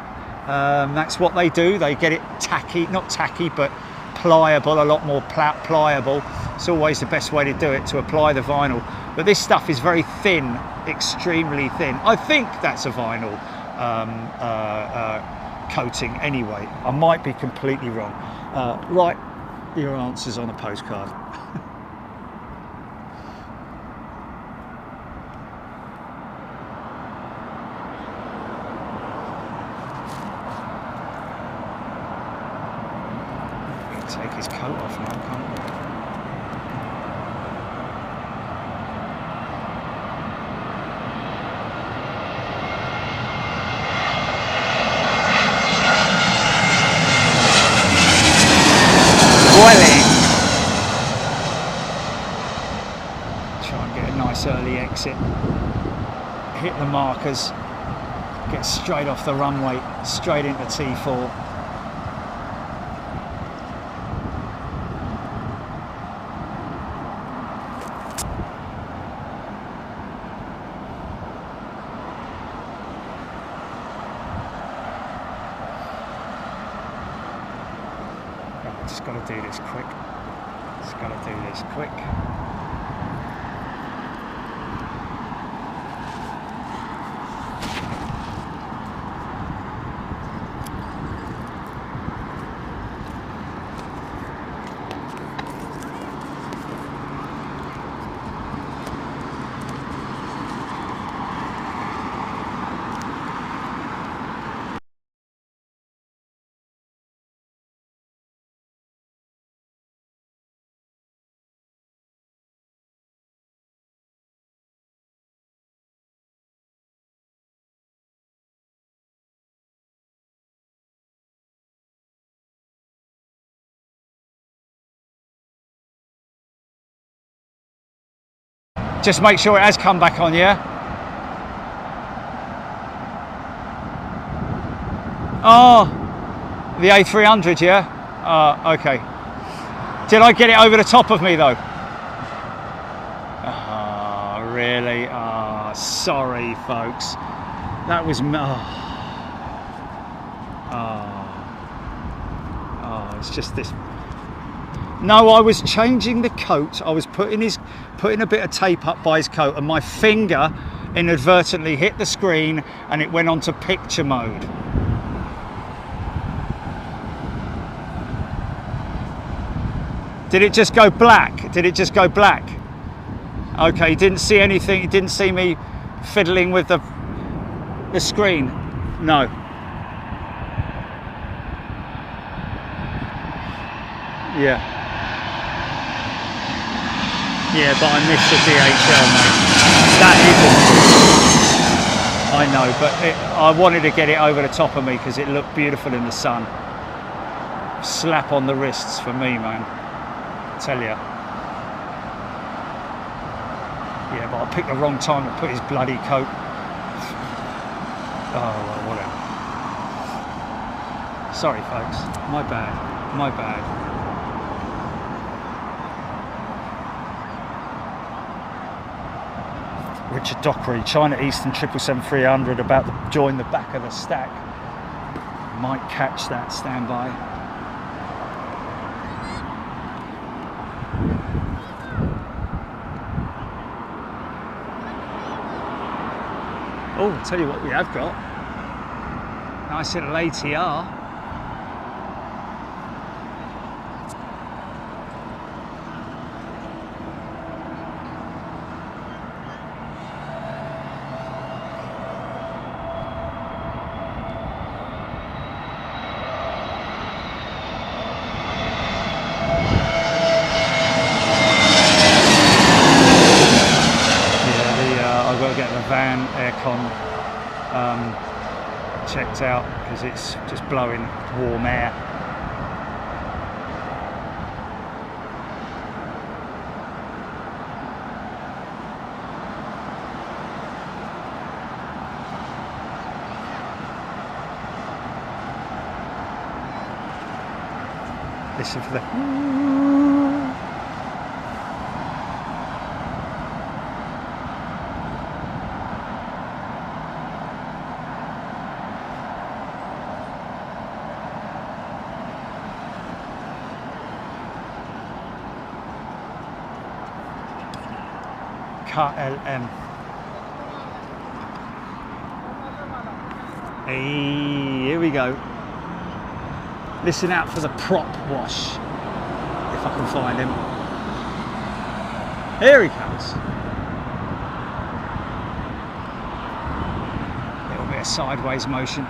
That's what they do. They get it tacky, not tacky, but pliable, a lot more pliable. It's always the best way to do it, to apply the vinyl. But this stuff is very thin, extremely thin. I think that's a vinyl coating anyway. I might be completely wrong. Write your answers on a postcard. Take his coat off now, can't we? Try and get a nice early exit. Hit the markers. Get straight off the runway, straight into T4. Just got to do this quick. Just got to do this quick. Just make sure it has come back on, yeah? Oh, the A300, yeah? Okay. Did I get it over the top of me though? Oh, really? Oh, sorry folks. That was, it's just this. No, I was changing the coat. I was putting a bit of tape up by his coat, and my finger inadvertently hit the screen and it went onto picture mode. Did it just go black? Did it just go black? Okay, you didn't see anything, you didn't see me fiddling with the screen? No. Yeah. Yeah, but I missed the DHL, mate. That isn't. I know, but I wanted to get it over the top of me because it looked beautiful in the sun. Slap on the wrists for me, man. I tell ya. Yeah, but I picked the wrong time to put his bloody coat. Oh, well, whatever. Sorry, folks. My bad. My bad. Richard Dockery, China Eastern 777-300, about to join the back of the stack. Might catch that, stand by. Oh, I'll tell you what we have got. Nice little ATR. I've got to get the van aircon checked out because it's just blowing warm air. Listen for the... KLM. Hey, here we go. Listen out for the prop wash, if I can find him. Here he comes. A little bit of sideways motion.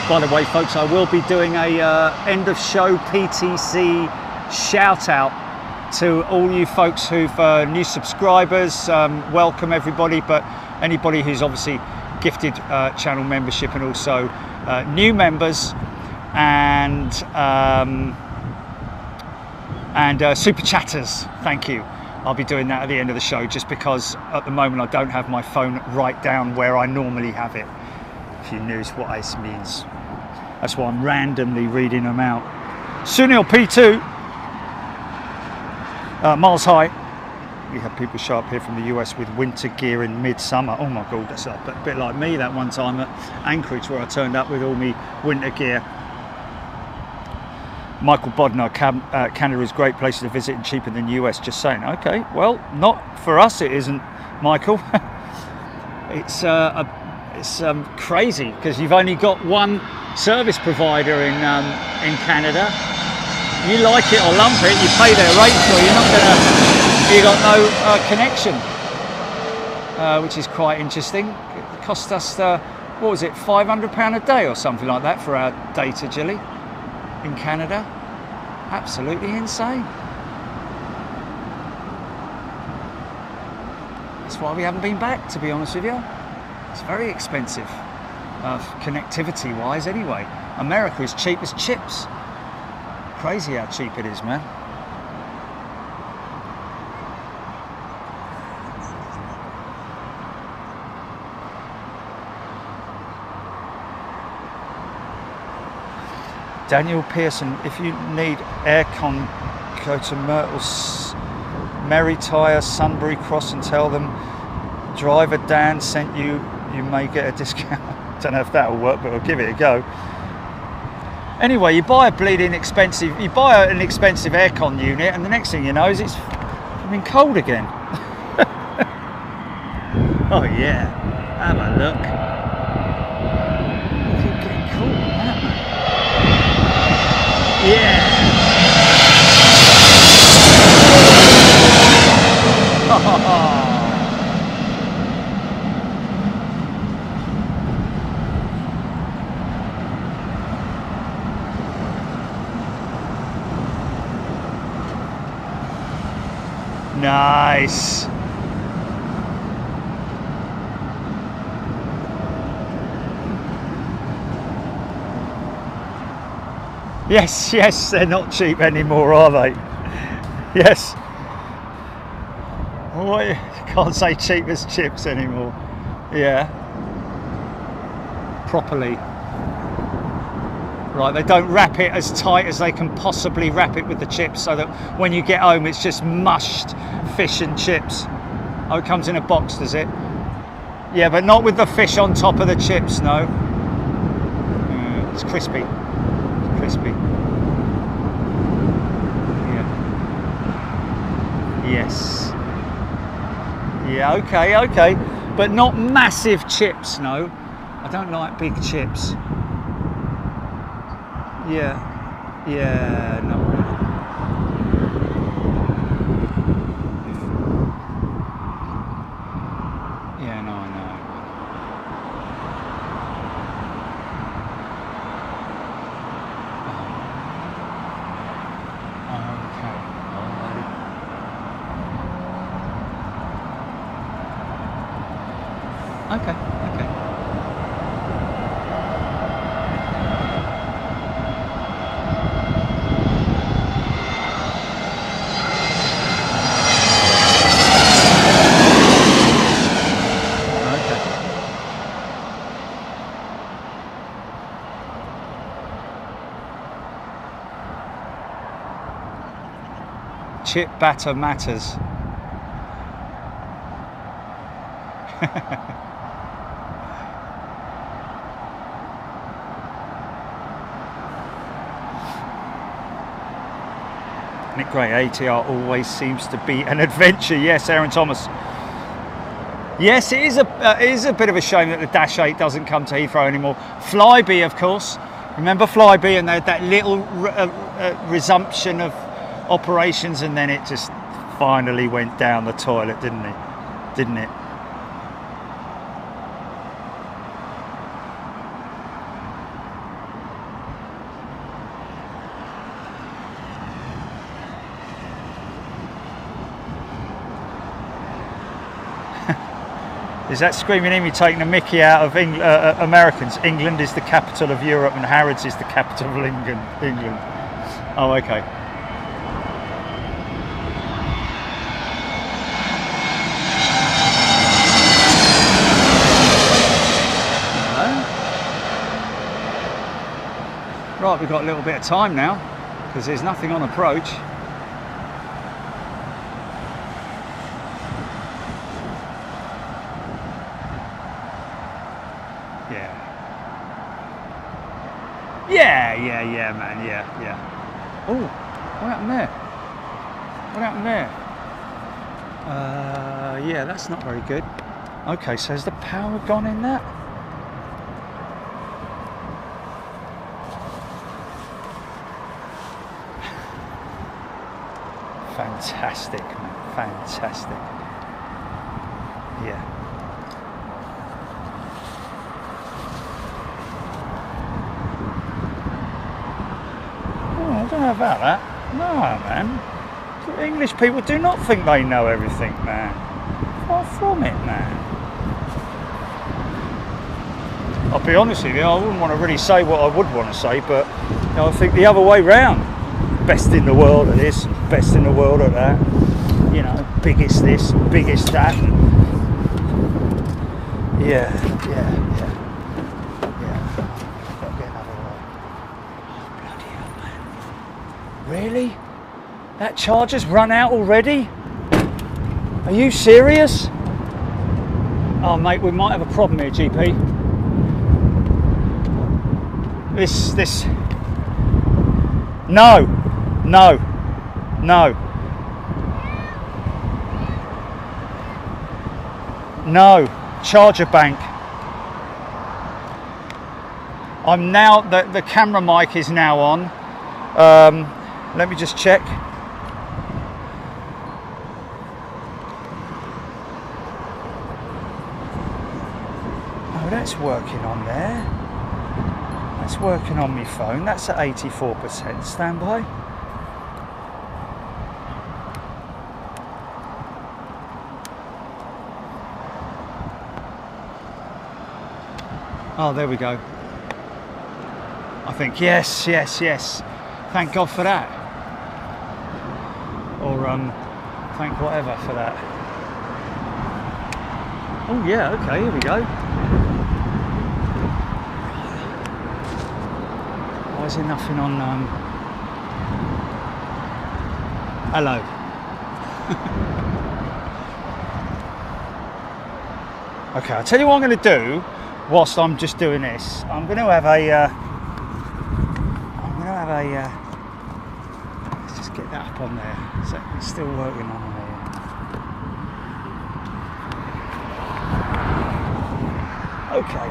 By the way, folks, I will be doing a end of show PTC shout out to all you folks who've new subscribers. Welcome everybody, but anybody who's obviously gifted channel membership, and also new members and super chatters. Thank you. I'll be doing that at the end of the show, just because at the moment I don't have my phone right down where I normally have it. If you knows what this means. That's why I'm randomly reading them out. Sunil P2, miles high. We have people show up here from the US with winter gear in midsummer. Oh my God, that's a bit like me that one time at Anchorage, where I turned up with all my winter gear. Michael Bodnar, Canada is a great place to visit and cheaper than US. Just saying. Okay, well, not for us it isn't, Michael. It's crazy because you've only got one service provider in Canada. You like it or lump it, you pay their rates, or you got no connection, which is quite interesting. It cost us what was it, £500 a day or something like that for our data, Jilly, in Canada. Absolutely insane. That's why we haven't been back, to be honest with you. It's very expensive, connectivity wise anyway. America is cheap as chips. Crazy how cheap it is, man. Daniel Pearson, if you need aircon, go to Myrtle's, Merry Tyre, Sunbury Cross, and tell them driver Dan sent you. You may get a discount. Don't know if that'll work, but I'll give it a go. Anyway, you buy a bleeding expensive, you buy an expensive aircon unit, and the next thing you know is it's cold again. Oh yeah, have a look. Keep getting cool, aren't they? Yeah. Nice. Yes, they're not cheap anymore, are they? Yes. What? You can't say cheap as chips anymore. Yeah. Properly. Right, they don't wrap it as tight as they can possibly wrap it with the chips, so that when you get home it's just mushed fish and chips. Oh, it comes in a box, does it? Yeah, but not with the fish on top of the chips, no. It's crispy. It's crispy. Yeah. Yes. Yeah, okay, okay. But not massive chips, no. I don't like big chips. Yeah. Yeah, no. Yeah, no, I know. Okay. Okay, okay. Chip batter matters. Nick Gray, ATR always seems to be an adventure. Yes, Aaron Thomas. Yes, it is a bit of a shame that the Dash 8 doesn't come to Heathrow anymore. Flybe, of course. Remember Flybe, and they had that little resumption of operations, and then it just finally went down the toilet, didn't it? Didn't it? Is that screaming Amy taking a mickey out of Americans? England is the capital of Europe and Harrods is the capital of England. Oh, okay. Right, we've got a little bit of time now because there's nothing on approach. Yeah, man, yeah. Oh, what happened there? What happened there? Yeah, that's not very good. Okay, so has the power gone in that? Fantastic, man, fantastic. Yeah. I don't know about that. No, man. English people do not think they know everything, man. Far from it, man. I'll be honest with you, I wouldn't want to really say what I would want to say, but you know, I think the other way round. Best in the world at this, best in the world at that. You know, biggest this, biggest that. Yeah. Really? That charger's run out already? Are you serious? Oh mate, we might have a problem here, GP. This... No. Charger bank. I'm now, the camera mic is now on. Let me just check. Oh, that's working on there. That's working on my phone. That's at 84%. Stand by. Oh, there we go. I think yes. Thank God for that. or thank whatever for that. Oh yeah, okay, here we go. Why is there nothing on? Hello. Okay, I'll tell you what I'm going to do whilst I'm just doing this. I'm going to have a. Let's just get that up on there. So it's still working on there. Okay.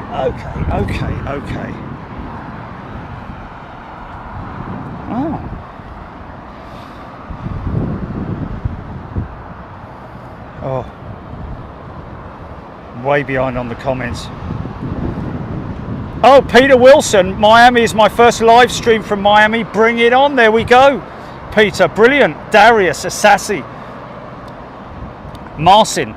Oh. Oh. Way behind on the comments. Oh, Peter Wilson, Miami is my first live stream from Miami. Bring it on. There we go. Peter, brilliant. Darius, Assassi. Marcin.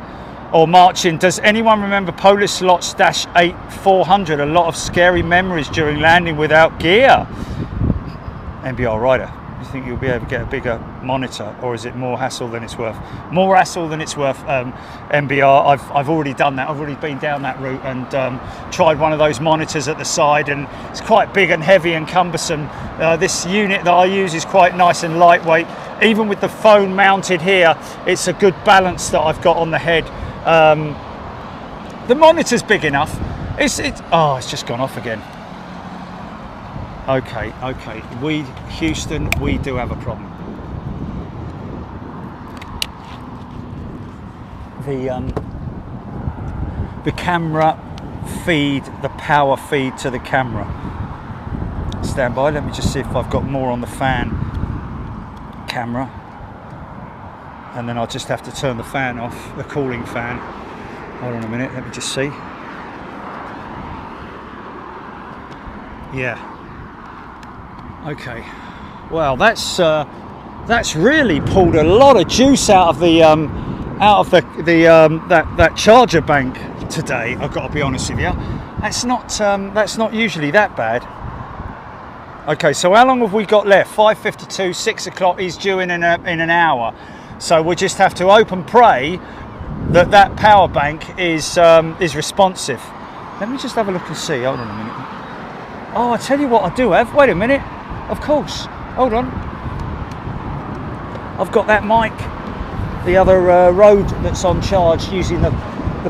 Or Marchin, does anyone remember Polish slots -8-400? A lot of scary memories during landing without gear. MBR rider, you think you'll be able to get a bigger monitor, or is it more hassle than it's worth? More hassle than it's worth, MBR. I've already done that. I've already been down that route and tried one of those monitors at the side, and it's quite big and heavy and cumbersome. This unit that I use is quite nice and lightweight. Even with the phone mounted here, it's a good balance that I've got on the head. The monitor's big enough. It's just gone off again. Okay. Houston, we do have a problem. The camera feed, the power feed to the camera. Stand by, let me just see if I've got more on the fan camera. And then I'll just have to turn the fan off, the cooling fan. Hold on a minute, let me just see. Yeah. Okay. Well, that's really pulled a lot of juice out of that charger bank today. I've got to be honest with you. That's not usually that bad. Okay, so how long have we got left? 5:52, 6 o'clock is due in an hour. So we'll just have to hope and pray that power bank is responsive. Let me just have a look and see. Hold on a minute. Oh, I tell you what I do have. Wait a minute. Of course. Hold on. I've got that mic, the other Rode that's on charge using the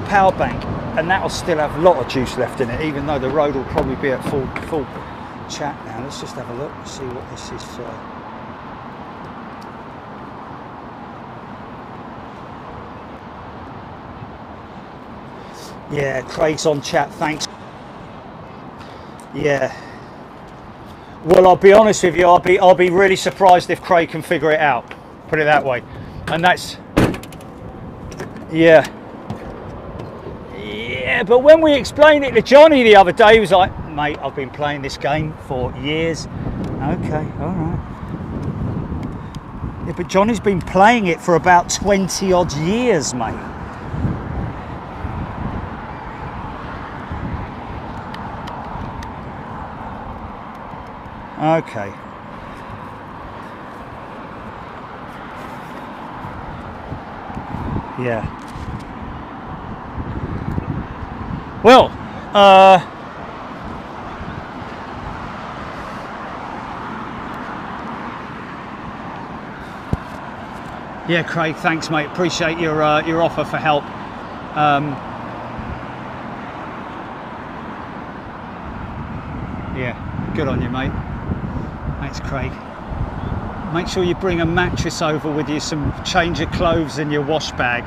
power bank, and that'll still have a lot of juice left in it, even though the Rode will probably be at full chat now. Let's just have a look and see what this is. Yeah, Craig's on chat, thanks. Yeah. Well, I'll be honest with you, I'll be really surprised if Craig can figure it out. Put it that way. And that's, yeah. Yeah, but when we explained it to Johnny the other day, he was like, mate, I've been playing this game for years. Okay, all right. Yeah, but Johnny's been playing it for about 20 odd years, mate. Okay. Yeah. Well, yeah, Craig, thanks, mate. Appreciate your offer for help. Yeah, good on you, mate. Thanks, Craig. Make sure you bring a mattress over with you, some change of clothes and your wash bag.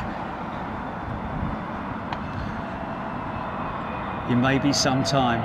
You may be some time.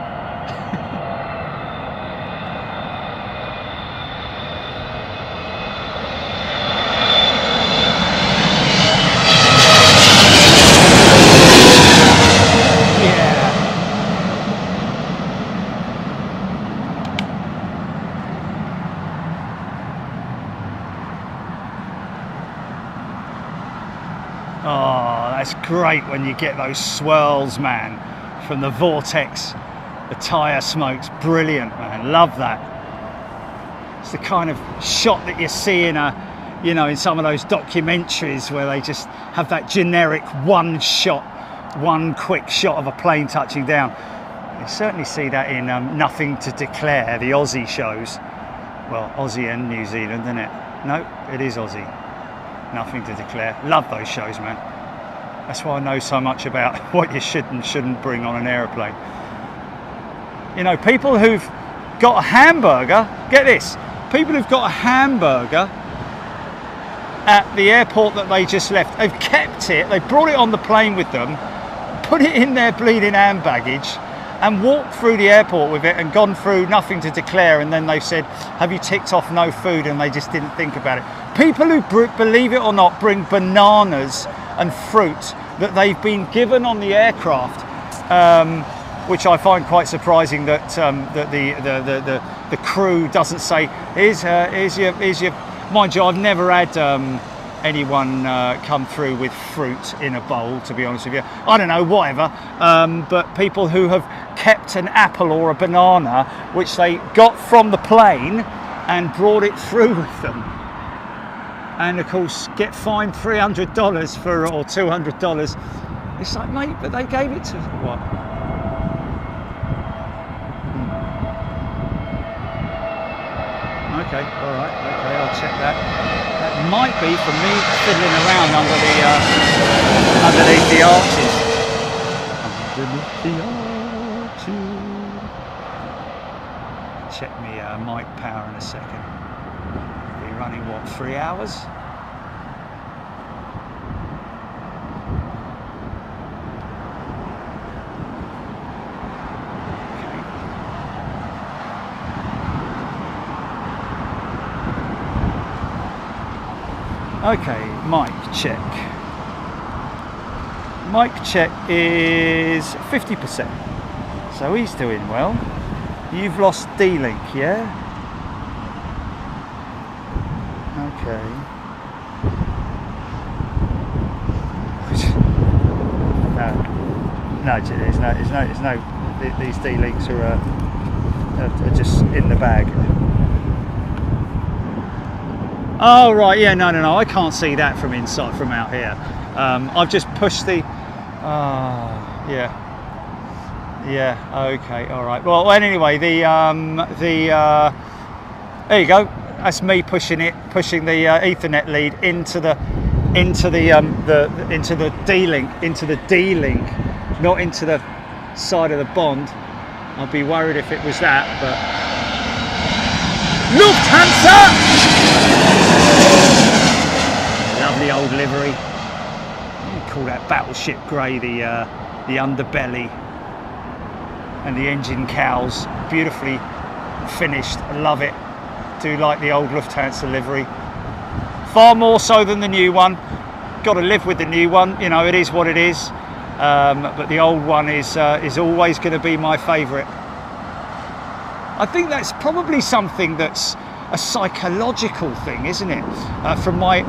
Great when you get those swirls, man, from the vortex, the tyre smokes. Brilliant, man. Love that. It's the kind of shot that you see in a you know, in some of those documentaries where they just have that generic one quick shot of a plane touching down. You certainly see that in Nothing to Declare, the Aussie shows. Well, Aussie and New Zealand, isn't it? No, it is Aussie. Nothing to Declare. Love those shows, man. That's why I know so much about what you should and shouldn't bring on an aeroplane. You know, people who've got a hamburger, get this, people who've got a hamburger at the airport that they just left, they've kept it, they brought it on the plane with them, put it in their bleeding hand baggage, and walked through the airport with it and gone through Nothing to Declare, and then they've said, have you ticked off no food, and they just didn't think about it. People who, believe it or not, bring bananas and fruit that they've been given on the aircraft, which I find quite surprising that the crew doesn't say, here's your. Mind you, I've never had anyone come through with fruit in a bowl, to be honest with you. I don't know, whatever. But people who have kept an apple or a banana, which they got from the plane and brought it through with them, and of course get fined $300 for, or $200. It's like, mate, but they gave it to what? Okay, all right, okay, I'll check that. That might be from me fiddling around underneath the arches. Underneath the arches. Check me mic power in a second. Be running what, 3 hours? Okay, mic check. Mic check is 50%, so he's doing well. You've lost D-Link, yeah? Okay. No, there's no. These D-Links are just in the bag. Oh right, yeah, no, I can't see that from inside, from out here. I've just pushed the. Yeah, okay, all right. Well, anyway, there you go. That's me pushing the Ethernet lead into the D-Link, not into the side of the bond. I'd be worried if it was that, but Lufthansa. Lovely old livery. You call that battleship grey, the underbelly and the engine cowls. Beautifully finished. Love it. Do like the old Lufthansa livery. Far more so than the new one. Got to live with the new one. You know, it is what it is. But the old one is always going to be my favourite. I think that's probably something that's a psychological thing, isn't it? From my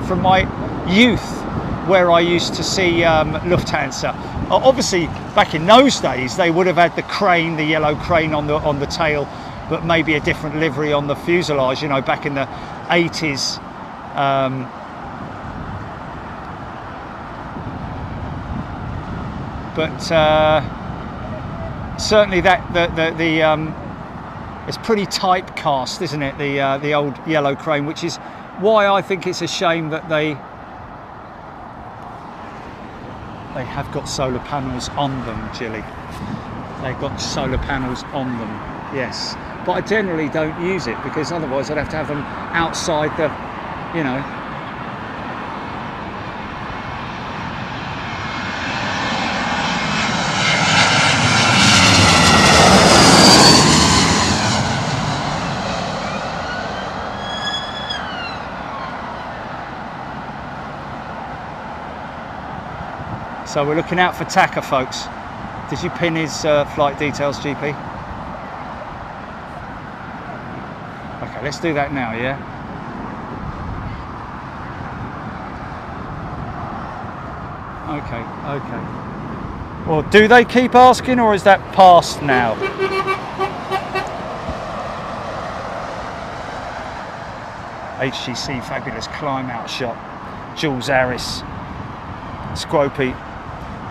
youth, where I used to see Lufthansa. Obviously, back in those days, they would have had the crane, the yellow crane on the tail, but maybe a different livery on the fuselage. You know, back in the 80s. But certainly it's pretty typecast, isn't it? The old yellow crane, which is why I think it's a shame that they have got solar panels on them, Jilly. They've got solar panels on them, yes. But I generally don't use it because otherwise I'd have to have them outside the, you know. So we're looking out for Taka, folks. Did you pin his flight details, GP? Okay, let's do that now, yeah? Okay. Well, do they keep asking, or is that past now? HGC, fabulous climb out shot. Jules Harris, Scropey,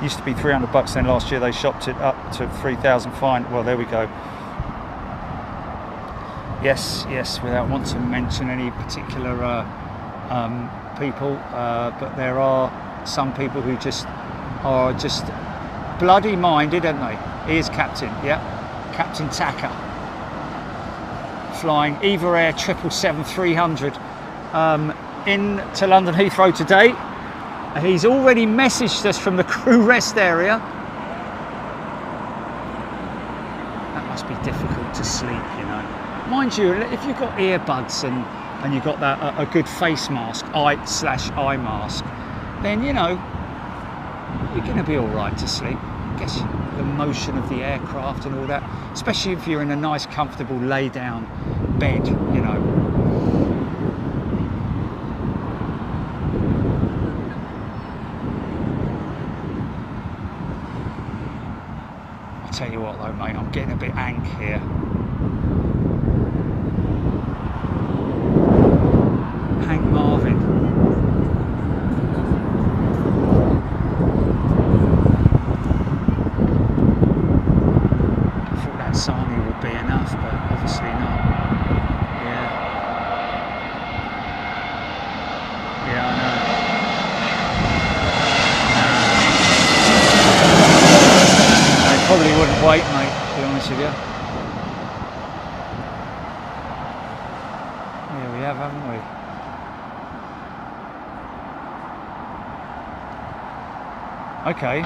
used to be $300, then last year they shopped it up to 3,000 fine. Well, there we go. Yes, without wanting to mention any particular people, but there are some people who are just bloody minded, aren't they? Here's Captain, yeah, Captain Tacker, flying Eva Air 777-300 into London Heathrow today. He's already messaged us from the crew rest area. That must be difficult to sleep, you know. Mind you, if you've got earbuds and you've got that a good face mask, eye/eye mask, then you know you're going to be all right to sleep. I guess the motion of the aircraft and all that, especially if you're in a nice, comfortable lay-down bed, you know. I'll tell you what though, mate, I'm getting a bit ank here. Hank Marvin. I thought that Sami would be enough, but obviously not. Yeah. Yeah, I know. I probably wouldn't wait, mate, to be honest with you. Yeah, we have, haven't we? Okay.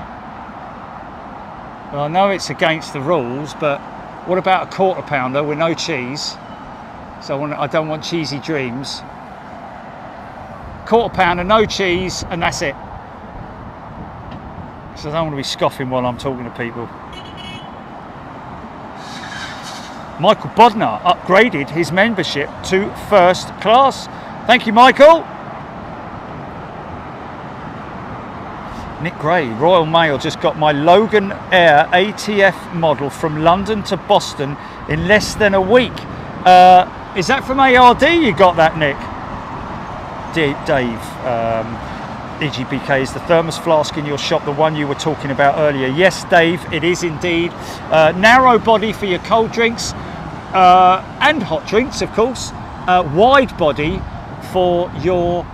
Well, I know it's against the rules, but what about a quarter pounder with no cheese? So I don't want cheesy dreams. Quarter pounder, no cheese, and that's it. So I don't want to be scoffing while I'm talking to people. Michael Bodnar upgraded his membership to first class. Thank you, Michael. Nick Gray, Royal Mail just got my Logan Air ATF model from London to Boston in less than a week. Is that from ARD you got that, Nick? Dave, EGBK, is the thermos flask in your shop the one you were talking about earlier? Yes, Dave, it is indeed. Narrow body for your cold drinks and hot drinks, of course. Wide body for your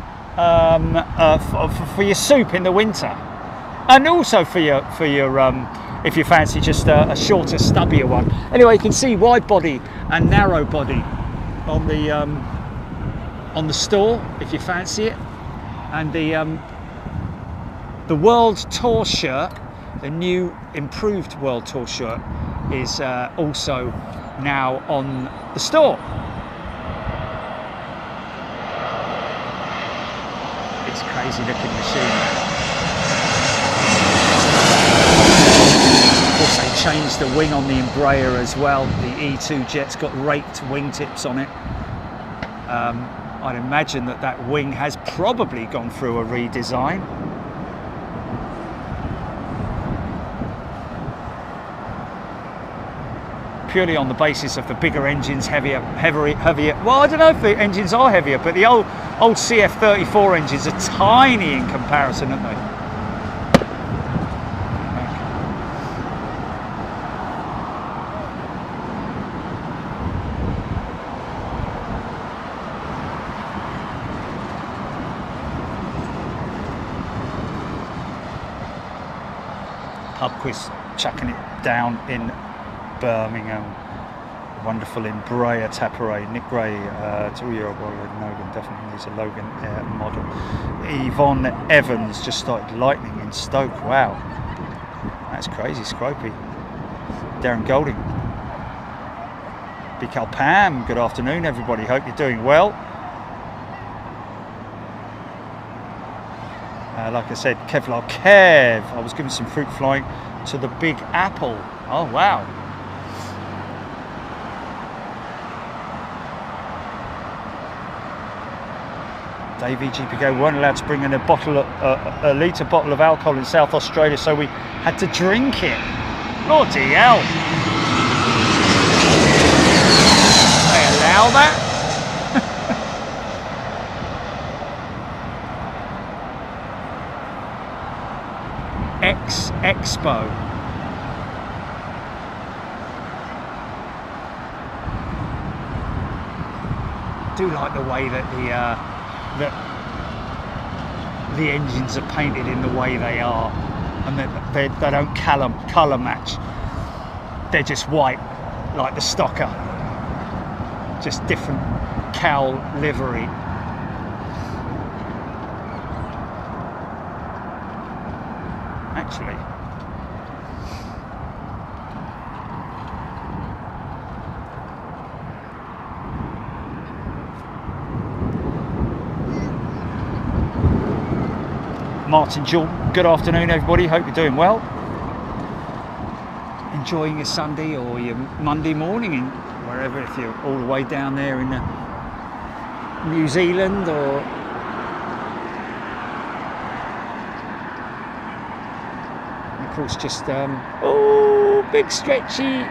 for your soup in the winter. And also for your if you fancy just a shorter, stubbier one. Anyway, you can see wide body and narrow body on the store if you fancy it. And the World Tour shirt, the new improved World Tour shirt, is also now on the store. It's a crazy looking machine. Of course, they changed the wing on the Embraer as well. The E2 jet's got raked wingtips on it. I'd imagine that wing has probably gone through a redesign. Purely on the basis of the bigger engines, heavier. Well, I don't know if the engines are heavier, but the old CF34 engines are tiny in comparison, aren't they? Pub quiz, chucking it down in Birmingham. Wonderful Embraer Tapare. Nick Gray, 2-year-old Logan, definitely needs a Logan Air model. Yvonne Evans just started lightning in Stoke. Wow, that's crazy. Scropey. Darren Golding. Bikal Pam, good afternoon everybody, hope you're doing well. Like I said, Kevlar Kev, I was giving some fruit flying to the Big Apple. Oh wow. Dave EGPK weren't allowed to bring in a litre bottle of alcohol in South Australia, so we had to drink it. Bloody hell. They allow that? Expo. I do like the way that the engines are painted in the way they are, and that they don't colour match. They're just white, like the Stocker, just different cowl livery. Actually, Martin Jordan, good afternoon everybody, hope you're doing well. Enjoying your Sunday or your Monday morning, and wherever, if you're all the way down there in New Zealand, or of course just oh, big stretchy.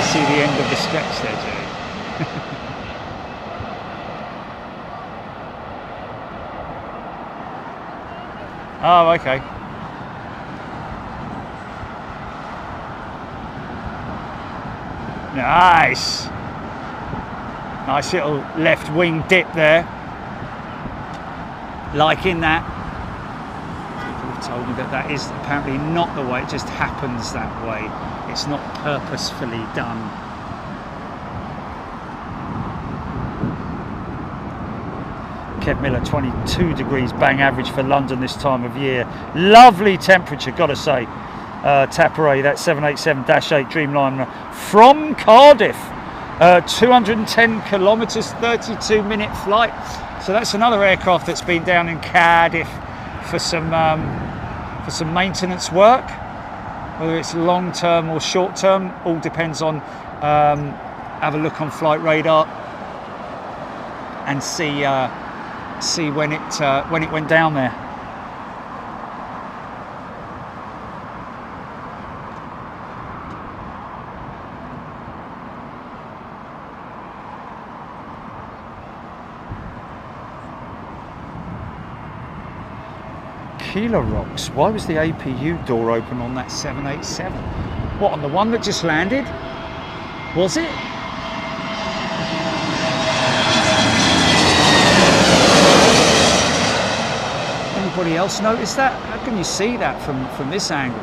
See the end of the stretch there, Jerry. Oh, okay. Nice. Nice little left wing dip there. Liking that. People have told me that that is apparently not the way, it just happens that way. It's not purposefully done. Kev Miller, 22 degrees bang average for London this time of year. Lovely temperature, gotta say. Tapare, that 787-8 Dreamliner from Cardiff. 210 kilometres, 32-minute flight. So that's another aircraft that's been down in Cardiff for some maintenance work. Whether it's long term or short term, all depends on. Have a look on flight radar and see when it went down there. Keeler rocks. Why was the APU door open on that 787? What, on the one that just landed? Was it? Anybody else notice that? How can you see that from this angle?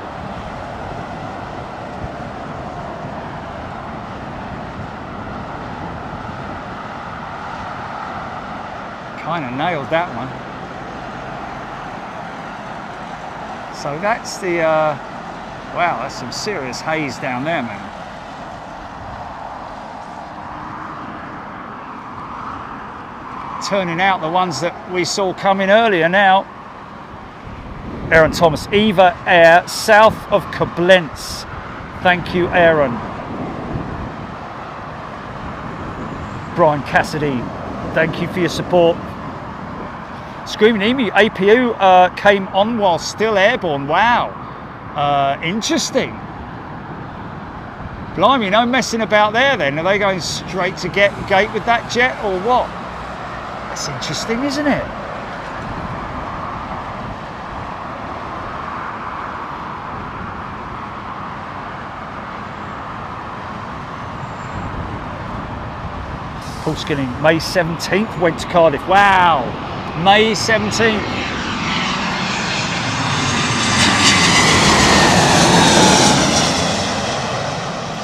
Kind of nailed that one. So that's the, wow, that's some serious haze down there, man. Turning out the ones that we saw coming earlier now. Aaron Thomas, Eva Air, south of Koblenz. Thank you, Aaron. Brian Cassidy, thank you for your support. Screaming Emu, APU came on while still airborne. Wow, interesting. Blimey, no messing about there then. Are they going straight to gate with that jet or what? That's interesting, isn't it? Paul Skilling, May 17th went to Cardiff. Wow. May 17th.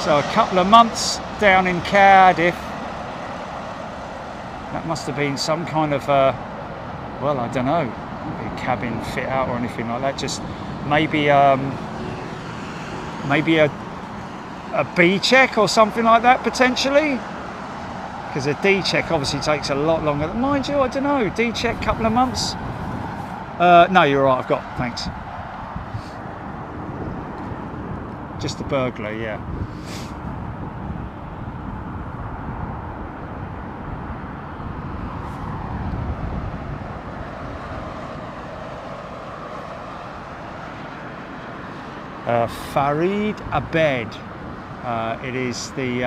So a couple of months down in Cardiff. That must have been some kind of, well, I don't know, maybe a cabin fit out or anything like that. Just maybe a B check or something like that potentially. Because a D check obviously takes a lot longer. Mind you, I don't know, D check couple of months. No, you're right, I've got, thanks. Just the burglar, yeah. Farid Abed. It is the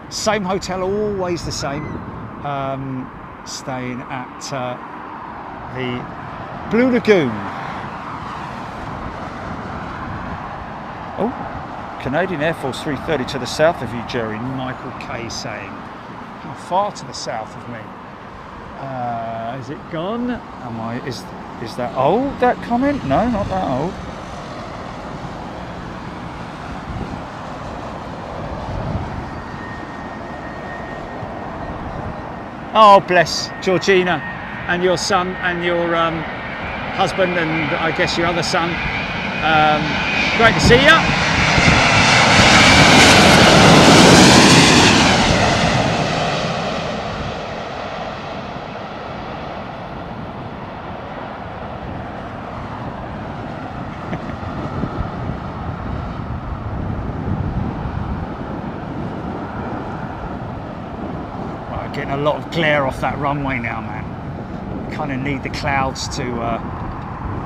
same hotel, always the same. Staying at the Blue Lagoon. Oh, Canadian Air Force 330 to the south of you, Jerry. Michael K saying, how far to the south of me? Is it gone? Is that old, that comment? No, not that old. Oh, bless Georgina and your son and your husband and I guess your other son. Great to see you. Getting a lot of glare off that runway now, man. Kind of need the clouds to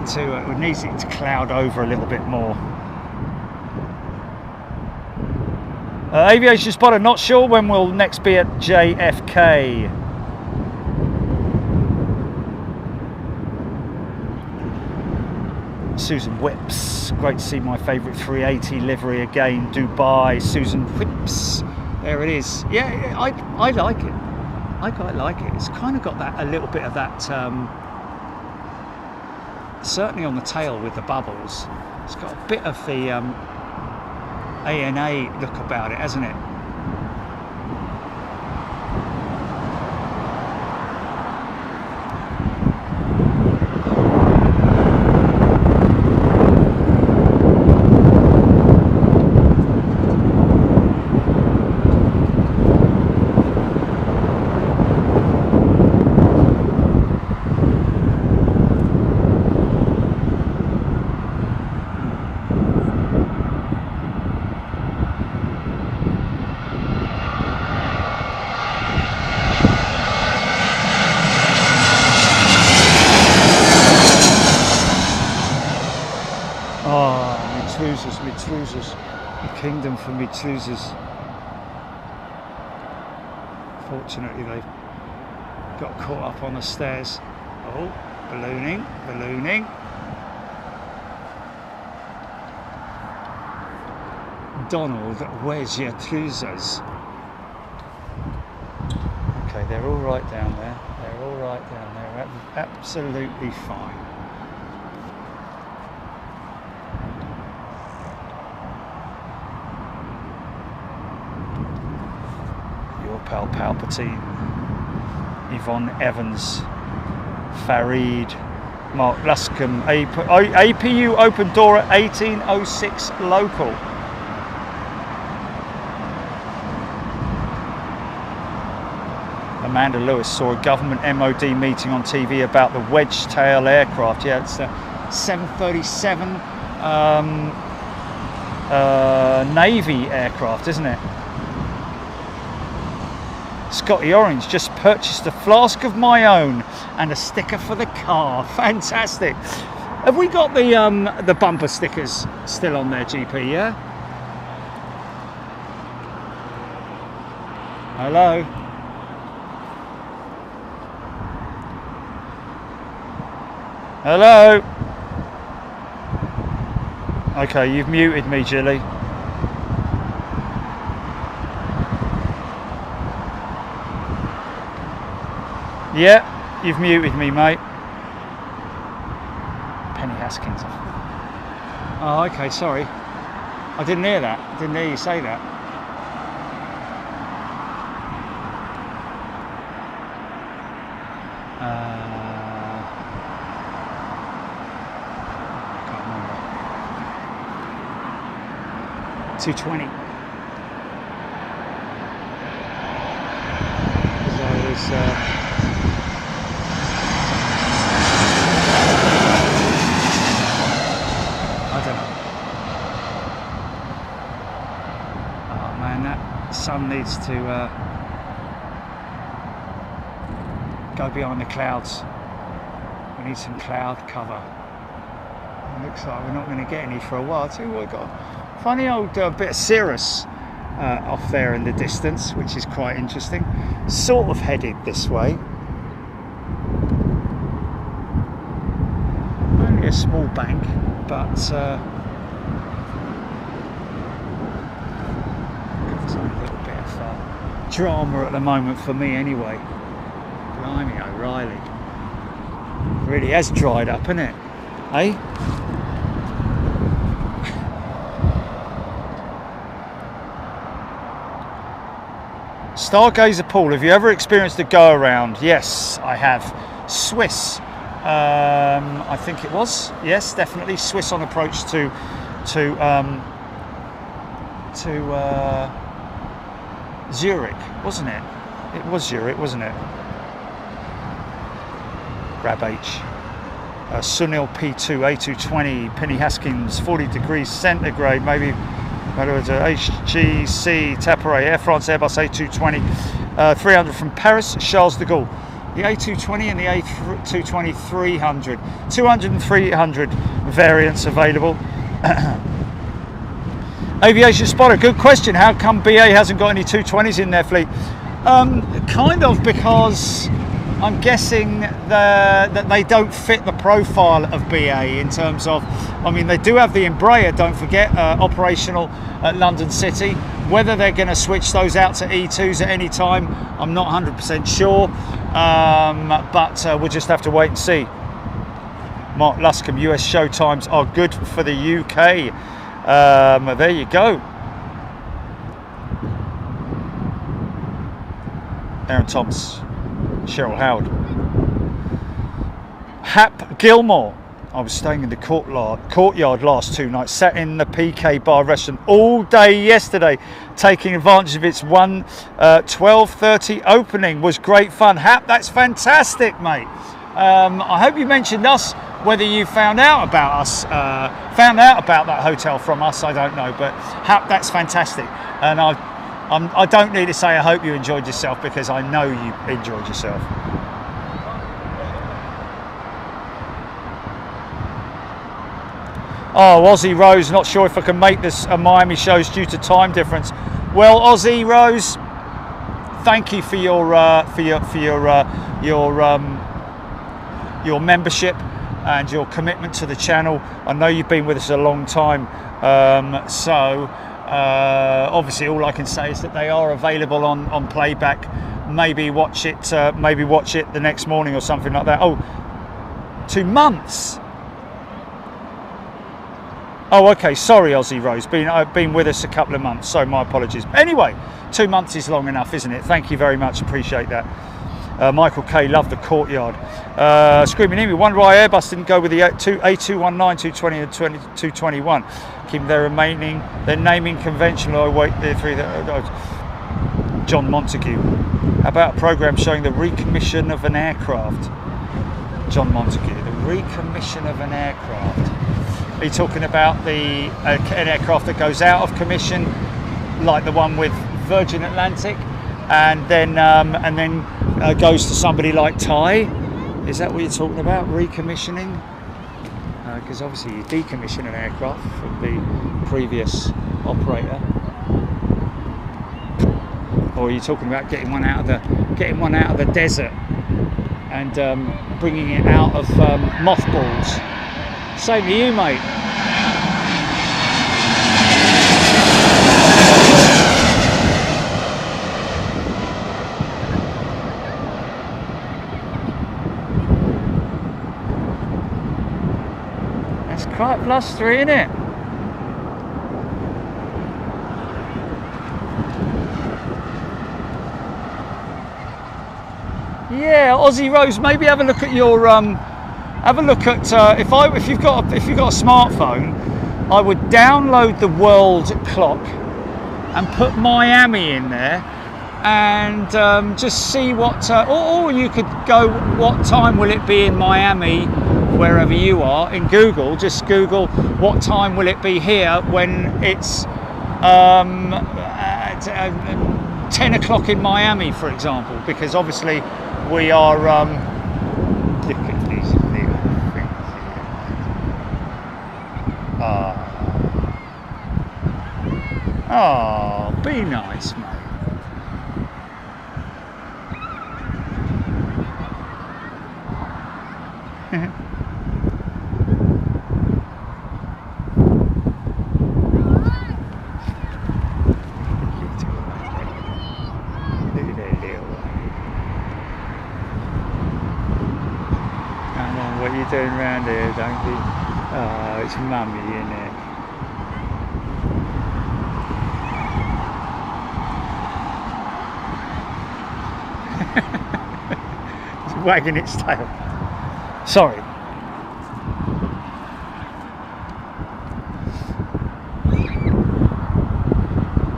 it needs it to cloud over a little bit more. Aviation spotter, not sure when we'll next be at JFK. Susan Whips, great to see my favourite 380 livery again. Dubai, Susan Whips. There it is. Yeah, I like it. I quite like it. It's kind of got that, a little bit of that, certainly on the tail with the bubbles. It's got a bit of the ANA look about it, hasn't it? Losers, the kingdom for mid losers. Fortunately, they got caught up on the stairs. Oh, ballooning. Donald, where's your trousers? Okay, they're all right down there. They're absolutely fine. Pal Palpatine, Yvonne Evans, Farid, Mark Luscombe, APU open door at 1806 local. Amanda Lewis saw a government MOD meeting on TV about the wedge tail aircraft. Yeah, it's a 737 Navy aircraft, isn't it? Scotty Orange just purchased a flask of my own and a sticker for the car. Fantastic. Have we got the bumper stickers still on there, GP? Yeah. Hello. Hello. Okay, you've muted me, Jilly. Yeah, you've muted me, mate. Penny Haskins. Oh, okay, sorry. I didn't hear that. Didn't hear you say that. Can't remember. 220. So it was, sun needs to go behind the clouds. We need some cloud cover. Looks like we're not going to get any for a while. Too, we've got a funny old bit of cirrus off there in the distance, which is quite interesting. Sort of headed this way. Only a small bank, but gives a little bit of drama at the moment for me anyway. Blimey O'Reilly. Really has dried up, hasn't it? Eh? Stargazer Paul, have you ever experienced a go around? Yes, I have. Swiss, I think it was. Yes, definitely. Swiss on approach to Zurich, wasn't it? It was Zurich, wasn't it? Grab H. Sunil P2 A220, Penny Haskins, 40 degrees centigrade, maybe. HGC Tapare, Air France Airbus A220, 300 from Paris, Charles de Gaulle. The A220 and the A220-300, 200 and 300 variants available. Aviation Spotter, good question. How come BA hasn't got any 220s in their fleet? Kind of because I'm guessing that they don't fit the profile of BA in terms of, I mean, they do have the Embraer, don't forget, operational at London City. Whether they're going to switch those out to E2s at any time, I'm not 100% sure, but we'll just have to wait and see. Mark Luscombe, US show times are good for the UK. There you go. Aaron Thomas, Cheryl Howard. Hap Gilmore. I was staying in the courtyard last 2 nights, sat in the PK bar restaurant all day yesterday, taking advantage of its 12:30 opening. Was great fun. Hap, that's fantastic, mate. I hope you mentioned us. Whether you found out about us, found out about that hotel from us, I don't know. But Hap, that's fantastic. And I don't need to say I hope you enjoyed yourself, because I know you enjoyed yourself. Oh, Aussie Rose, not sure if I can make this Miami shows due to time difference. Well, Aussie Rose, thank you for your membership and your commitment to the channel. I know you've been with us a long time, so obviously all I can say is that they are available on playback. Maybe watch it the next morning or something like that. Oh, 2 months. Oh, okay. Sorry, Aussie Rose. Been with us a couple of months, so my apologies. Anyway, 2 months is long enough, isn't it? Thank you very much. Appreciate that. Michael K, love the courtyard. Screaming in me, wonder why Airbus didn't go with the A219, 220 and 221. Keep their naming conventional. I wait there through John Montague. How about a program showing the recommission of an aircraft? John Montague, the recommission of an aircraft. Are you talking about an aircraft that goes out of commission, like the one with Virgin Atlantic, and then goes to somebody like Thai? Is that what you're talking about, recommissioning? Because obviously you decommission an aircraft from the previous operator. Or are you talking about getting one out of the desert and bringing it out of mothballs? Same to you, mate. That's quite blustery, isn't it? Yeah, Aussie Rose, maybe have a look at your have a look at if you've got a smartphone, I would download the world clock and put Miami in there, and just see what or you could go, what time will it be in Miami wherever you are, in Google. Just Google what time will it be here when it's 10 o'clock in Miami, for example, because obviously we are look at these little things here. Oh, be nice, mate. What are you doing around here, don't you? Oh, it's mummy, isn't it? It's wagging its tail. Sorry.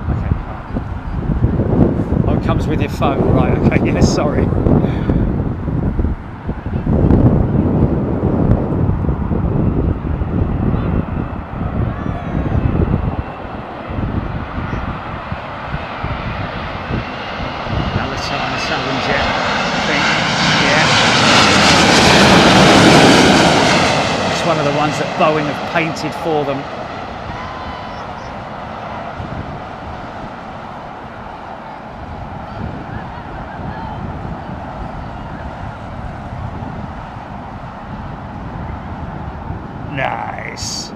Okay. Oh, it comes with your phone, right? Okay, yeah, sorry. One of the ones that Boeing have painted for them. Nice.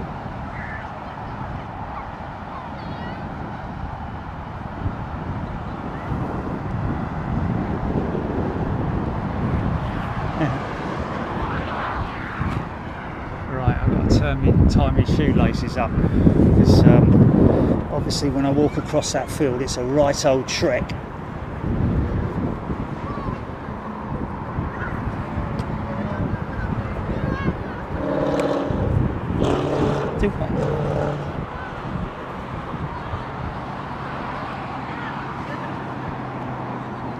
Tie my shoelaces up because obviously when I walk across that field it's a right old trek.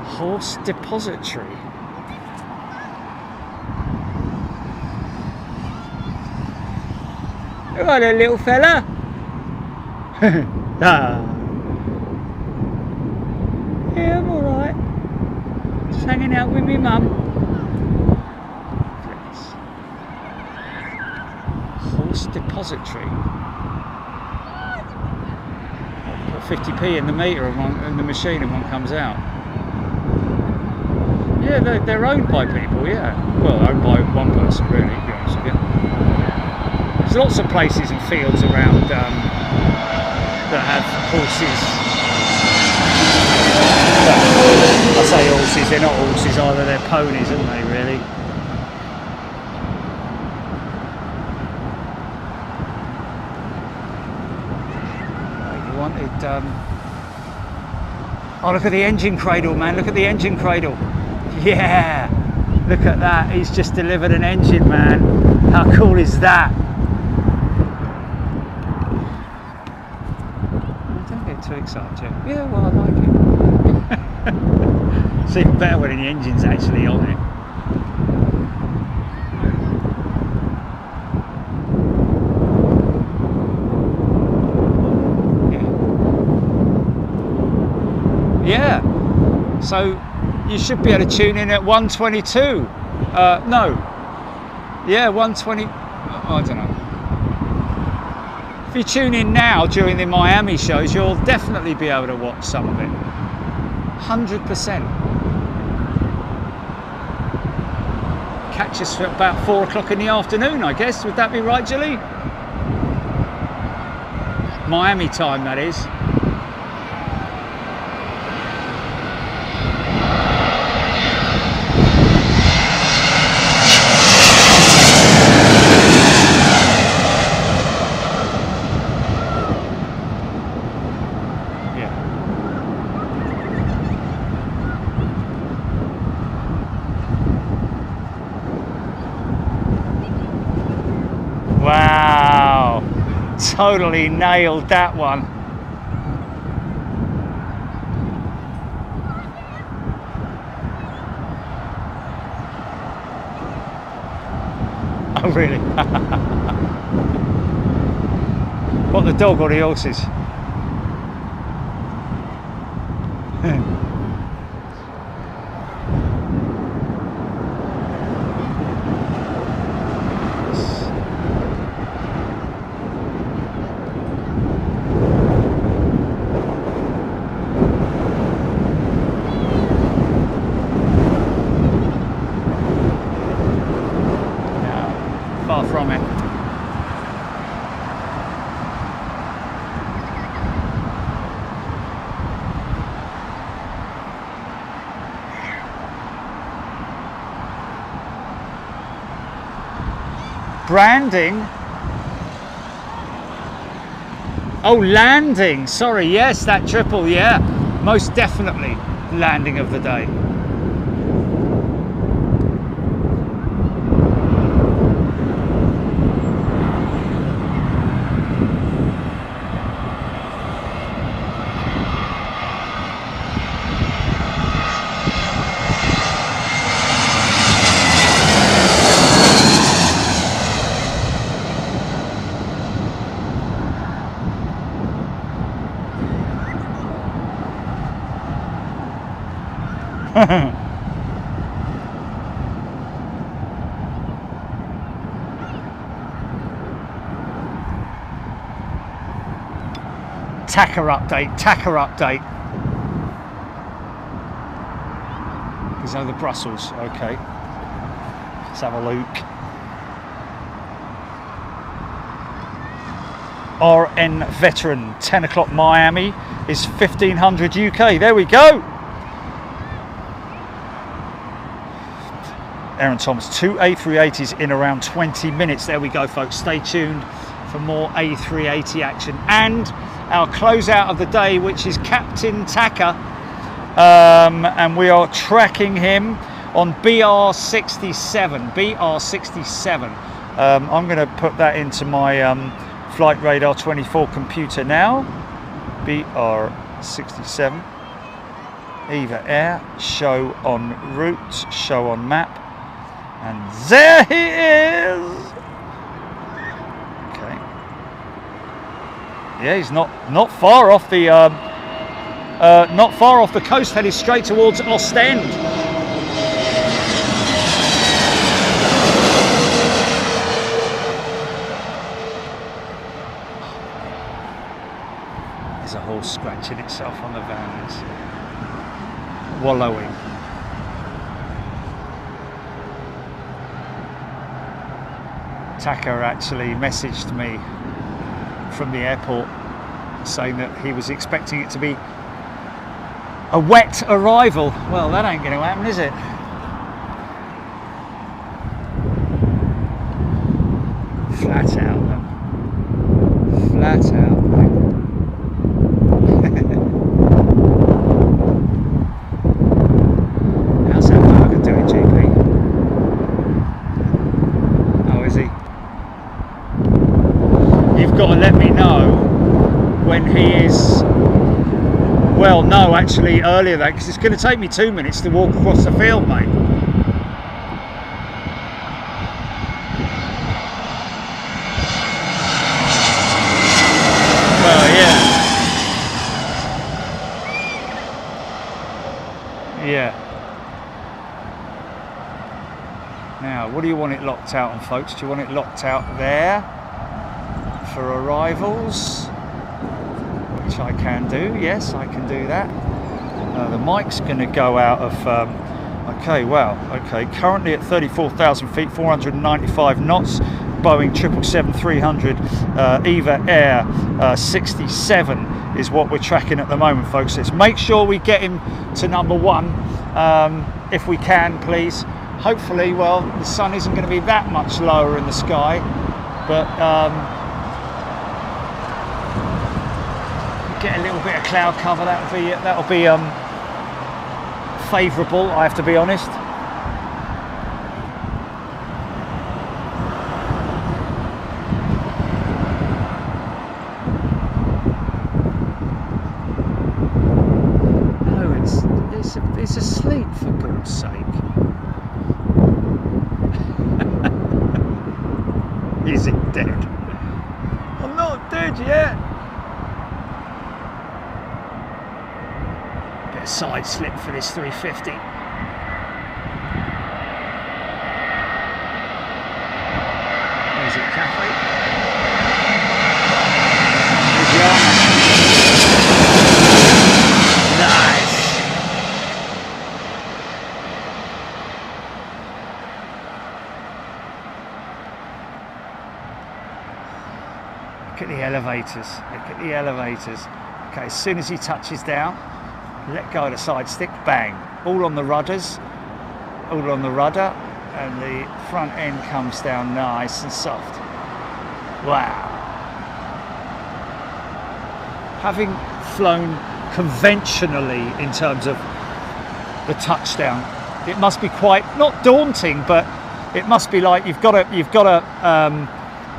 Horse depository. Hello, little fella. Ah. Yeah, I'm alright. Just hanging out with me mum. Horse depository. Put 50p in the meter and the machine and one comes out. Yeah, they're owned by people, yeah. Well, owned by one person really, to be honest with you. There's lots of places and fields around that have horses. Well, I say horses, they're not horses either, they're ponies, aren't they, really? You wanted... Oh, look at the engine cradle, man, look at the engine cradle. Yeah, look at that, he's just delivered an engine, man. How cool is that? Too excited, yeah, well, I like it. It's even better when the engine's actually on it. Yeah, so you should be able to tune in at 122. No, yeah, 120. I don't know. If you tune in now during the Miami shows, you'll definitely be able to watch some of it. 100%. Catch us at about 4 o'clock in the afternoon, I guess. Would that be right, Julie? Miami time, that is. Wow, totally nailed that one. Oh, really? What, the dog or the horses? branding. Oh, landing, sorry, yes, that triple, yeah, most definitely landing of the day. Tacker update. These are the Brussels, okay. Let's have a look. RN Veteran, 10 o'clock Miami is 1500 UK. There we go. Aaron Thomas, 2 A380s in around 20 minutes. There we go, folks. Stay tuned for more A380 action and our closeout of the day, which is Captain Tacker, and we are tracking him on BR67. I'm going to put that into my Flight Radar 24 computer now. BR67. Eva Air. Show on route. Show on map. And there he is. Okay. Yeah, he's not far off the coast, headed straight towards Ostend. There's a horse scratching itself on the vans, wallowing. Tacker actually messaged me from the airport saying that he was expecting it to be a wet arrival. Well, that ain't going to happen, is it? Flat out, then. Flat out, mate. How's that burger doing, GP? Oh, is he? You've got to let me know when he is. Well, no, actually earlier that, because it's going to take me 2 minutes to walk across the field, mate. Well, yeah. Yeah. Now, what do you want it locked out on, folks? Do you want it locked out there for arrivals? Which I can do, yes, I can do that. The mic's going to go out of, okay, currently at 34,000 feet, 495 knots, Boeing 777-300, Eva Air 67 is what we're tracking at the moment, folks. Let's make sure we get him to number one, if we can, please. Hopefully, well, the sun isn't going to be that much lower in the sky, but get a little bit of cloud cover. That'll be favourable, I have to be honest. No, it's asleep, for God's sake. Is it dead? I'm not dead yet. Side slip for this 350. Where's it, Cathay? Asiana. Nice. Look at the elevators. Look at the elevators. Okay, as soon as he touches down, let go of the side stick, bang, all on the rudders, all on the rudder, and the front end comes down nice and soft. Wow. Having flown conventionally in terms of the touchdown, it must be quite, not daunting, but it must be like you've got to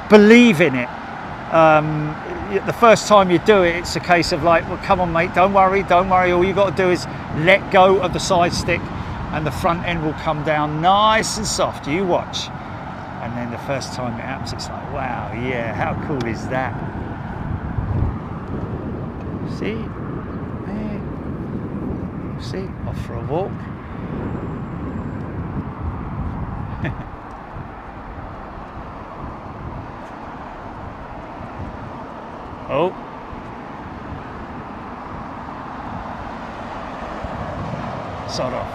believe in it. The first time you do it, it's a case of like, well, come on mate, don't worry, all you got to do is let go of the side stick and the front end will come down nice and soft. You watch. And then the first time it happens, it's like, wow, yeah, how cool is that? See? There. See? Off for a walk. Oh. Sort of.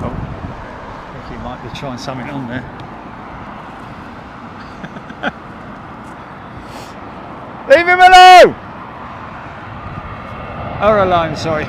Oh. I think he might be trying something on there. Leave him alone! Or alone, sorry.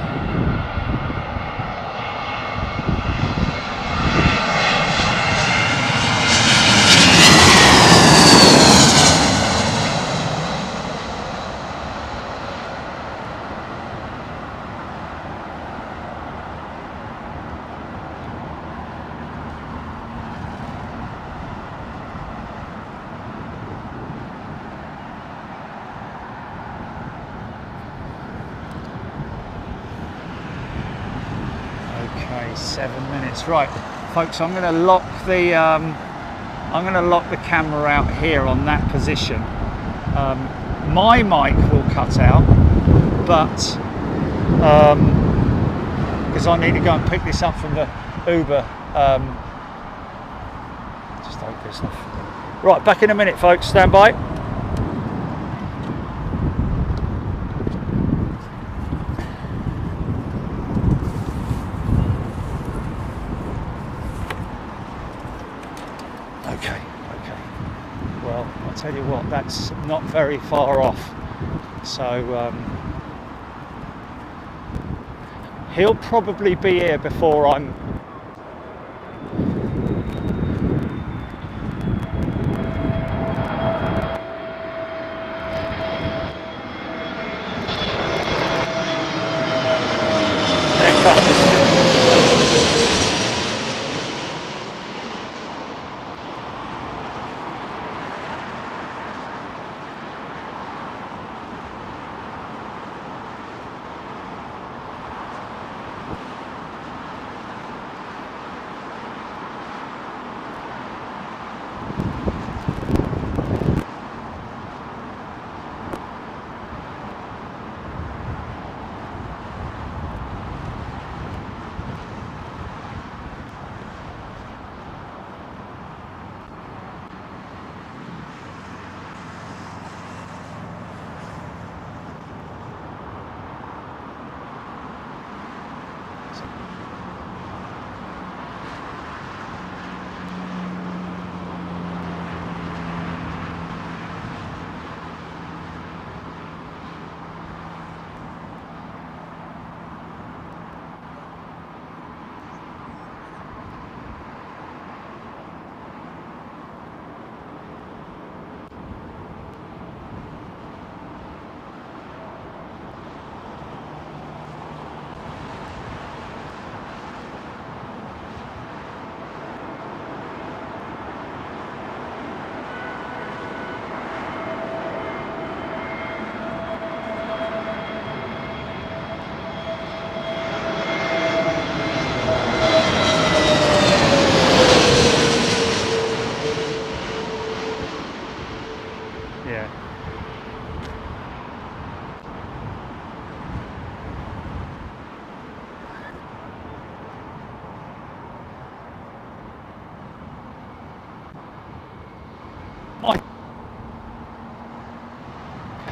Okay, 7 minutes. Right, folks, I'm going to lock the camera out here on that position. My mic will cut out, but because I need to go and pick this up from the Uber. Just take this off. Right, back in a minute, folks. Stand by. Tell you what, that's not very far off, so he'll probably be here before I'm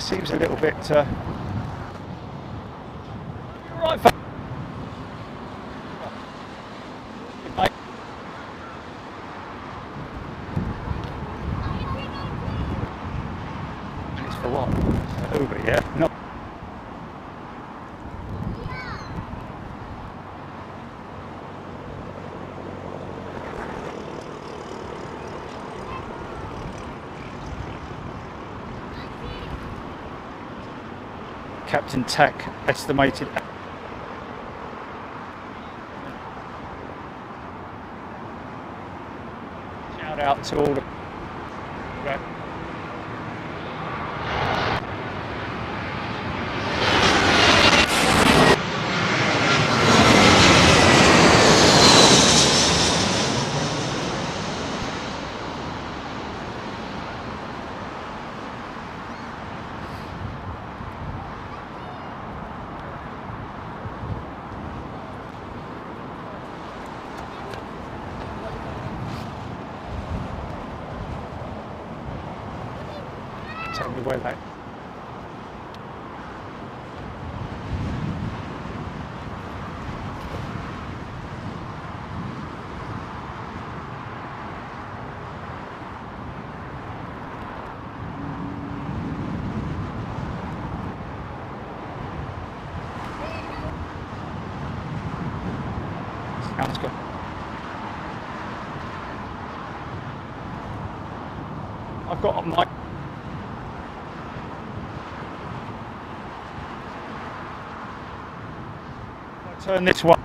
seems a little bit right. It's for what? Uber, yeah. No. Captain Tack estimated. Shout out to all the tell me where they. Sounds good. I've got my. Turn this one.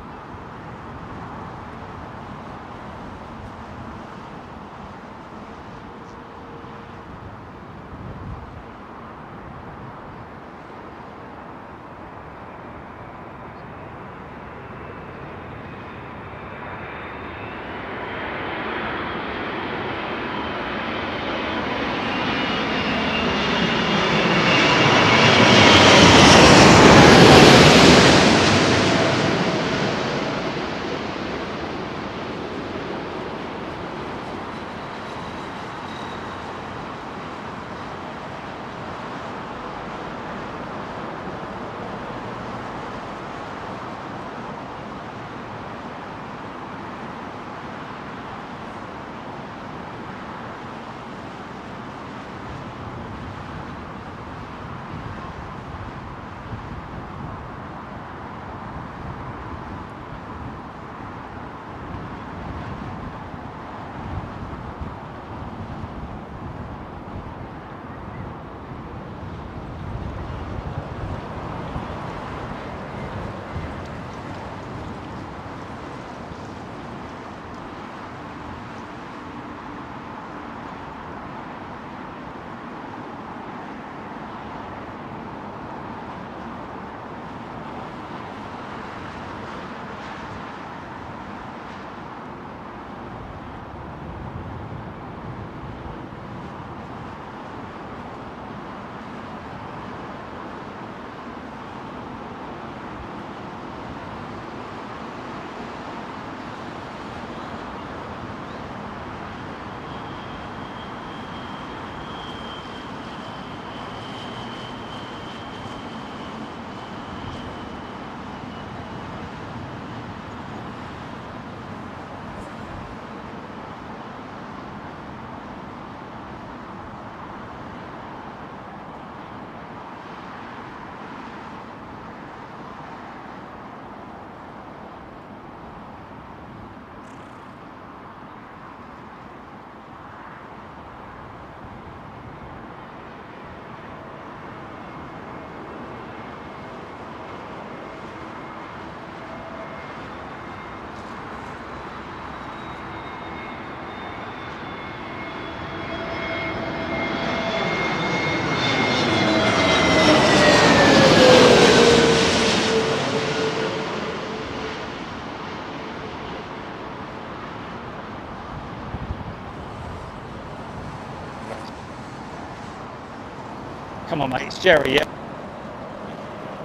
Come on, mate, it's Jerry, yeah?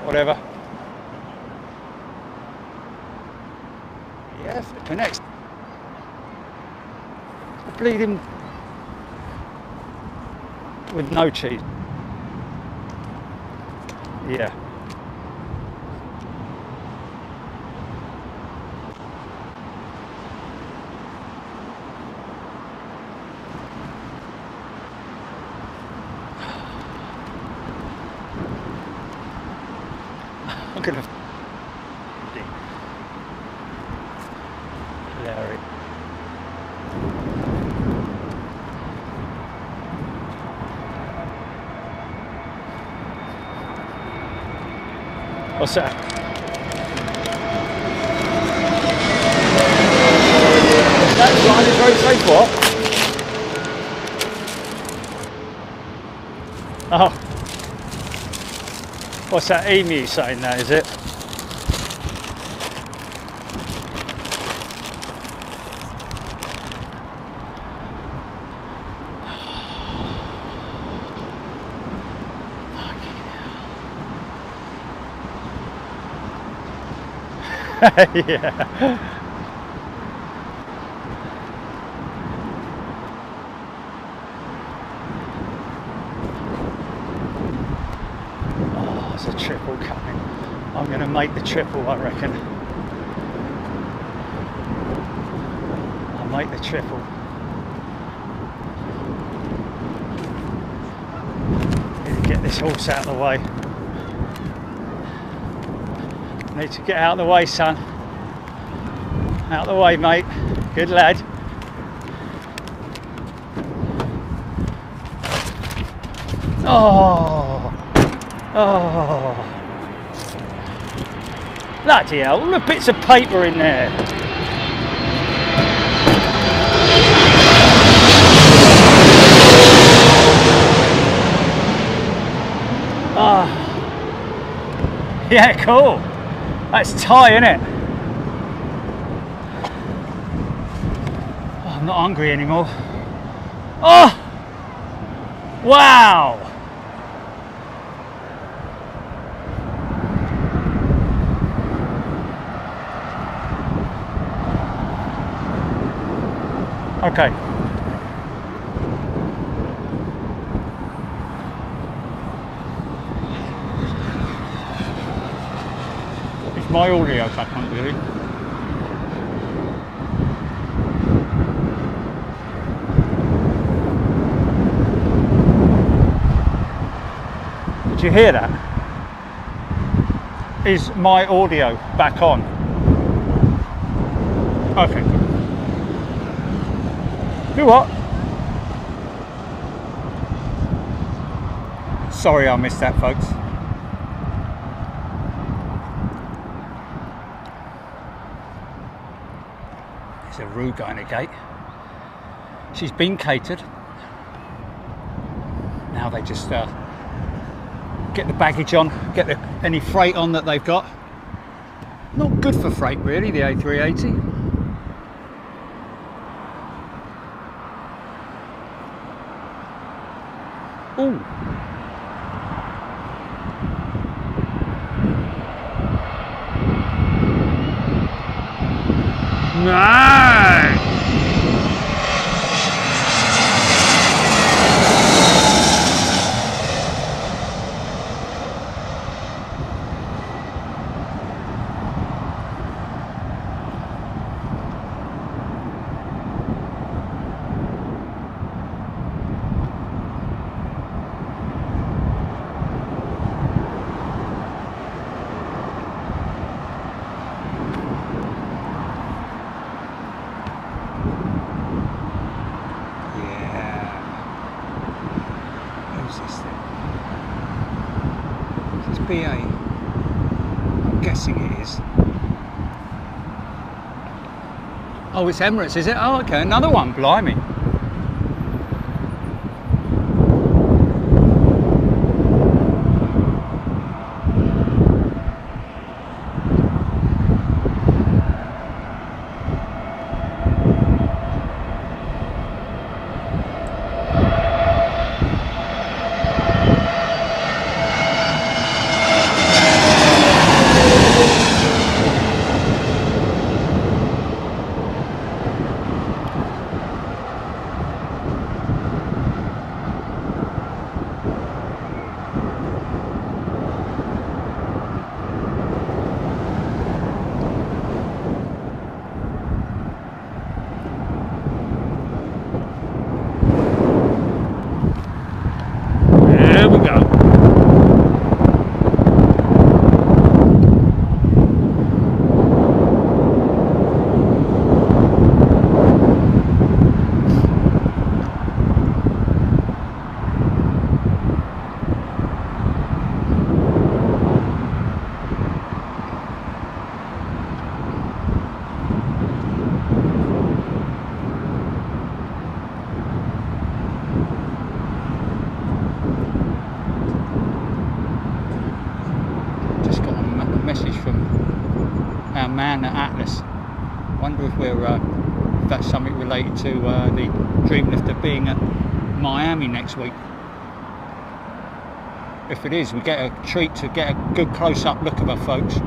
Whatever. Yeah, flipping next. Bleeding with no cheese. Yeah. I'm gonna Larry. What's that? That's right, it's very safe, what? Oh. What's that emu saying there, is it? Yeah. Oh, there's a triple coming. I'm going to make the triple, I reckon. I'll make the triple. Need to get this horse out of the way. Need to get out of the way, son. Out of the way, mate. Good lad. Oh. Oh. Bloody hell, all the bits of paper in there. Ah. Yeah, cool. That's Thai, isn't it? Oh, I'm not hungry anymore. Oh! Wow! Okay. My audio back on, really. Did you hear that? Is my audio back on? Okay. Do what? Sorry I missed that, folks. A Roo going to gate. She's been catered. Now they just get the baggage on, get any freight on that they've got. Not good for freight, really, the A380. Ooh. Nice. BA, I'm guessing it is. Oh, it's Emirates, is it? Oh, okay, another one, blimey. down at Atlas. Wonder if if that's something related to the Dreamlifter being at Miami next week. If it is, we get a treat to get a good close-up look of her, folks.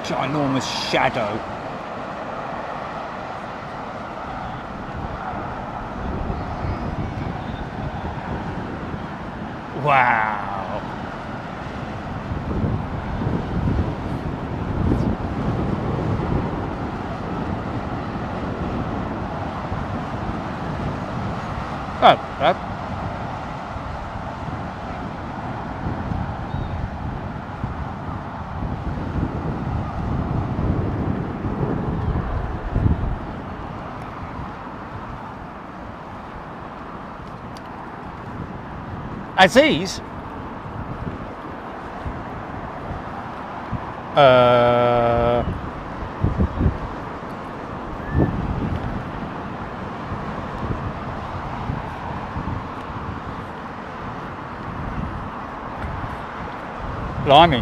Ginormous shadow. Wow. Oh, that. Aziz? Blimey.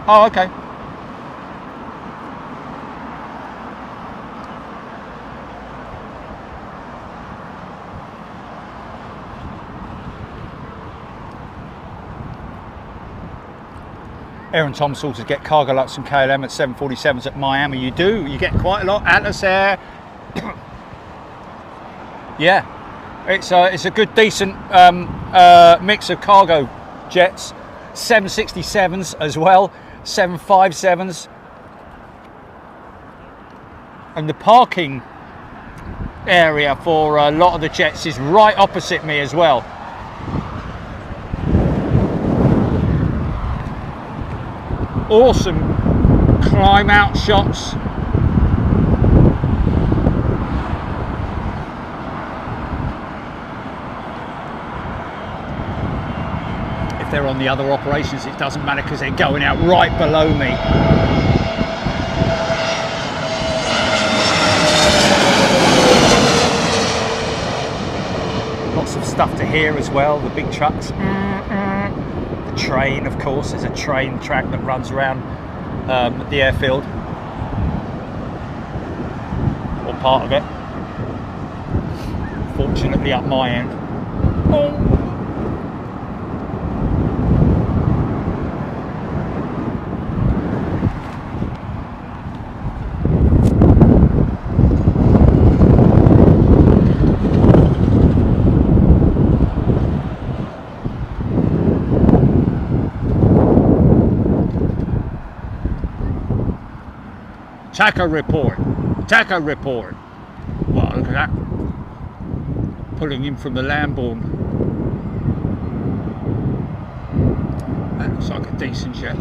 Oh, okay. Aaron Thomas also get cargo lots and KLM at 747s at Miami. You do, you get quite a lot. Atlas Air. Yeah, it's a good, decent mix of cargo jets. 767s as well, 757s. And the parking area for a lot of the jets is right opposite me as well. Awesome climb out shots. If they're on the other operations, it doesn't matter because they're going out right below me. Lots of stuff to hear as well, the big trucks. Train, of course, there's a train track that runs around the airfield, or part of it, fortunately up my end. Taco report. Taco report. Wow, look at that. Pulling in from the Lambourne. That looks like a decent jet.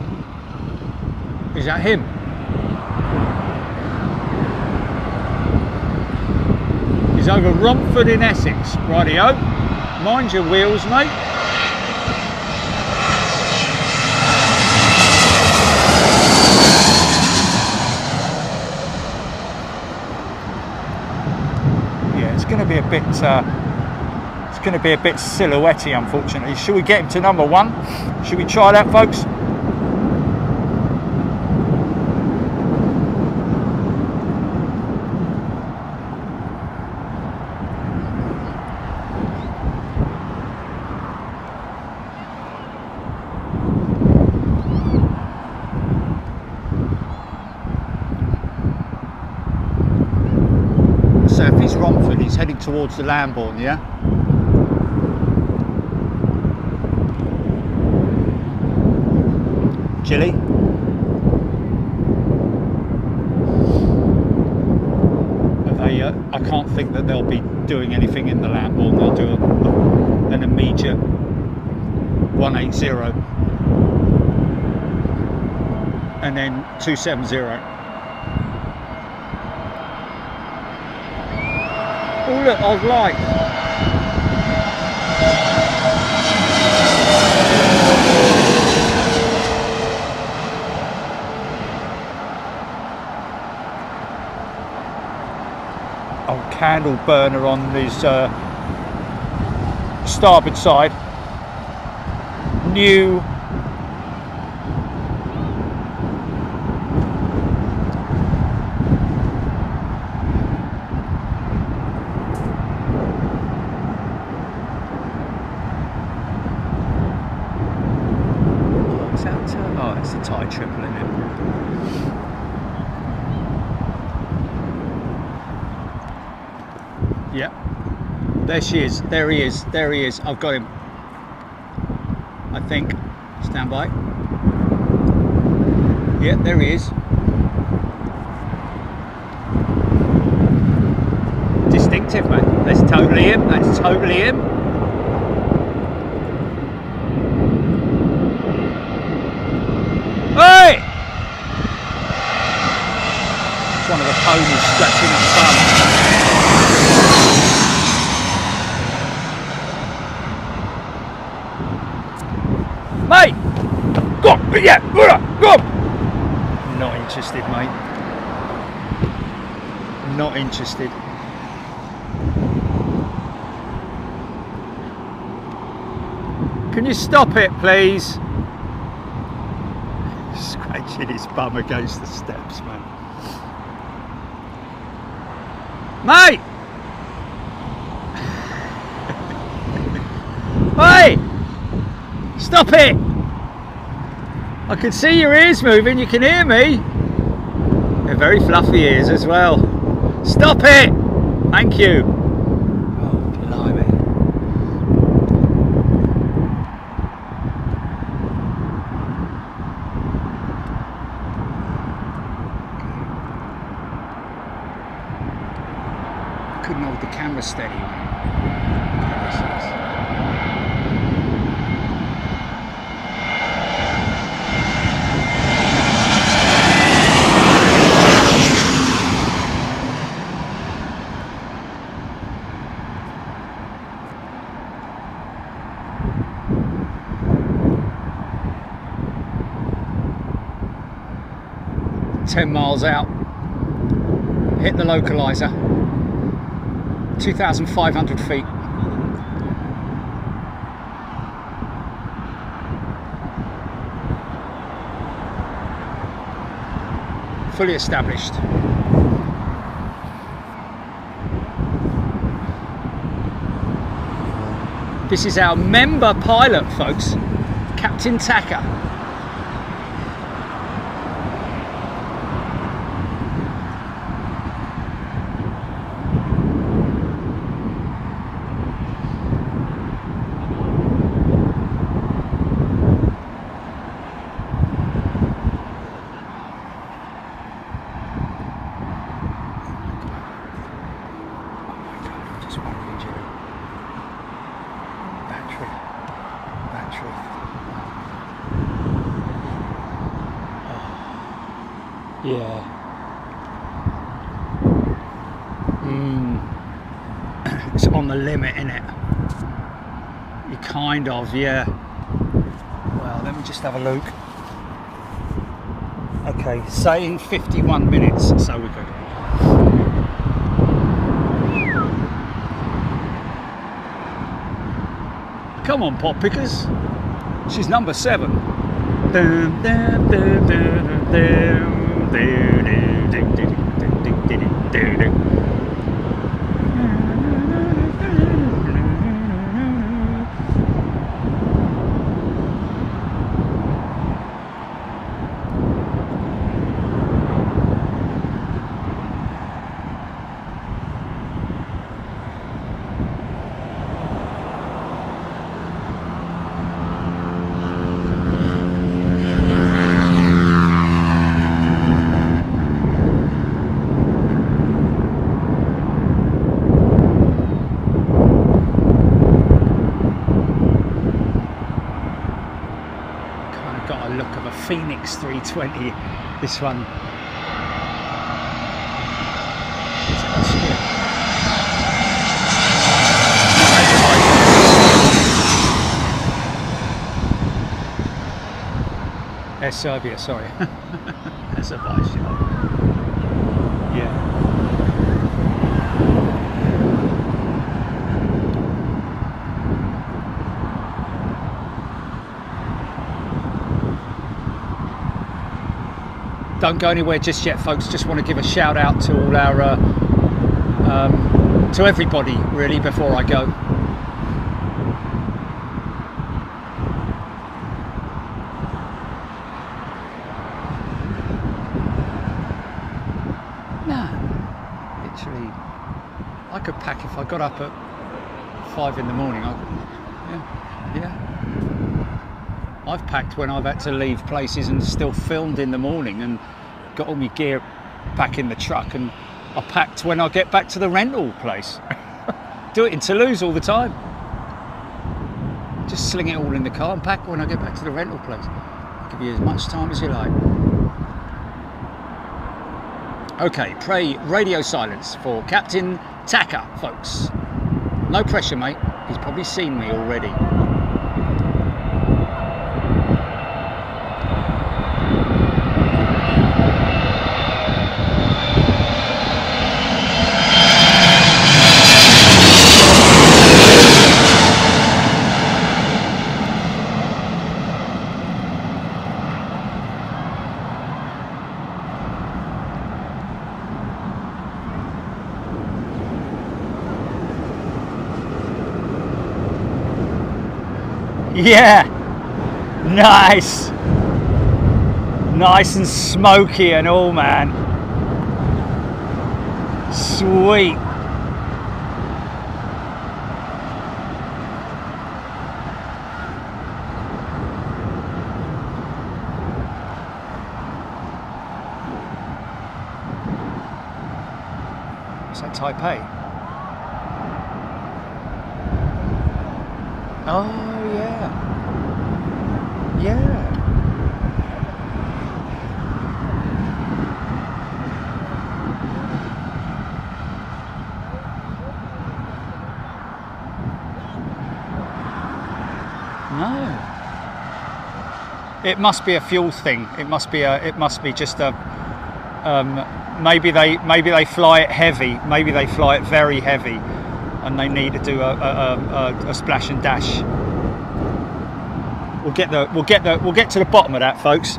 Is that him? He's over Romford in Essex. Rightio. Mind your wheels, mate. It's going to be a bit silhouette-y, unfortunately. Should we get him to number one? Should we try that, folks? So if he's Romford, he's heading towards the Lambourne, yeah? Chile? I can't think that they'll be doing anything in the Lambourne. They'll do an immediate 180 and then 270. Oh look, I'd like. Oh, candle burner on this starboard side. New. Oh, it's the Thai triple, isn't it? Yep. There she is. There he is. There he is. I've got him. I think. Stand by. Yeah, there he is. Distinctive, mate. That's totally him. That's totally him. Hey! It's one of the ponies scratching its bum. Mate! Go! Yeah! Go! Not interested, mate. Not interested. Can you stop it, please? Scratching his bum against the steps, man. Mate! Hey! Stop it! I can see your ears moving, you can hear me. They're very fluffy ears as well. Stop it! Thank you. Oh, blimey. Couldn't hold the camera steady. 10 miles out, hit the localizer, 2,500 feet. Fully established. This is our member pilot, folks, Captain Taka. Yeah. It's on the limit, innit? You kind of, yeah. Well, let me just have a look. Okay, saying 51 minutes, so we're good. Come on, pop pickers. She's number 7. Dun, dun, dun, dun, dun. Phoenix 320, this one. Serbia, sorry. Azerbaijan. Yeah. Don't go anywhere just yet, folks. Just want to give a shout out to all our, to everybody really before I go. I could pack if I got up at 5 in the morning. Yeah. I've packed when I've had to leave places and still filmed in the morning and got all my gear back in the truck, and I packed when I get back to the rental place. Do it in Toulouse all the time. Just sling it all in the car and pack when I get back to the rental place. I'll give you as much time as you like. Okay, pray radio silence for Captain Taka, folks. No pressure, mate. He's probably seen me already. Yeah, nice and smoky and all, man. Sweet. Is that Taipei? Oh. Yeah. No. It must be a fuel thing. It must be just a. Maybe they fly it heavy. Maybe they fly it very heavy, and they need to do a splash and dash. We'll get to the bottom of that, folks.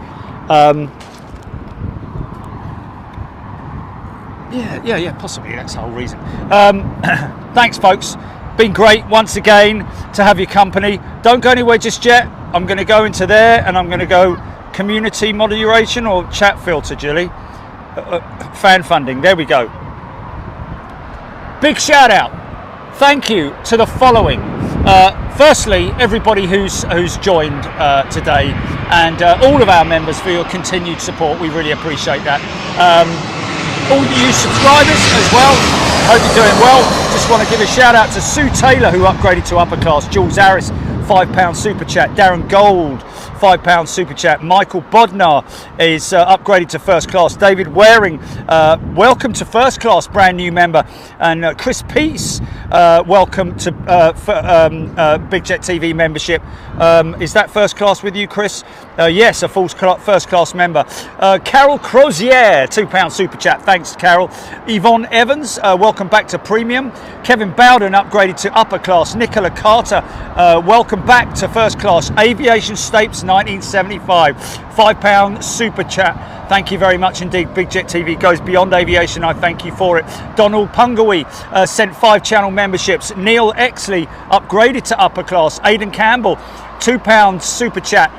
Yeah, possibly that's the whole reason. Thanks, folks. Been great once again to have your company. Don't go anywhere just yet. I'm going to go into there and I'm going to go community moderation or chat filter, Julie. Fan funding. There we go. Big shout out. Thank you to the following. Firstly, everybody who's joined today, and all of our members for your continued support. We really appreciate that. All you subscribers as well, hope you're doing well. Just want to give a shout out to Sue Taylor, who upgraded to upper class, Jules Harris, £5 super chat, Darren Gold, £5 super chat, Michael Bodnar is upgraded to first class, David Waring, welcome to first class, brand new member, and Chris Peace, welcome to Big Jet TV membership. Is that first class with you, Chris? Yes, a full first class member. Carol Crozier, £2 super chat, thanks Carol. Yvonne Evans, welcome back to premium. Kevin Bowden upgraded to upper class. Nicola Carter, welcome back to first class. Aviation Stapes 1975, £5 super chat. Thank you very much indeed. Big Jet TV goes beyond aviation. I thank you for it. Donald Pungawi sent 5 channel memberships. Neil Exley upgraded to upper class. Aidan Campbell, £2 super chat.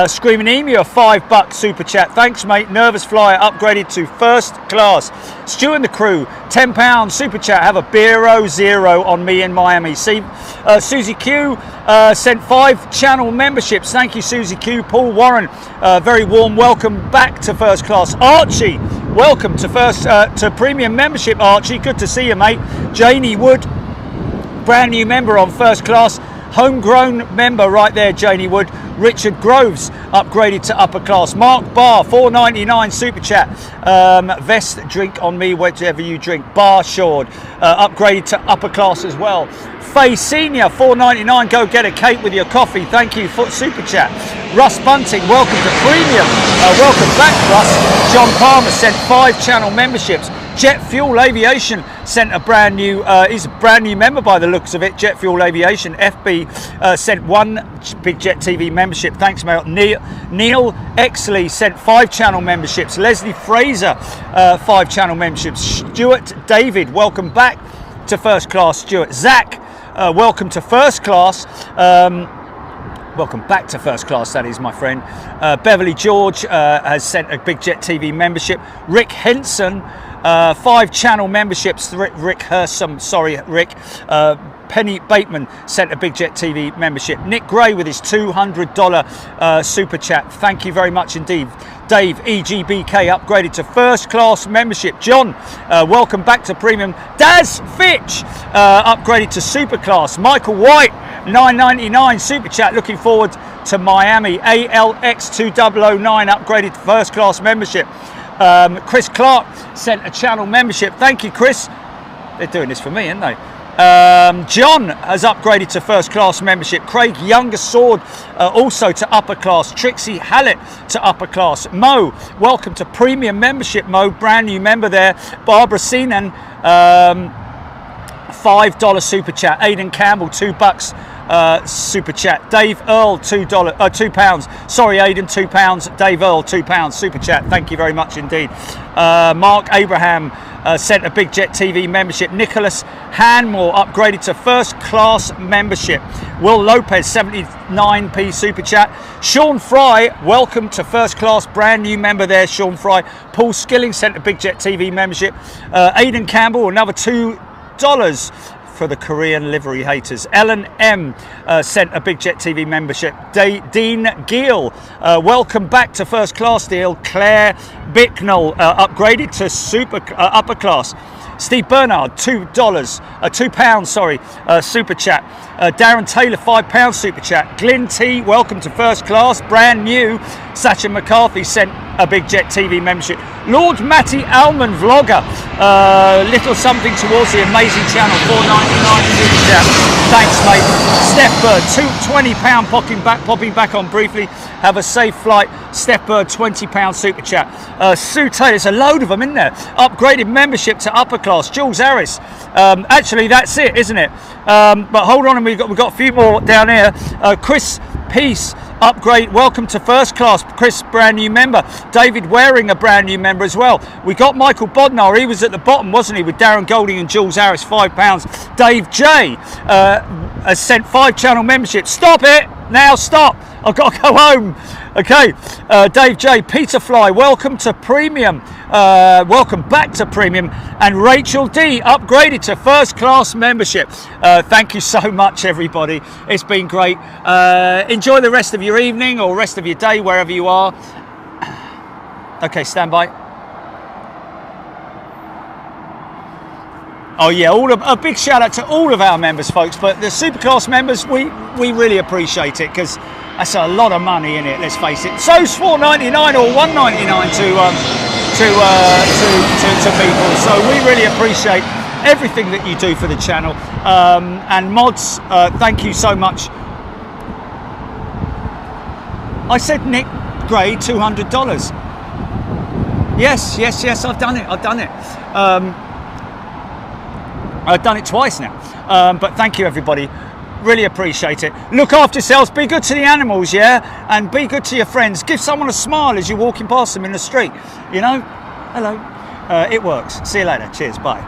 Screaming Emu, a $5 super chat. Thanks, mate. Nervous Flyer upgraded to first class. Stu and the crew, £10 super chat. Have a beero 0 on me in Miami. See, Susie Q sent 5 channel memberships. Thank you, Susie Q. Paul Warren, very warm welcome back to first class. Archie, welcome to to premium membership. Archie, good to see you, mate. Janie Wood, brand new member on first class. Homegrown member right there, Janie Wood. Richard Groves upgraded to upper class. Mark Barr, $4.99 super chat. Vest drink on me, whatever you drink. Bar Shord upgraded to upper class as well. Faye Senior, $4.99. Go get a cake with your coffee. Thank you for super chat. Russ Bunting, welcome to Premium. Welcome back, Russ. John Palmer sent 5 channel memberships. Jet Fuel Aviation sent a brand new, he's a brand new member by the looks of it. Jet Fuel Aviation. FB sent 1 Big Jet TV membership. Thanks, mate. Neil Exley sent 5 channel memberships. Leslie Fraser, 5 channel memberships. Stuart David, welcome back to first class. Stuart. Zach, welcome to first class. Welcome back to first class, that is, my friend. Beverly George has sent a Big Jet TV membership. Rick Henson, 5 channel memberships. Rick Hersom, sorry, Rick. Penny Bateman sent a Big Jet TV membership. Nick Gray with his $200 super chat. Thank you very much indeed. Dave EGBK upgraded to first class membership. John, welcome back to Premium. Daz Fitch upgraded to super class. Michael White, $9.99 super chat. Looking forward to Miami. ALX2009 upgraded to first class membership. Chris Clark sent a channel membership. Thank you, Chris. They're doing this for me, aren't they? John has upgraded to first class membership. Craig Younger Sword also to upper class. Trixie Hallett to upper class. Mo, welcome to Premium membership. Mo, brand new member there. Barbara Sinan, $5 super chat. Aidan Campbell, $2 super chat. Dave Earl, £2. Sorry, Aidan, £2. Dave Earl, £2 super chat. Thank you very much indeed. Mark Abraham sent a Big Jet TV membership. Nicholas Hanmore upgraded to first class membership. Will Lopez, 79p super chat. Sean Fry, welcome to first class, brand new member there, Sean Fry. Paul Skilling sent a Big Jet TV membership. Aidan Campbell, another $2 for the Korean livery haters. Ellen M sent a Big Jet TV membership. Dean Gill, welcome back to first class deal. Claire Bicknell upgraded to super upper class. Steve Bernard, £2, sorry, super chat. Darren Taylor, £5 super chat. Glyn T, welcome to first class, brand new. Sacha McCarthy sent a Big Jet TV membership. Lord Matty Alman vlogger, little something towards the amazing channel, $4.99 super chat. Thanks, mate. Steph Bird, £20 popping back on briefly. Have a safe flight. Steph Bird, £20 super chat. Sue Taylor, there's a load of them in there. Upgraded membership to upper class. Jules Harris. Actually, that's it, isn't it? But hold on, we've got a few more down here. Chris Peace, upgrade. Welcome to first class. Chris, brand new member. David Waring, a brand new member as well. We got Michael Bodnar. He was at the bottom, wasn't he, with Darren Golding and Jules Harris, £5. Dave J has sent 5 channel memberships. Stop it now! Stop. I've got to go home. Okay, Dave J, Peter Fly, welcome to Premium. Welcome back to Premium. And Rachel D upgraded to first class membership. Thank you so much, everybody. It's been great. Enjoy the rest of your evening or rest of your day, wherever you are. Okay, stand by. Oh yeah, a big shout out to all of our members, folks. But the superclass members, we really appreciate it, because that's a lot of money in it. Let's face it. So's $4.99 or $1.99 to people. So we really appreciate everything that you do for the channel. And mods, thank you so much. I said Nick Gray, $200. Yes, I've done it. I've done it twice now, but thank you, everybody. Really appreciate it. Look after yourselves. Be good to the animals, yeah, and be good to your friends. Give someone a smile as you're walking past them in the street. You know, hello. It works. See you later. Cheers. Bye.